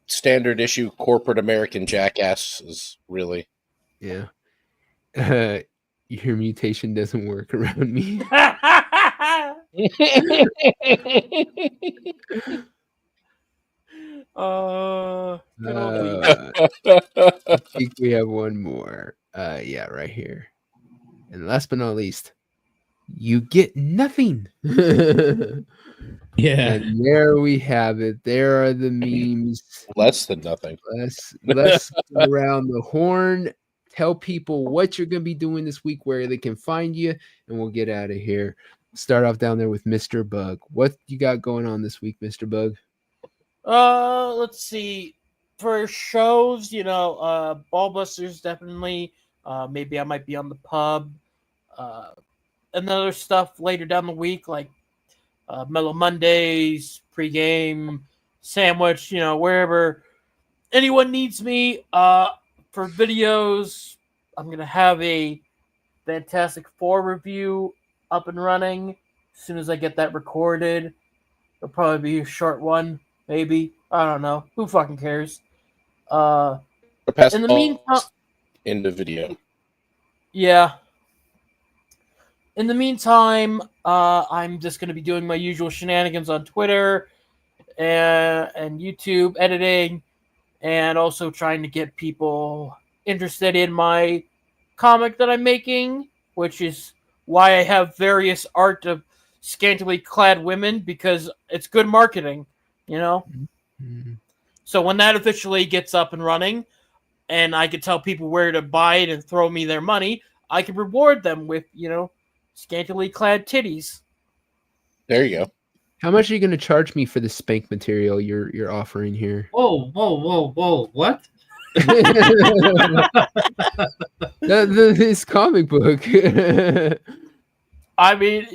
standard issue corporate American jackasses, really. Yeah. Your mutation doesn't work around me. I think we have one more. Yeah, right here. And last but not least, you get nothing. Yeah. And there we have it. There are the memes. Less than nothing. Let's go around the horn. Tell people what you're going to be doing this week, where they can find you, and we'll get out of here. Start off down there with Mr. Bug. What you got going on this week, Mr. Bug? Let's see. For shows, Ballbusters definitely. Maybe I might be on the pub. And other stuff later down the week, like Mellow Mondays, pregame, sandwich, wherever anyone needs me. For videos, I'm going to have a Fantastic Four review up and running as soon as I get that recorded. It'll probably be a short one, maybe. I don't know. Who fucking cares? In the meantime, in the video. Yeah. In the meantime, I'm just going to be doing my usual shenanigans on Twitter and YouTube, editing, and also trying to get people interested in my comic that I'm making, which is why I have various art of scantily clad women, because it's good marketing, Mm-hmm. So when that officially gets up and running, and I can tell people where to buy it and throw me their money, I can reward them with, scantily clad titties. There you go. How much are you going to charge me for the spank material you're offering here? Whoa! What? This comic book. I mean,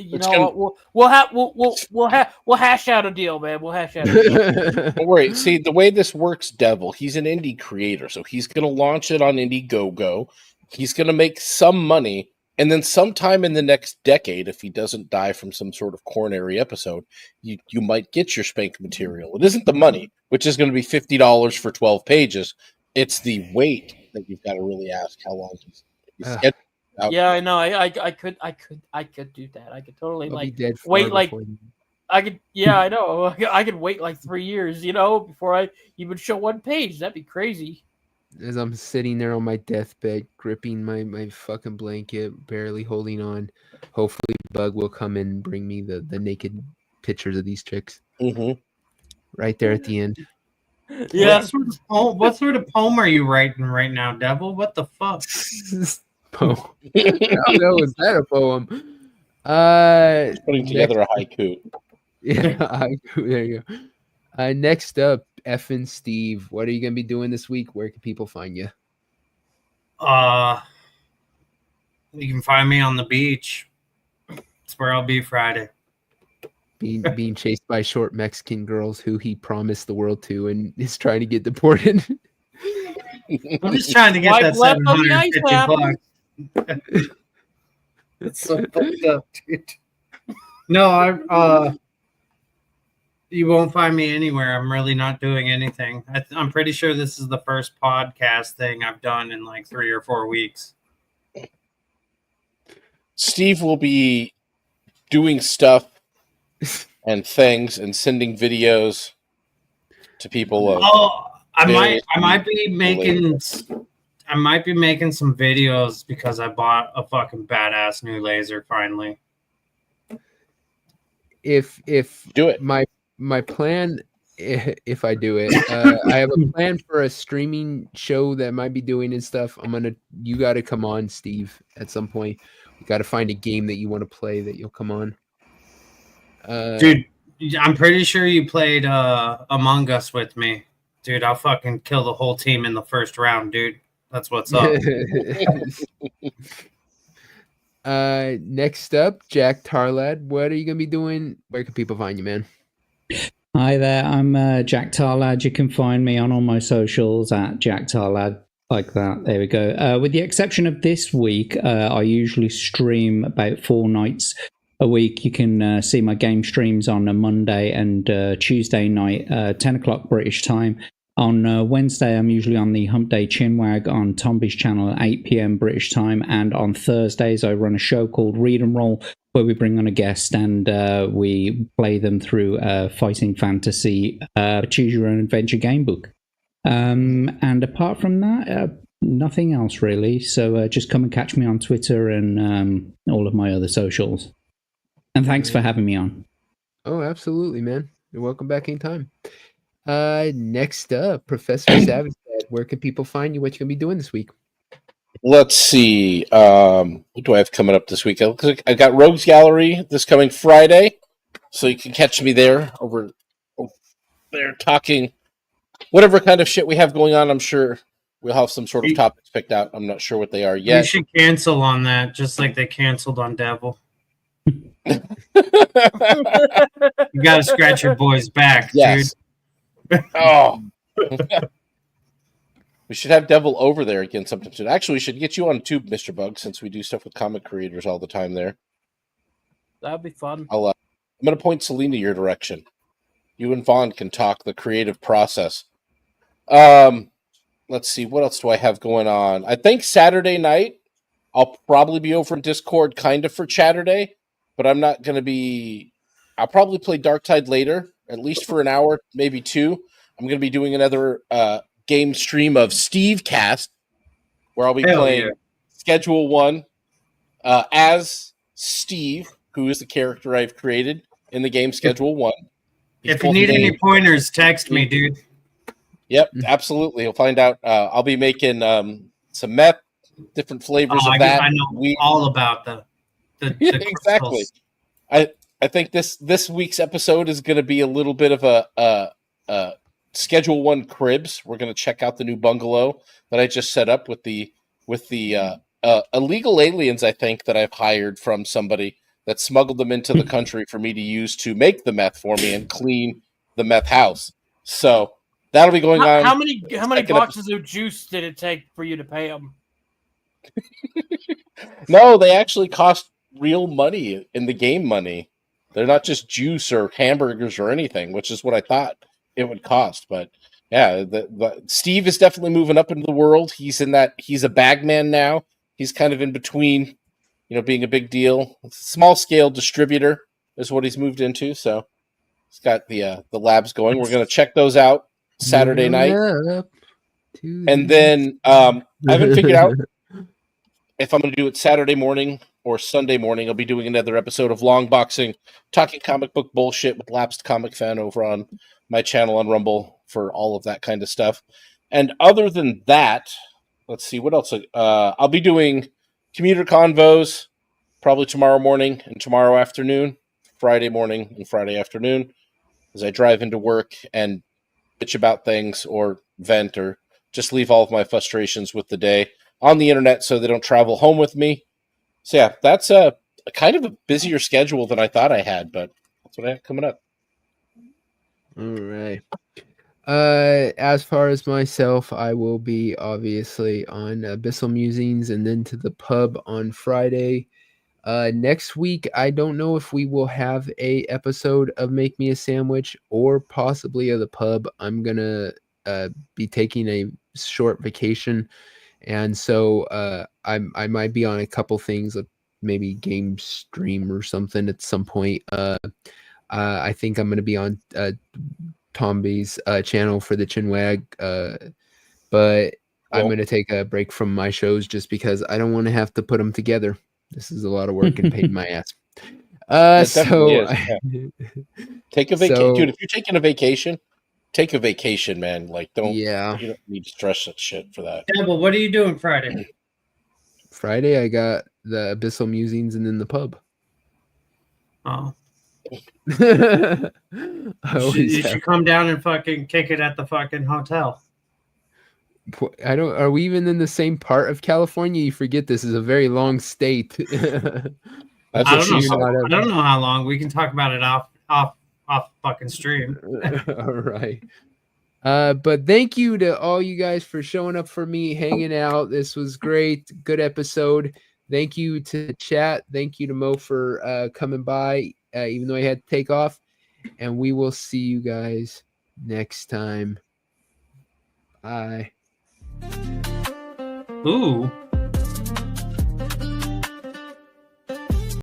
we'll hash out a deal, man. We'll hash out a deal. Don't worry. See, the way this works, Devil, he's an indie creator, so he's going to launch it on Indiegogo. He's going to make some money, and then sometime in the next decade, if he doesn't die from some sort of coronary episode, you might get your spank material. It isn't the money, which is going to be $50 for 12 pages. It's the weight that you've got to really ask how long he's scheduled. Yeah, I know. I could do that. I could totally I'll be like dead wait far like before you- I could. Yeah, I know. I could wait like 3 years, before I even show one page. That'd be crazy. As I'm sitting there on my deathbed, gripping my fucking blanket, barely holding on. Hopefully, Bug will come in and bring me the naked pictures of these chicks. Mm-hmm. Right there at the end. Yeah. What sort of poem are you writing right now, Devil? What the fuck? Poem. I don't know. Is that a poem? Putting together a haiku. Yeah, haiku. There you go. Next up, Effin' Steve. What are you gonna be doing this week? Where can people find you? You can find me on the beach. That's where I'll be Friday. Being chased by short Mexican girls who he promised the world to and is trying to get deported. I'm just trying to get that $750. It's so fucked up, dude. No, you won't find me anywhere. I'm really not doing anything. I'm pretty sure this is the first podcast thing I've done in like 3 or 4 weeks. Steve will be doing stuff and things and sending videos to people. I might be making some videos because I bought a fucking badass new laser finally. If do it, my plan, if I do it, I have a plan for a streaming show that I might be doing and stuff. You got to come on, Steve, at some point. We got to find a game that you want to play that you'll come on. Dude, I'm pretty sure you played Among Us with me. Dude, I'll fucking kill the whole team in the first round, dude. That's what's up. Next up, Jack Tarlad. What are you going to be doing? Where can people find you, man? Hi there, I'm Jack Tarlad. You can find me on all my socials at Jack Tarlad, like that. There we go. With the exception of this week, I usually stream about 4 nights a week. You can see my game streams on a Monday and Tuesday night, 10 o'clock British time. On Wednesday, I'm usually on the Hump Day Chinwag on Tomby's channel at 8 p.m. British time. And on Thursdays, I run a show called Read and Roll, where we bring on a guest and we play them through a fighting fantasy choose your own adventure game book. And apart from that, nothing else really. So just come and catch me on Twitter and all of my other socials. And thanks for having me on. Oh, absolutely, man. You're welcome back anytime. Next up, Professor Savage. Where can people find you? What you gonna be doing this week? Let's see. What do I have coming up this week? I got Rogues Gallery this coming Friday, so you can catch me there over there talking whatever kind of shit we have going on. I'm sure we'll have some sort of topics picked out. I'm not sure what they are yet. You should cancel on that, just like they canceled on Devil. You got to scratch your boy's back, yes. dude. Oh. We should have Devil over there again sometime soon. Actually, we should get you on Tube, Mr. Bug, since we do stuff with comic creators all the time there. That'd be fun. I'm going to point Selena your direction. You and Vaughn can talk the creative process. Let's see. What else do I have going on? I think Saturday night, I'll probably be over in Discord kind of for Chatterday, but I'm not going to be... I'll probably play Darktide later, at least for an hour, maybe 2. I'm going to be doing another game stream of Steve Cast, where I'll be playing Schedule 1 as Steve, who is the character I've created in the game Schedule 1. If you need any pointers, text me, dude. Yep, absolutely. You'll find out. I'll be making some meth, different flavors of that. I know all about the exactly. I think this week's episode is going to be a little bit of a Schedule 1 cribs. We're going to check out the new bungalow that I just set up with the illegal aliens, I think, that I've hired from somebody that smuggled them into the country for me to use to make the meth for me and clean the meth house. So that'll be going on. How many boxes of juice did it take for you to pay them? No, they actually cost real money in the game money. They're not just juice or hamburgers or anything, which is what I thought it would cost. But yeah, Steve is definitely moving up into the world. He's a bagman now. He's kind of in between, being a big deal. Small scale distributor is what he's moved into. So he's got the labs going. We're going to check those out Saturday night. And then I haven't figured out if I'm going to do it Saturday morning or Sunday morning. I'll be doing another episode of Long Boxing, talking comic book bullshit with Lapsed Comic Fan over on my channel on Rumble for all of that kind of stuff. And other than that, let's see, what else? I'll be doing commuter convos probably tomorrow morning and tomorrow afternoon, Friday morning and Friday afternoon, as I drive into work and bitch about things or vent or just leave all of my frustrations with the day on the internet so they don't travel home with me. So yeah, that's a kind of a busier schedule than I thought I had, but that's what I have coming up. All right. As far as myself, I will be obviously on Abyssal Musings and then to the pub on Friday. Next week, I don't know if we will have a episode of Make Me a Sandwich or possibly of the pub. I'm gonna be taking a short vacation, and so I might be on a couple things, maybe game stream or something at some point. I think I'm gonna be on Tomby's channel for the Chinwag, but I'm going to take a break from my shows just because I don't want to have to put them together. This is a lot of work and paid my ass. Take a vacation, dude. If you're taking a vacation, take a vacation, man. Like, you don't need to stress that shit for that. Yeah, but what are you doing Friday? Friday, I got the Abyssal Musings and then the pub. Oh. You should come down and fucking kick it at the fucking hotel. Are we even in the same part of California? You forget this is a very long state. I don't know how long. We can talk about it off fucking stream. All right. But thank you to all you guys for showing up for me, hanging out. This was great. Good episode. Thank you to chat. Thank you to Mo for coming by, even though I had to take off. And we will see you guys next time. Bye. Ooh.